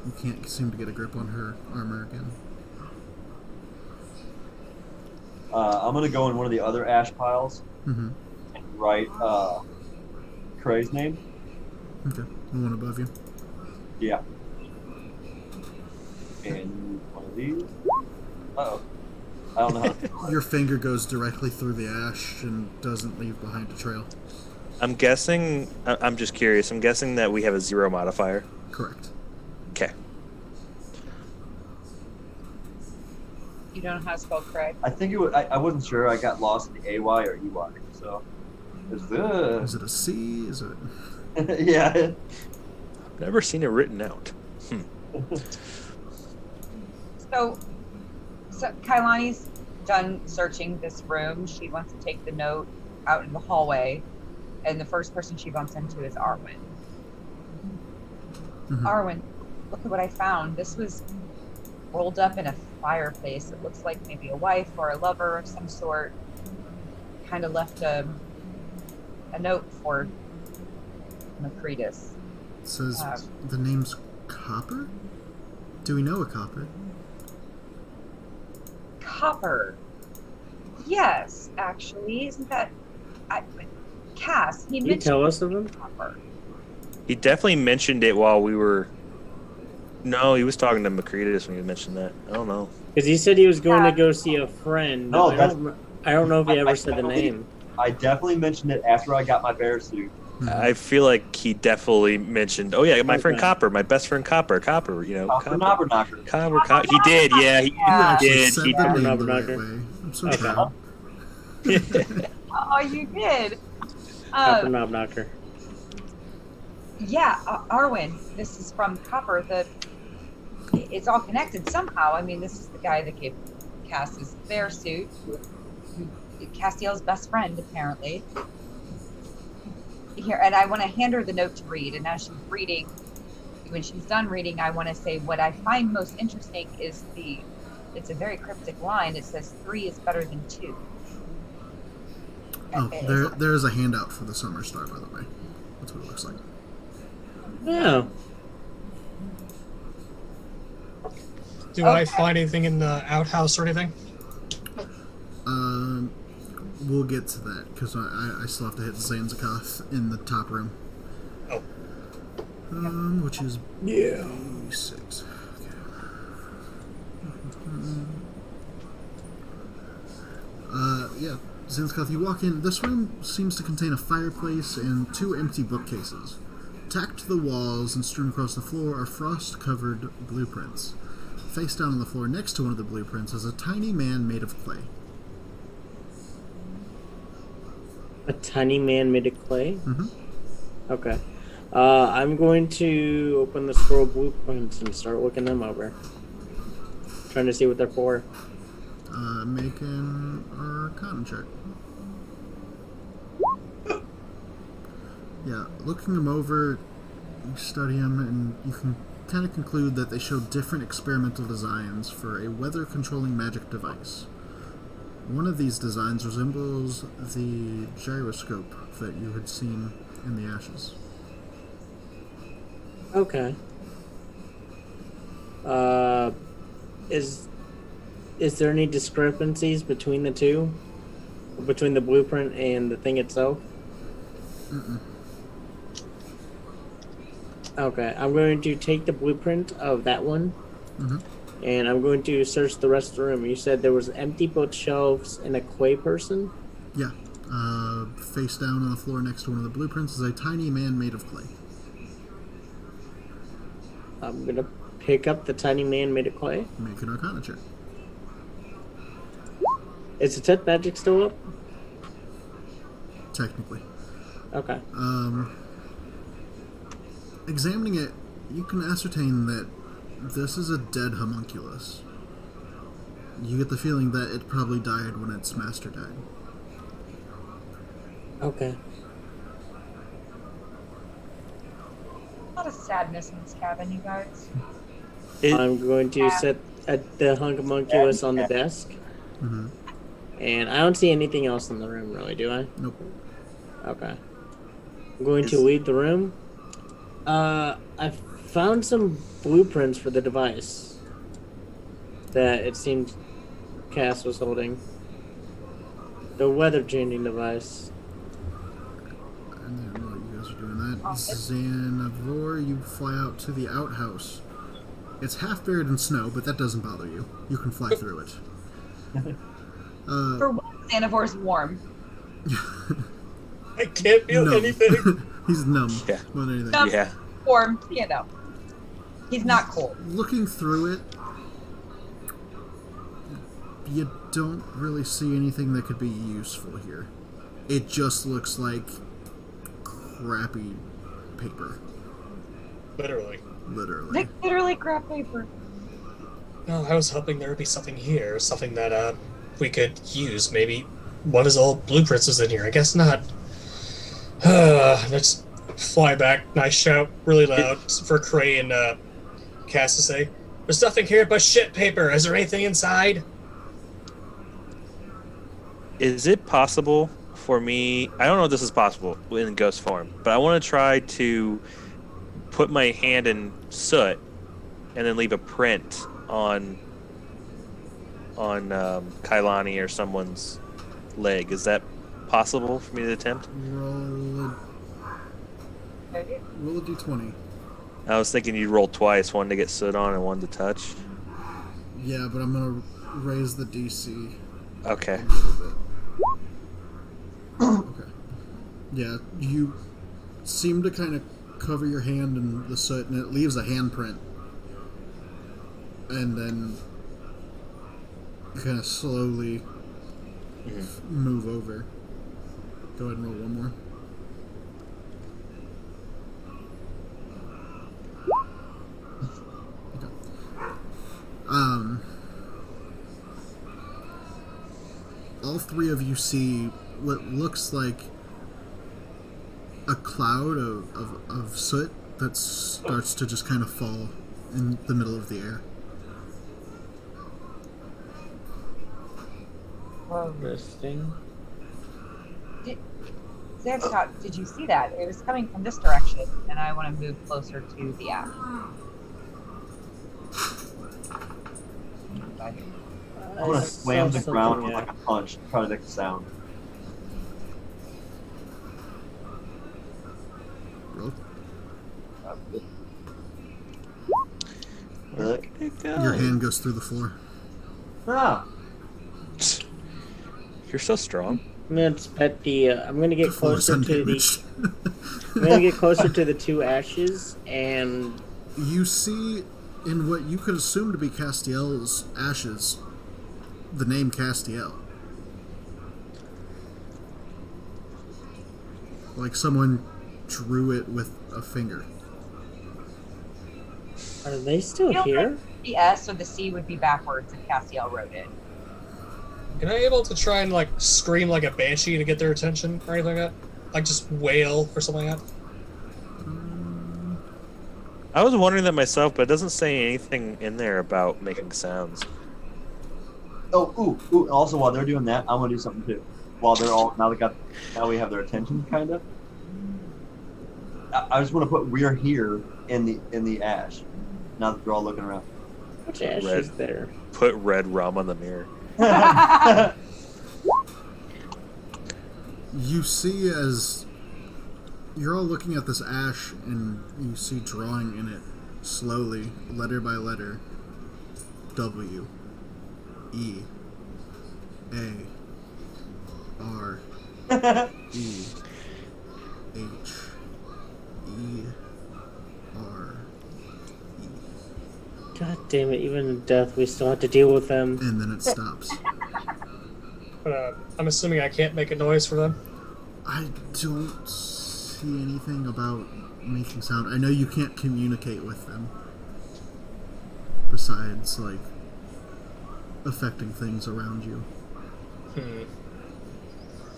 You can't seem to get a grip on her armor again. I'm gonna go in one of the other ash piles Mm-hmm. and write Cray's name. Okay, the one above you. Yeah. And one of these. Uh-oh. I don't know how to Your finger goes directly through the ash and doesn't leave behind a trail. I'm guessing. I'm just curious. I'm guessing that we have a 0 modifier. Correct. Okay. You don't know how to spell Craig? I think it was, I wasn't sure. I got lost in the AY or EY. So, Is it a C? Is it? yeah. I've never seen it written out. So Kailani's done searching this room. She wants to take the note out in the hallway, and the first person she bumps into is Arwen. Mm-hmm. Arwen, look at what I found. This was rolled up in a fireplace. It looks like maybe a wife or a lover of some sort. Kind of left a note for Macretus. It says the name's Copper? Do we know a Copper? Copper. Yes, actually. Isn't that... Cass, he Can you mentioned tell us of him? Copper. He definitely mentioned it while we were. No, he was talking to Macretus when he mentioned that. I don't know. Because he said he was going to go see a friend. No, I don't know if he ever said the name. I definitely mentioned it after I got my bear suit. I feel like he definitely mentioned. Oh yeah, my friend Copper, my best friend Copper. You know. Copper Knobberknocker. Copper. He did. Yeah, he You actually did. said He the did. name the right Knobberknocker. way. I'm so Okay. proud. Oh, you did. Copper Knobknocker. Yeah, Arwen. This is from Copper. It's all connected somehow. I mean, this is the guy that gave Cass his bear suit. Castiel's best friend, apparently. Here, and I want to hand her the note to read. And as she's reading, when she's done reading, I want to say what I find most interesting is it's a very cryptic line. It says 3 is better than 2. Oh, there is a handout for the Summer Star, by the way. That's what it looks like. Yeah. Do I find anything in the outhouse or anything? We'll get to that, because I still have to hit Zanzakath in the top room. Oh. Which is Yeah. B6. Yeah, Zanzakath, you walk in. This room seems to contain a fireplace and 2 empty bookcases. Tacked to the walls and strewn across the floor are frost-covered blueprints. Face down on the floor next to one of the blueprints is a tiny man made of clay. A tiny man made of clay? Mm-hmm. Okay. I'm going to open the scroll blueprints and start looking them over. Trying to see what they're for. Make an Arcana check. Yeah, looking them over, you study them, and you can kind of conclude that they show different experimental designs for a weather-controlling magic device. One of these designs resembles the gyroscope that you had seen in the ashes. Okay. Is there any discrepancies between the two? Between the blueprint and the thing itself? Mm-mm. Okay, I'm going to take the blueprint of that one, and I'm going to search the rest of the room. You said there was empty bookshelves and a clay person? Yeah. Face down on the floor next to one of the blueprints is a tiny man made of clay. I'm going to pick up the tiny man made of clay. Make an Arcana check. Is the Detect Magic still up? Technically. Okay. Examining it, you can ascertain that this is a dead homunculus. You get the feeling that it probably died when its master died. Okay. A lot of sadness in this cabin, you guys. I'm going to set the homunculus on the desk. Mm-hmm. And I don't see anything else in the room, really, do I? Nope. Okay. I'm going to leave the room. I found some blueprints for the device that it seemed Cass was holding. The weather-changing device. I didn't know you guys are doing that. Xanavor, you fly out to the outhouse. It's half buried in snow, but that doesn't bother you. You can fly through it. For once, Xanavor's warm. I can't feel numb. anything. He's numb Yeah. more than anything. Numb. Yeah. Warm, you know. He's not cold. Looking through it, you don't really see anything that could be useful here. It just looks like crappy paper. Literally. Literally. Like literally crap paper. Well, I was hoping there would be something here, something that we could use. Maybe one of his old blueprints is in here. I guess not. Let's fly back. And I shout really loud for Cray and Cass to say, "There's nothing here but shit paper. Is there anything inside?" Is it possible for me? I don't know if this is possible in ghost form, but I want to try to put my hand in soot and then leave a print on Kailani or someone's leg. Is that possible for me to attempt? Roll a d20. I was thinking you'd roll twice, one to get soot on and one to touch. Yeah, but I'm gonna raise the DC Okay. a little bit. Okay. Yeah, you seem to kind of cover your hand in the soot, and it leaves a handprint. And then you kind of slowly move over. Go ahead and roll one more. Okay. All three of you see what looks like a cloud of soot that starts to just kind of fall in the middle of the air. Interesting. Zevstot, did you see that? It was coming from this direction, and I want to move closer to the ash. I'm gonna slam the ground with like a punch, trying to make a sound. Roll. Look. Your hand goes through the floor. Ah. You're so strong. I'm gonna pet the. I'm gonna get The floor is closer to the. undamaged. I'm gonna get closer to the two ashes, and You see, in what you could assume to be Castiel's ashes, the name Castiel. Like someone drew it with a finger. Are they still You don't here? think the S or the C would be backwards if Castiel wrote it. Am I able to try and like scream like a banshee to get their attention or anything like that? Like just wail or something like that? I was wondering that myself, but it doesn't say anything in there about making sounds. Oh, ooh. Also, while they're doing that, I'm gonna do something too. While they're all now we have their attention, kind of. I just want to put "we're here" in the ash. Now that they're all looking around. Which ash Red. is there? Put red rum on the mirror. You see as you're all looking at this ash, and you see drawing in it slowly, letter by letter, W, E, A, R, E, H, E, R, E. God damn it! Even in death, we still have to deal with them. And then it stops. But I'm assuming I can't make a noise for them. I don't see anything about making sound. I know you can't communicate with them. Besides, like, affecting things around you.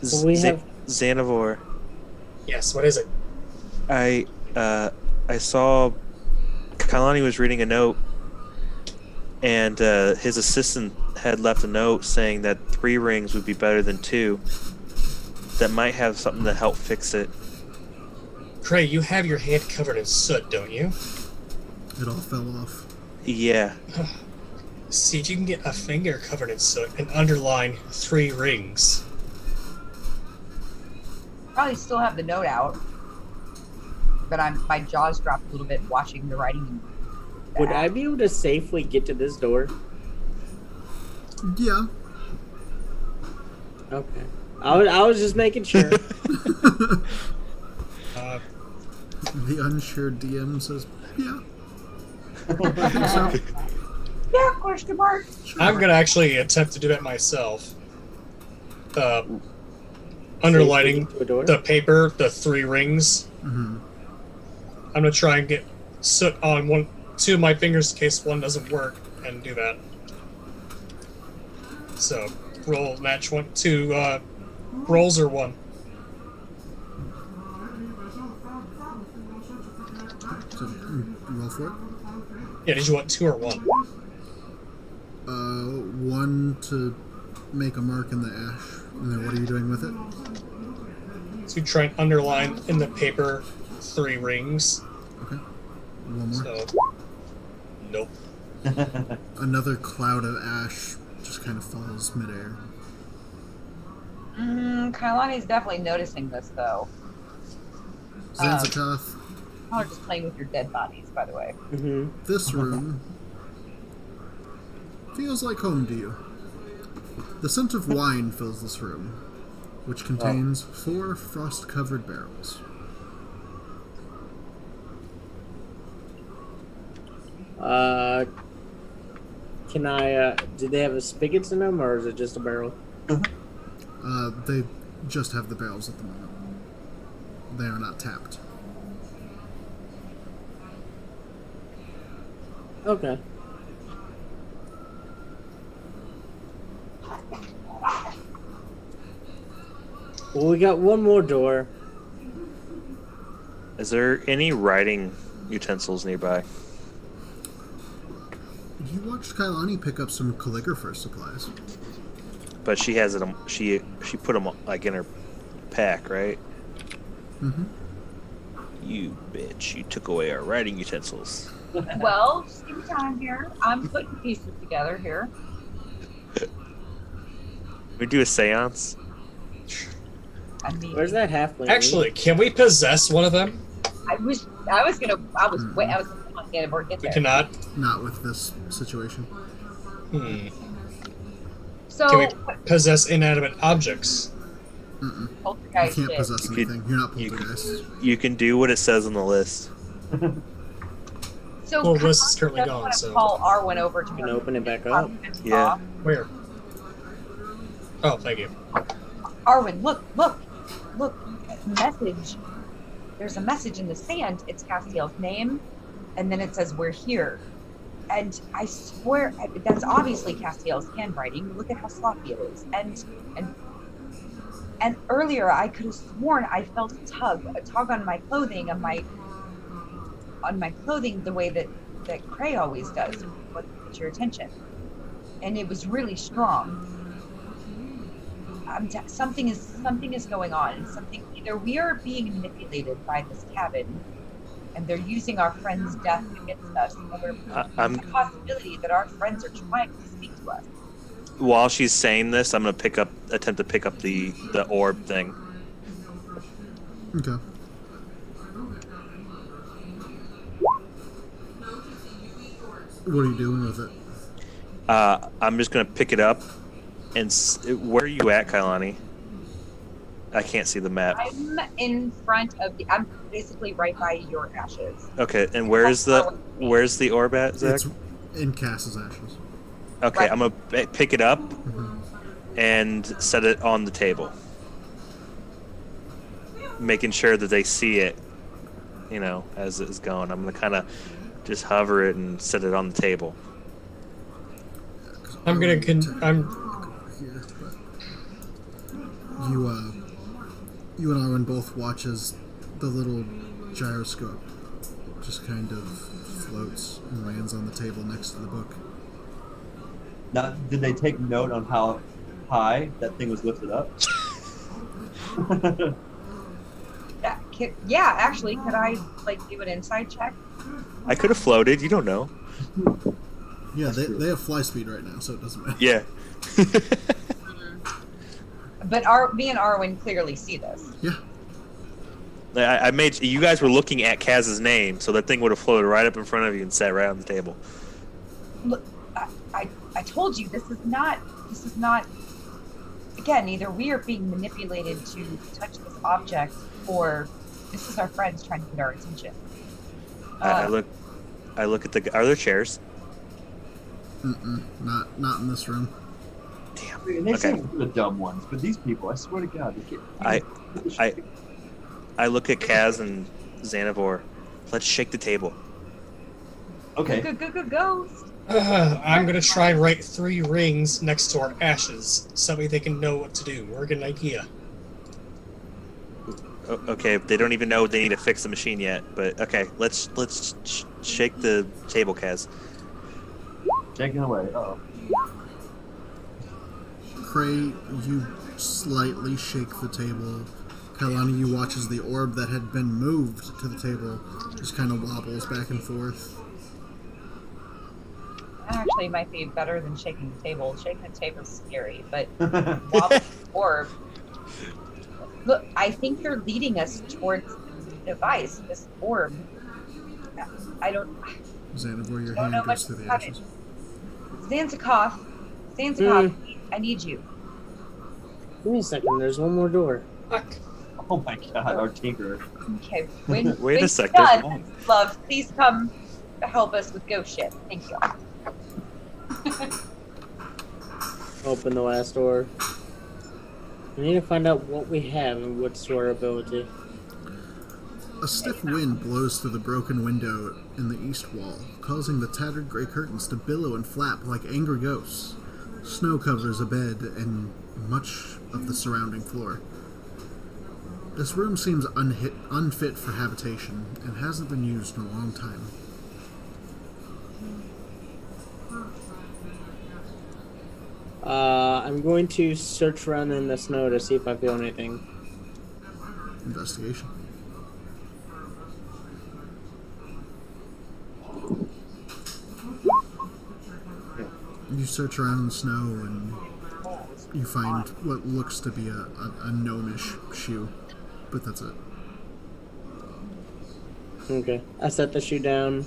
Well, we have- Xanavor. Yes, what is it? I saw Kalani was reading a note, and his assistant had left a note saying that 3 rings would be better than 2. That might have something to help fix it. Cray, you have your hand covered in soot, don't you? It all fell off. Yeah. See if you can get a finger covered in soot and underline 3 rings. Probably still have the note out, but my jaws dropped a little bit watching the writing. Would I be able to safely get to this door? Yeah. Okay. I was just making sure. The unsure DM says, yeah. I think so. Yeah, question mark. I'm gonna actually attempt to do that myself. Underlining Safely get to a door? the paper, the 3 rings. Mm-hmm. I'm gonna try and get soot on 2 of my fingers in case one doesn't work, and do that. So, roll match 2 rolls or 1. So, roll for it. Yeah, did you want 2 or 1? 1 to make a mark in the ash. And then what are you doing with it? So you try and underline in the paper 3 rings. Okay. One more. So, nope. Another cloud of ash just kind of falls midair. Kailani's definitely noticing this, though. Zanzatoth, Y'all are just playing with your dead bodies, by the way. Mm-hmm. this room feels like home to you. The scent of wine fills this room, which contains 4 frost-covered barrels. Can I, do they have a spigots in them, or is it just a barrel? They just have the barrels at the moment. They are not tapped. Okay. Well, we got one more door. Is there any writing utensils nearby? You watched Kailani pick up some calligrapher supplies. But she has it. She put them like in her pack, right? Mm-hmm. You bitch! You took away our writing utensils. Well, just give me time here. I'm putting pieces together here. We do a séance. I mean, Where's that halfling? Actually, can we possess one of them? I was gonna on the board get We there. cannot. Not with this situation. So Can we possess inanimate objects? You poltergeist can't shit. possess You anything. You're not you poltergeist. You can do what it says on the list. So Well, this is currently does gone, want to so- call Arwen over to You can open it back up. Yeah. Where? Oh, thank you. Arwen, look, message. there's a message in the sand. It's Castiel's name, and then it says, "We're here." And I swear, that's obviously Castiel's handwriting. Look at how sloppy it is. And earlier, I could have sworn I felt a tug on my clothing, on my clothing, the way that Cray always does, what gets your attention. And it was really strong. Something is going on. Either we are being manipulated by this cabin, and they're using our friend's death against us, or there's a possibility that our friends are trying to speak to us. While she's saying this, I'm gonna attempt to pick up the orb thing. Okay. What are you doing with it? I'm just gonna pick it up, and where are you at, Kailani? I can't see the map. I'm in front of I'm basically right by your ashes. Okay, and where's the orb at, Zach? It's in Cass's ashes. Okay, Right. I'm gonna pick it up and set it on the table, making sure that they see it, as it's going. I'm gonna kind of just hover it and set it on the table. I'm gonna here, but you and Arwen both watch as the little gyroscope just kind of floats and lands on the table next to the book. Now, did they take note on how high that thing was lifted up? Yeah, actually, could I do an inside check? I could have floated. You don't know. Yeah, they have fly speed right now, so it doesn't matter. Yeah. But me and Arwen clearly see this. Yeah. I made you guys were looking at Kaz's name, so that thing would have floated right up in front of you and sat right on the table. Look, I told you this is not. Again, either we are being manipulated to touch this object, or this is our friends trying to get our attention. I look at are there chairs? Not in this room. Damn. I mean, they Okay. say we're the dumb ones, but these people, I swear to God, they can't. I look at Kaz and Xanavor. Let's shake the table. Okay. Good ghost. I'm gonna try and write 3 rings next to our ashes, so they can know what to do. We're an idea. Okay, they don't even know they need to fix the machine yet, but okay, let's shake the table, Kaz. Shaking away. Uh-oh. Cray, you slightly shake the table. Kailani, you watch as the orb that had been moved to the table just kind of wobbles back and forth. That actually might be better than shaking the table. Shaking the table is scary, but wobbling orb. Look, I think they're leading us towards the device, this orb. I don't. Xanavor, your Don't know hand much goes through the about ashes. Zanzakov, I need you. Give me a second. There's one more door. Fuck. Oh my God, our tinker. Okay, Wait a when sec, you're there's done, love, please come help us with ghost shit. Thank you. Open the last door. We need to find out what we have and what's to our ability. A stiff wind blows through the broken window in the east wall, causing the tattered gray curtains to billow and flap like angry ghosts. Snow covers a bed and much of the surrounding floor. This room seems unfit for habitation and hasn't been used in a long time. I'm going to search around in the snow to see if I feel anything. Investigation. You search around in the snow and you find what looks to be a gnomish shoe, but that's it. Okay. I set the shoe down,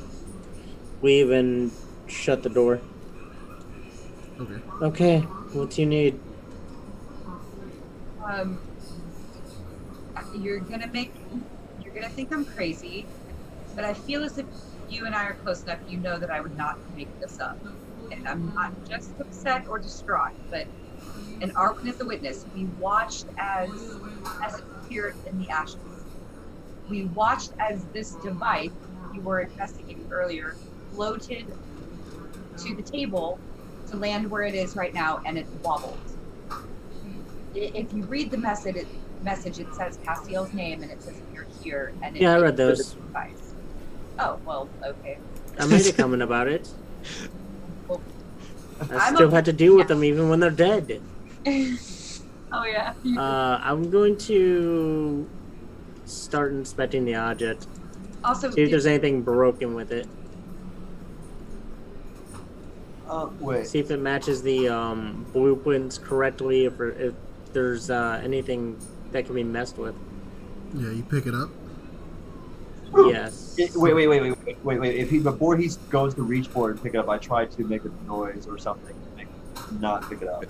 leave, and shut the door. Okay. Okay, what do you need? You're gonna think I'm crazy, but I feel as if you and I are close enough. You know that I would not make this up, and I'm not just upset or distraught, but and Arwen is the witness. We watched as it appeared in the ashes. we watched as this device you were investigating earlier floated to the table to land where it is right now, and it wobbled. If you read the message, it says Castiel's name, and it says you're here, and Yeah, I read those. Device. Oh, well, okay. I made a comment about it. Well, I still had to deal with them even when they're dead. Oh, yeah. I'm going to start inspecting the object. Also, See if there's anything broken with it. Wait. See if it matches the blueprints correctly, if there's anything that can be messed with. Yeah, you pick it up. Yes. Wait. If before he goes to reach for it and pick it up, I try to make a noise or something to make him not pick it up.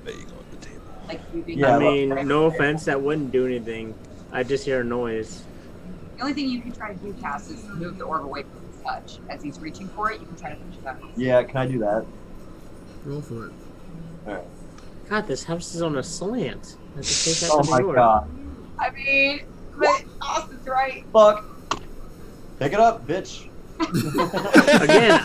Bang on the table. like you being Yeah, I mean, no offense, that wouldn't do anything. I just hear a noise. The only thing you can try to do, Cass, is move the orb away from his touch. As he's reaching for it, you can try to push it out. Yeah, can I do that? Roll for it. Alright. God, this house is on a slant. I have to take out Oh the my door. god. I mean, but Austin's right. Fuck. Pick it up, bitch. Again,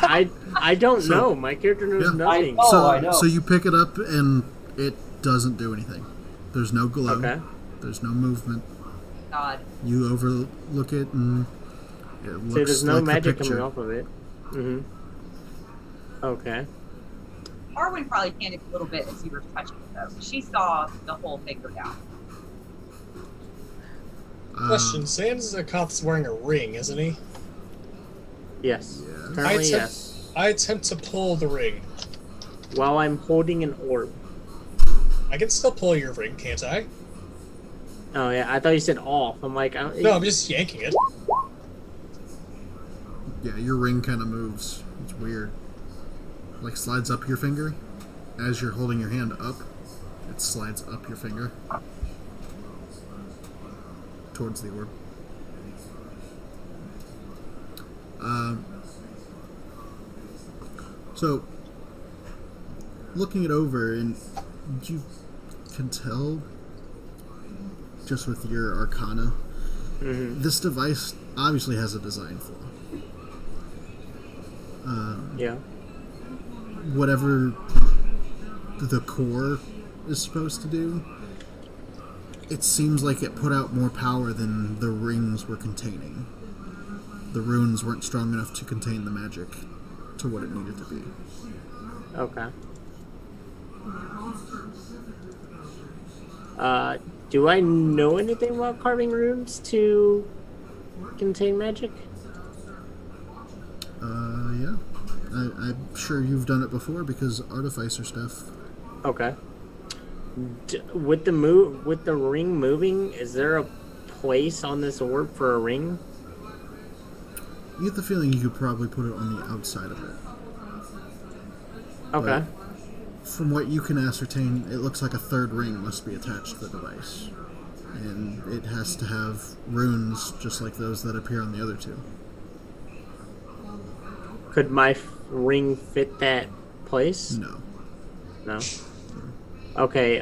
I don't know. My character knows Yeah. nothing. I know. So you pick it up and it doesn't do anything. There's no glow. Okay. There's no movement. God. You overlook it and it looks So there's no like magic the coming picture. off of it. Mm-hmm. Okay. Arwen probably panicked a little bit as you were touching it, though. She saw the whole thing go down. Question: Sans Koth's wearing a ring, isn't he? Yes. Yeah. Currently, I yes. I attempt to pull the ring. While I'm holding an orb. I can still pull your ring, can't I? Oh yeah, I thought you said off. I'm like, No, I'm just yanking it. Yeah, your ring kind of moves. It's weird. Like slides up your finger. As you're holding your hand up, it slides up your finger. Towards the orb. So, looking it over, and you can tell, just with your arcana, this device obviously has a design flaw. yeah. Whatever the core is supposed to do, it seems like it put out more power than the rings were containing. The runes weren't strong enough to contain the magic to what it needed to be. Okay. Do I know anything about carving runes to contain magic? Yeah. I'm sure you've done it before because artificer stuff. Okay. With the ring moving, is there a place on this orb for a ring? You get the feeling you could probably put it on the outside of it. Okay. From what you can ascertain, it looks like a third ring must be attached to the device. And it has to have runes just like those that appear on the other two. Could my ring fit that place? No. No. Okay.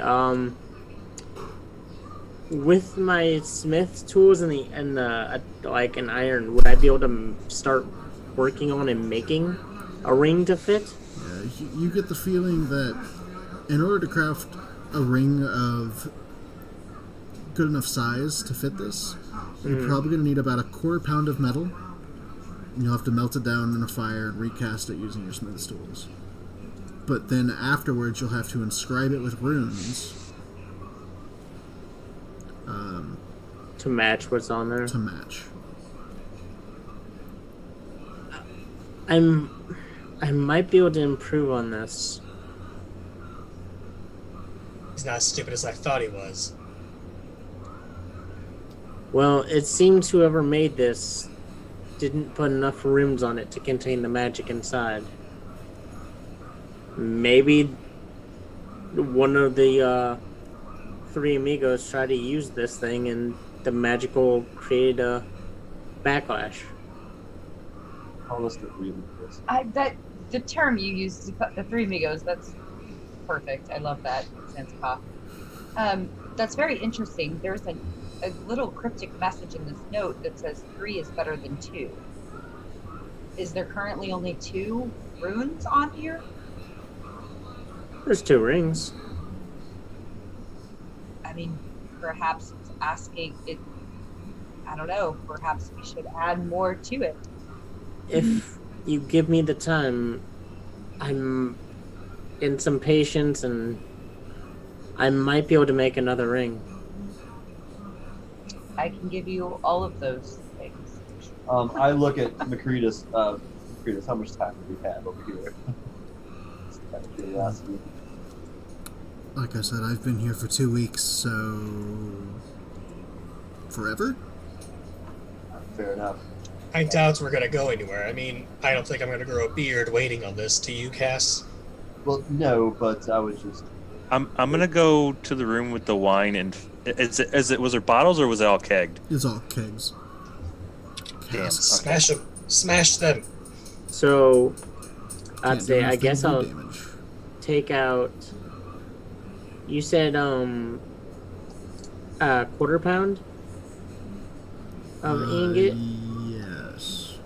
With my smith's tools and the like an iron, would I be able to start working on and making a ring to fit? Yeah, you get the feeling that in order to craft a ring of good enough size to fit this, you're probably going to need about a quarter pound of metal. And you'll have to melt it down in a fire and recast it using your smith's tools. But then afterwards, you'll have to inscribe it with runes To match what's on there? to match. I might be able to improve on this. He's not as stupid as I thought he was. Well, it seems whoever made this didn't put enough runes on it to contain the magic inside. Maybe one of the three amigos tried to use this thing and the magical created a backlash. Call us the three of That the term you used, the three amigos, that's perfect. I love that. Sense pop. That's very interesting. There's a a little cryptic message in this note that says 3 is better than 2. Is there currently only 2 runes on here? There's 2 rings. I mean, perhaps it's asking it. I don't know. Perhaps we should add more to it. If you give me the time, I'm in some patience and I might be able to make another ring. I can give you all of those things. I look at Macretus. Macretus, how much time do we have over here? Just out of curiosity. Like I said, I've been here for 2 weeks, so forever? Fair enough. I doubt we're gonna go anywhere. I mean, I don't think I'm gonna grow a beard waiting on this. Do you, Cass? Well, no, but I was just. I'm gonna go to the room with the wine and was there bottles or was it all kegged? It's all kegs. Damn. Smash them. Smash them. So I'd Can't do say I anything guess to do I'll damage. take out. You said quarter pound of ingot. Yes.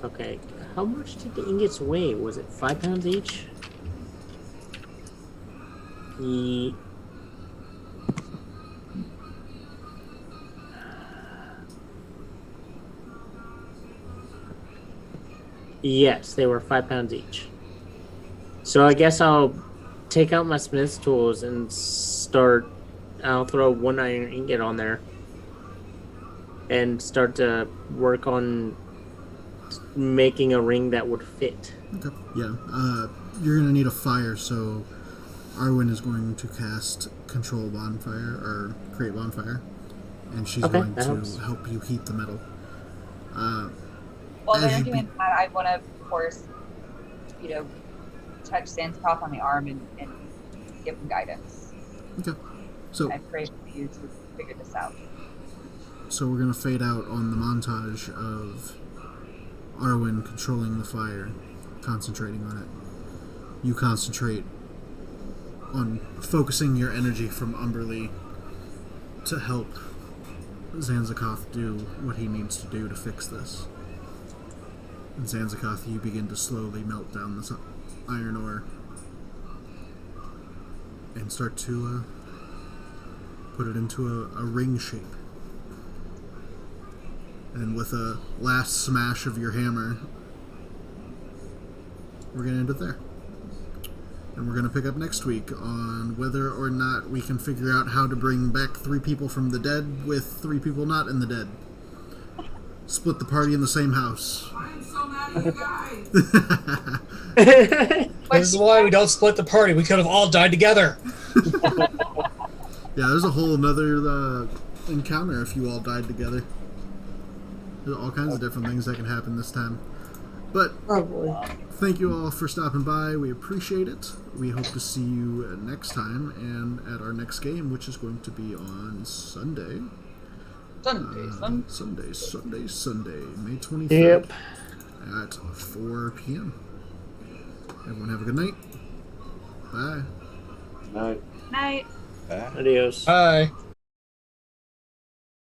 Okay, how much did the ingots weigh? Was it 5 pounds each? Yes, they were 5 pounds each. So I guess I'll take out my smith's tools and start. I'll throw 1 iron ingot on there and start to work on making a ring that would fit. Okay. Yeah. You're gonna need a fire, so Arwen is going to cast Control Bonfire or Create Bonfire, and she's Okay, going that to helps. help you heat the metal. While As they're you doing that, I want to, of course, touch Sanskop on the arm and give him guidance. Okay. So I pray for you to figure this out. So we're gonna fade out on the montage of Arwen controlling the fire, concentrating on it. You concentrate on focusing your energy from Umberly to help Zanzakoth do what he needs to do to fix this. And Zanzakoth, you begin to slowly melt down this iron ore and start to put it into a ring shape. And with a last smash of your hammer, we're going to end it there. And we're going to pick up next week on whether or not we can figure out how to bring back 3 people from the dead with 3 people not in the dead. Split the party in the same house. I'm so mad at you guys. This is why we don't split the party. We could have all died together. Yeah, there's a whole another encounter if you all died together. There's all kinds of different things that can happen this time. But Probably. thank you all for stopping by. We appreciate it. We hope to see you next time and at our next game, which is going to be on Sunday. Sunday, May 23rd. Yep. At 4 p.m. Everyone have a good night. Bye. Night. Night. Bye. Adios. Bye.